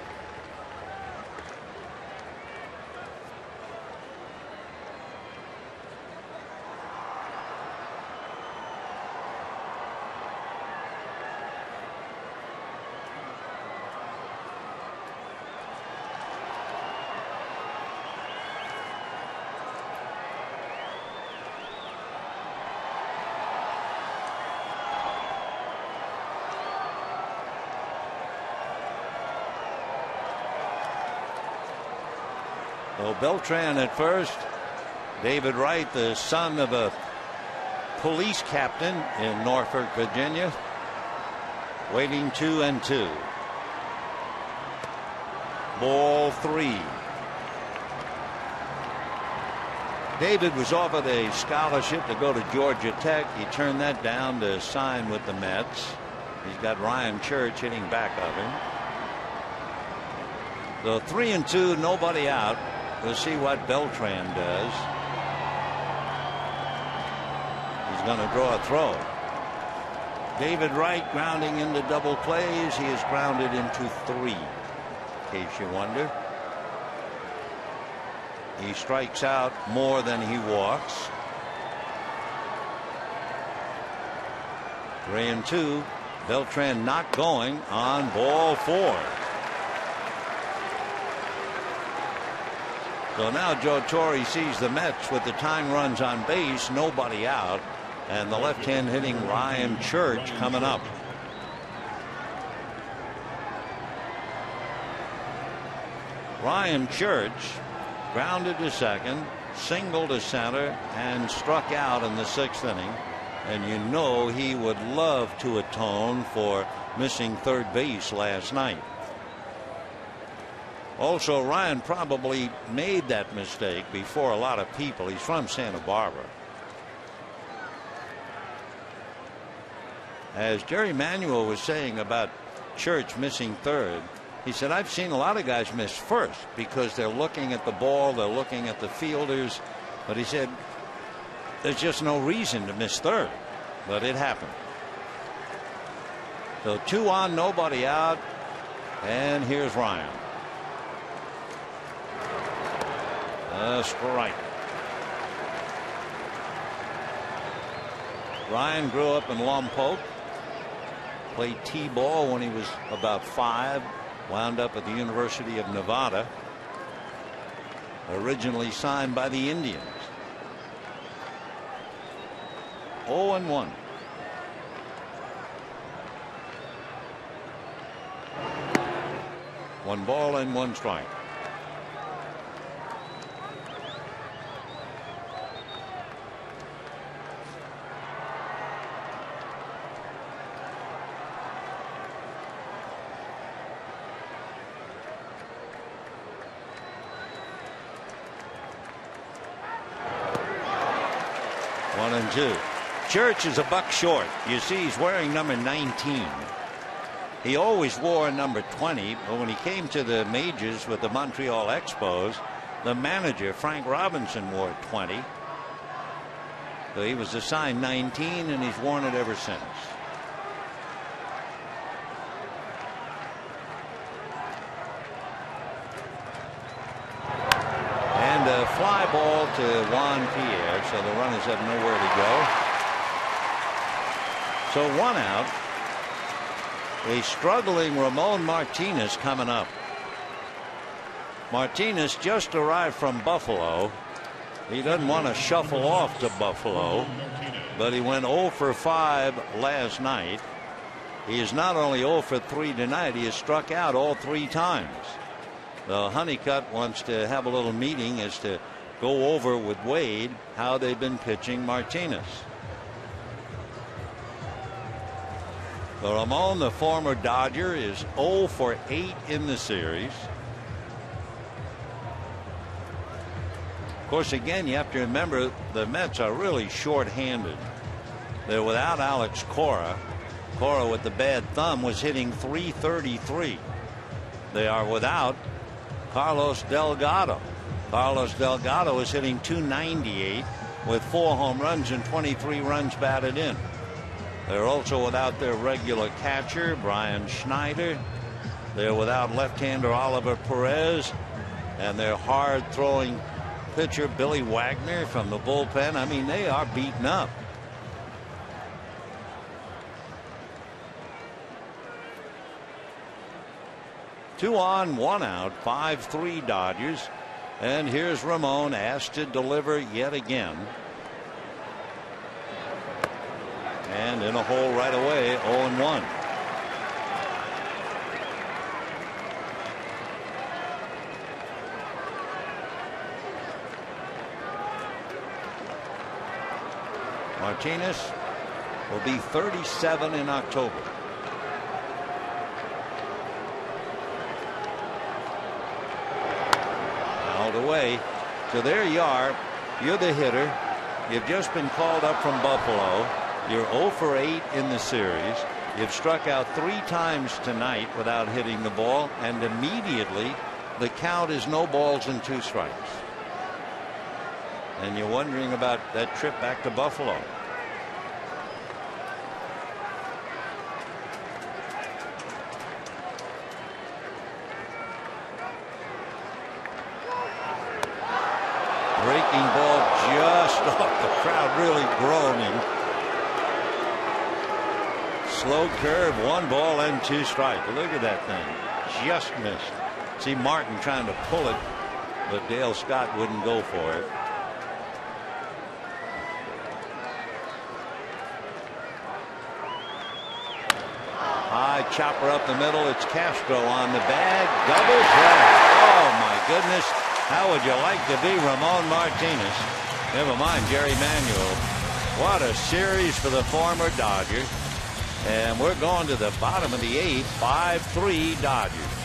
So Beltran at first. David Wright, the son of a police captain in Norfolk, Virginia, waiting 2-2. Ball 3. David was offered a scholarship to go to Georgia Tech. He turned that down to sign with the Mets. He's got Ryan Church hitting back of him. So 3-2, nobody out. We'll see what Beltran does. He's going to draw a throw. David Wright grounding into double plays. He is grounded into 3, in case you wonder. He strikes out more than he walks. 3-2. Beltran not going on ball 4. So now Joe Torre sees the Mets with the tying runs on base, nobody out, and the left-hand hitting Ryan Church coming up. Ryan Church grounded to second, singled to center, and struck out in the 6th inning. And you know he would love to atone for missing third base last night. Also, Ryan probably made that mistake before a lot of people. He's from Santa Barbara. As Jerry Manuel was saying about Church missing third, he said, I've seen a lot of guys miss first because they're looking at the ball, they're looking at the fielders. But he said, there's just no reason to miss third. But it happened. So 2 on, nobody out. And here's Ryan. A strike. Ryan grew up in Lompoc. Played T-ball when he was about 5. Wound up at the University of Nevada. Originally signed by the Indians. 0-1. One ball and 1 strike. One and 2. Church is a buck short. You see he's wearing number 19. He always wore number 20, but when he came to the majors with the Montreal Expos, the manager, Frank Robinson, wore 20. So he was assigned 19, and he's worn it ever since. fly ball to Juan Pierre, so the runners have nowhere to go. So 1 out. A struggling Ramon Martinez coming up. Martinez just arrived from Buffalo. He doesn't want to shuffle off to Buffalo, but he went 0 for 5 last night. He is not only 0 for 3 tonight, he has struck out all 3 times. The Honeycutt wants to have a little meeting as to go over with Wade how they've been pitching Martinez. So Ramon, the former Dodger, is 0 for 8 in the series. Of course, again, you have to remember the Mets are really short-handed. They're without Alex Cora. Cora, with the bad thumb, was hitting .333. They are without Carlos Delgado. Carlos Delgado is hitting .298 with 4 home runs and 23 runs batted in. They're also without their regular catcher, Brian Schneider. They're without left-hander Oliver Perez, and their hard-throwing pitcher Billy Wagner from the bullpen. I mean, they are beaten up. Two on, 1 out, 5-3 Dodgers. And here's Ramon asked to deliver yet again. And in a hole right away, 0-1. Martinez will be 37 in October. Out away. So there you are. You're the hitter. You've just been called up from Buffalo. You're 0 for 8 in the series. You've struck out 3 times tonight without hitting the ball, and immediately the count is no balls and 2 strikes. And you're wondering about that trip back to Buffalo. Breaking ball just off, the crowd really groaning. Slow curve, 1 ball and 2 strikes. Look at that thing. Just missed. See Martin trying to pull it, but Dale Scott wouldn't go for it. High chopper up the middle. It's Castro on the bag. Double play. Oh my goodness. How would you like to be Ramon Martinez? Never mind Jerry Manuel. What a series for the former Dodger. And we're going to the bottom of the 8th. 5-3 Dodgers.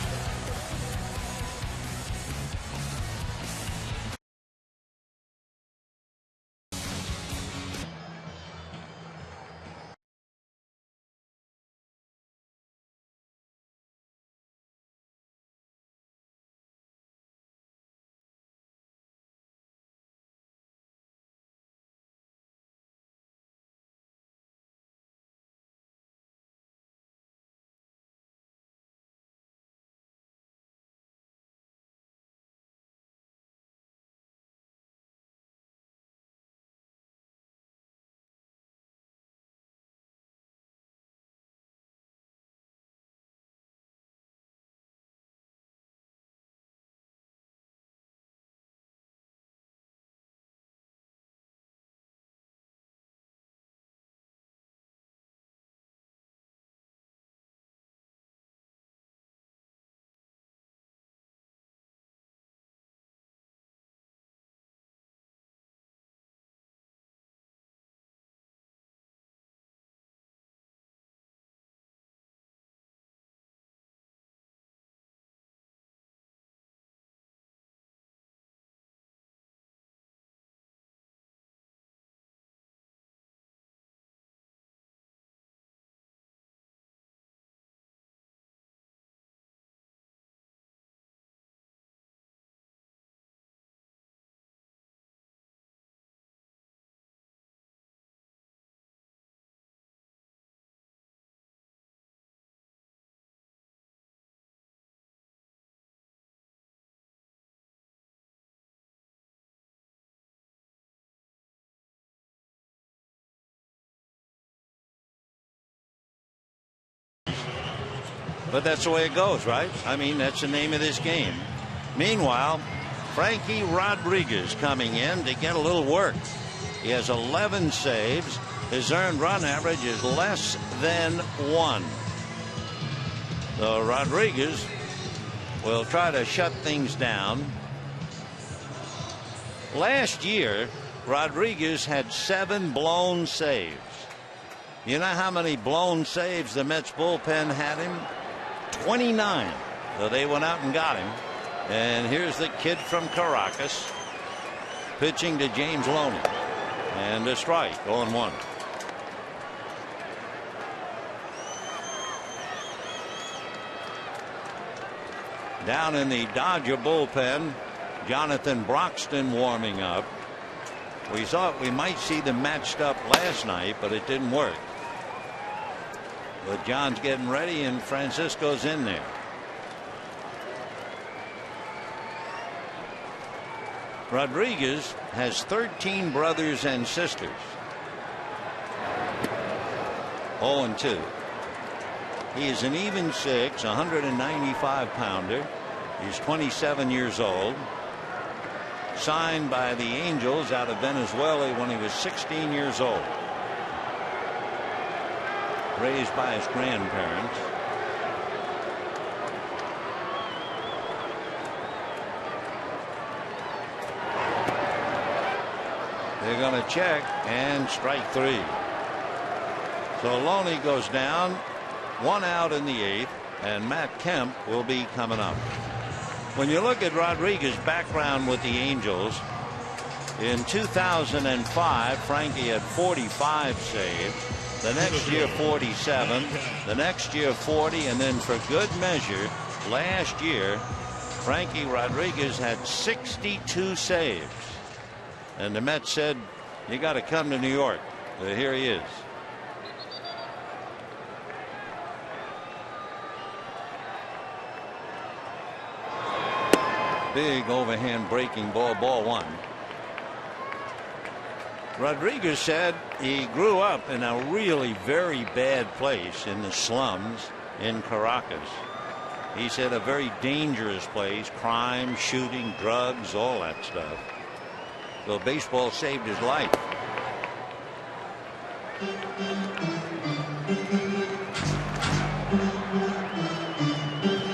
But that's the way it goes, right? I mean, that's the name of this game. Meanwhile, Frankie Rodriguez coming in to get a little work. He has 11 saves. His earned run average is less than 1. So Rodriguez will try to shut things down. Last year, Rodriguez had 7 blown saves. You know how many blown saves the Mets bullpen had him? 29. So they went out and got him. And here's the kid from Caracas pitching to James Looney. And a strike, 0-1. Down in the Dodger bullpen, Jonathan Broxton warming up. We thought we might see them matched up last night, but it didn't work. But John's getting ready and Francisco's in there. Rodriguez has 13 brothers and sisters. 0-2. He is an even 6, 195 pounder. He's 27 years old. Signed by the Angels out of Venezuela when he was 16 years old. Raised by his grandparents. They're going to check and strike 3. So Looney goes down, 1 out in the 8th, and Matt Kemp will be coming up. When you look at Rodriguez's background with the Angels, in 2005, Frankie had 45 saves. The next year, 47. The next year, 40. And then for good measure, last year, Frankie Rodriguez had 62 saves. And the Mets said, you got to come to New York. Here he is. Big overhand breaking ball, ball 1. Rodriguez said he grew up in a really very bad place in the slums in Caracas. He said a very dangerous place, crime, shooting, drugs, all that stuff. So baseball saved his life.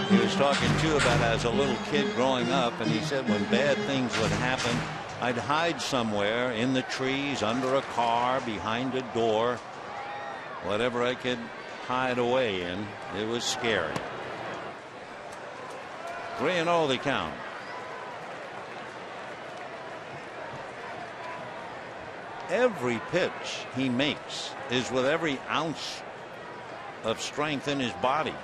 He was talking too about as a little kid growing up, and he said when bad things would happen, I'd hide somewhere in the trees, under a car, behind a door, whatever I could hide away in. It was scary. 3-0 the count. Every pitch he makes is with every ounce of strength in his body.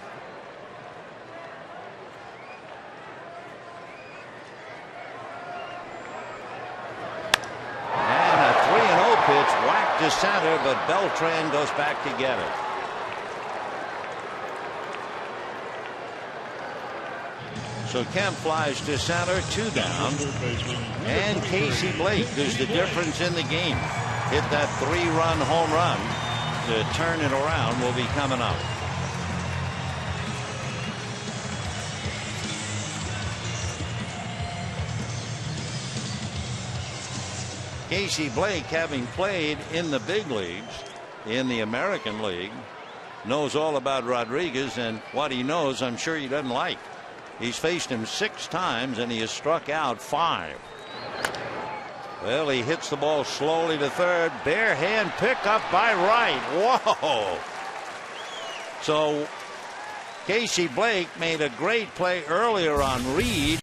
And a 3-0 pitch whacked to center, but Beltran goes back to get it. So Kemp flies to center, 2 down. And Casey Blake, who's the difference in the game, hit that 3-run home run to turn it around, will be coming up. Casey Blake, having played in the big leagues, in the American League, knows all about Rodriguez, and what he knows, I'm sure he doesn't like. He's faced him 6 times and he has struck out 5. Well, he hits the ball slowly to third. Bare hand pick up by Wright. Whoa. So Casey Blake made a great play earlier on Reed.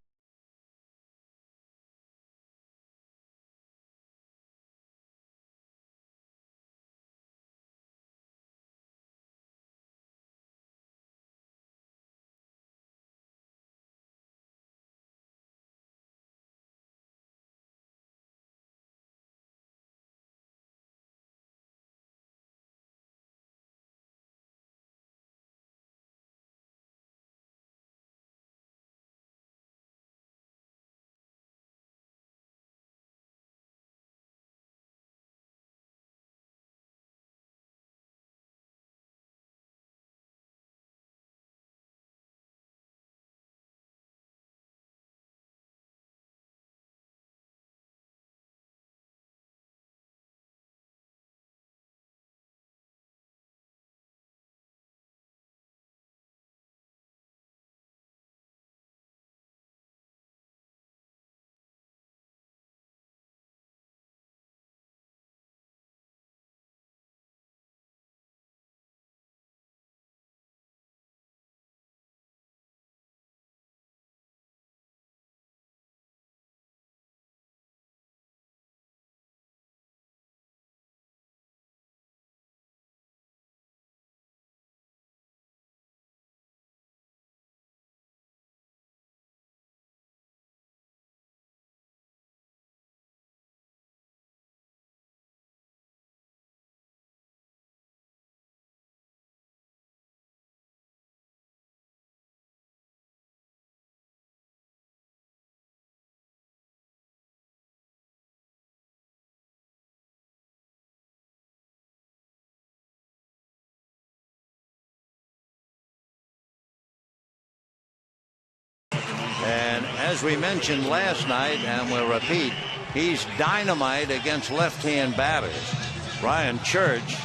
And as we mentioned last night, and we'll repeat, he's dynamite against left-hand batters. Brian Church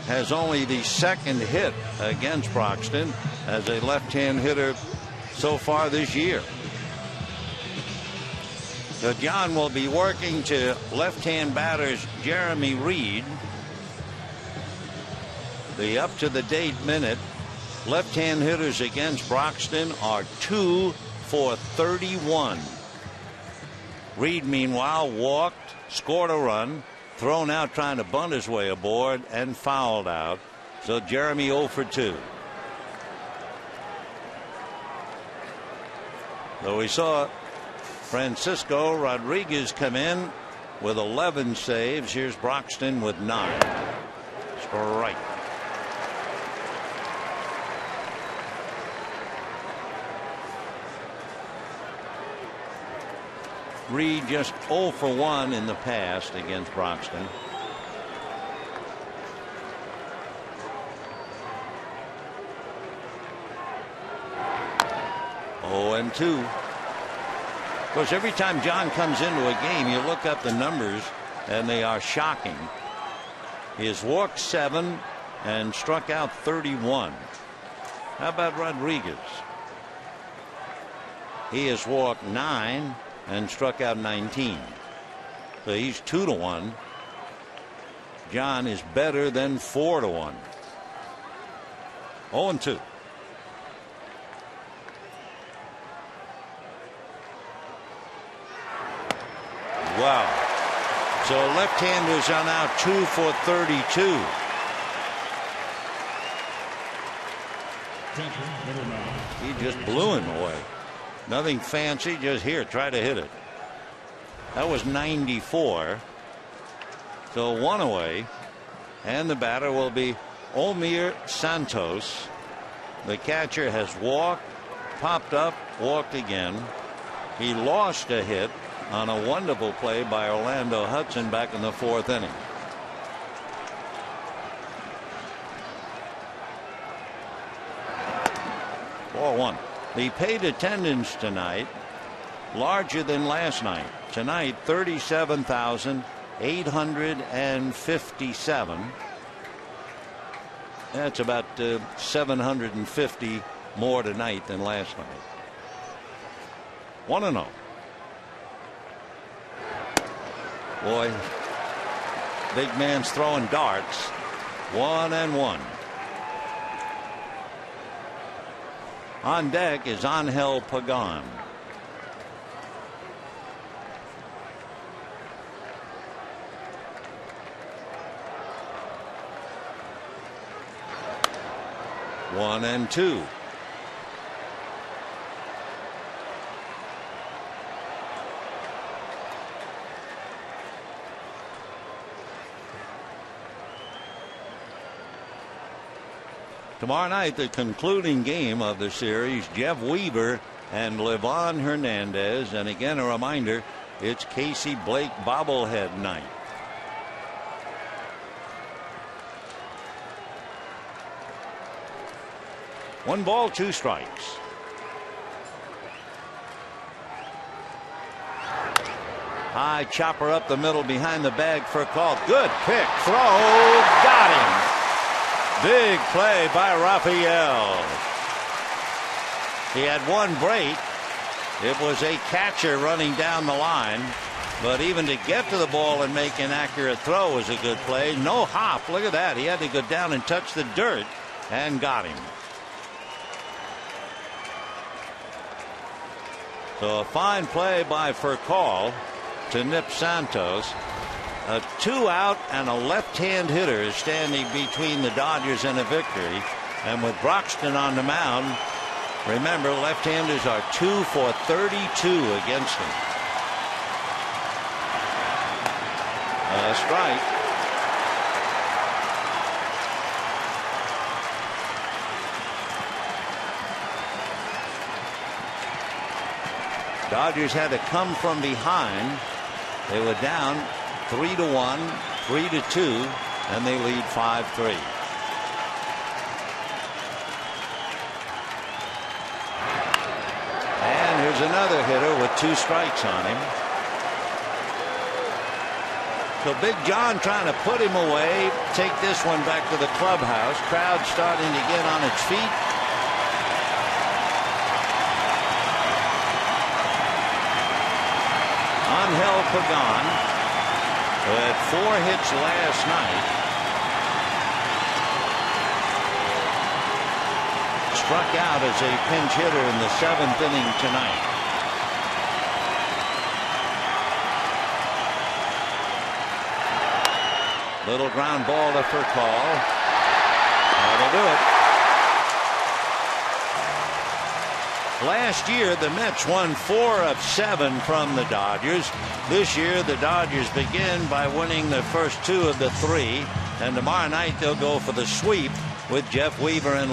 has only the second hit against Broxton as a left-hand hitter so far this year. So John will be working to left-hand batters Jeremy Reed. The up-to-the-date minute left-hand hitters against Broxton are 2 for 31. Reed, meanwhile, walked, scored a run, thrown out trying to bunt his way aboard, and fouled out. So Jeremy 0 for 2. So we saw Francisco Rodriguez come in with 11 saves. Here's Broxton with 9. Strike. Reed just 0 for 1 in the past against Broxton. And 2. Of course, every time John comes into a game, you look up the numbers and they are shocking. He has walked 7 and struck out 31. How about Rodriguez? He has walked 9 and struck out 19. So he's 2 to 1. John is better than 4 to 1. 0 and 2. Wow. So left-handers are now 2 for 32. He just blew him away. Nothing fancy, just here, try to hit it. That was 94. So 1 away. And the batter will be Omir Santos. The catcher has walked, popped up, walked again. He lost a hit on a wonderful play by Orlando Hudson back in the 4th inning. (4-1). The paid attendance tonight larger than last night. Tonight 37,857. That's about 750 more tonight than last night. 1-0. Boy, big man's throwing darts. 1-1. On deck is Angel Pagan. One and 2. Tomorrow night, the concluding game of the series, Jeff Weaver and Livan Hernandez. And again, a reminder, it's Casey Blake bobblehead night. One ball, 2 strikes. High chopper up the middle behind the bag for a call. Good pick, throw, got him. Big play by Rafael. He had one break. It was a catcher running down the line, but even to get to the ball and make an accurate throw was a good play. No hop. Look at that. He had to go down and touch the dirt and got him. So a fine play by Furcal to nip Santos. A 2-out and a left-hand hitter is standing between the Dodgers and a victory. And with Broxton on the mound, remember, left-handers are 2 for 32 against him. A strike. Dodgers had to come from behind. They were down 3-1, 3-2, and they lead 5-3. And another hitter with 2 strikes on him. So Big John trying to put him away, take this one back to the clubhouse. Crowd starting to get on its feet. Angel Pagan, who had 4 hits last night, struck out as a pinch hitter in the 7th inning tonight. Little ground ball to Furcal. That'll do it. Last year, the Mets won 4 of 7 from the Dodgers. This year, the Dodgers begin by winning the first 2 of the 3. And tomorrow night, they'll go for the sweep with Jeff Weaver and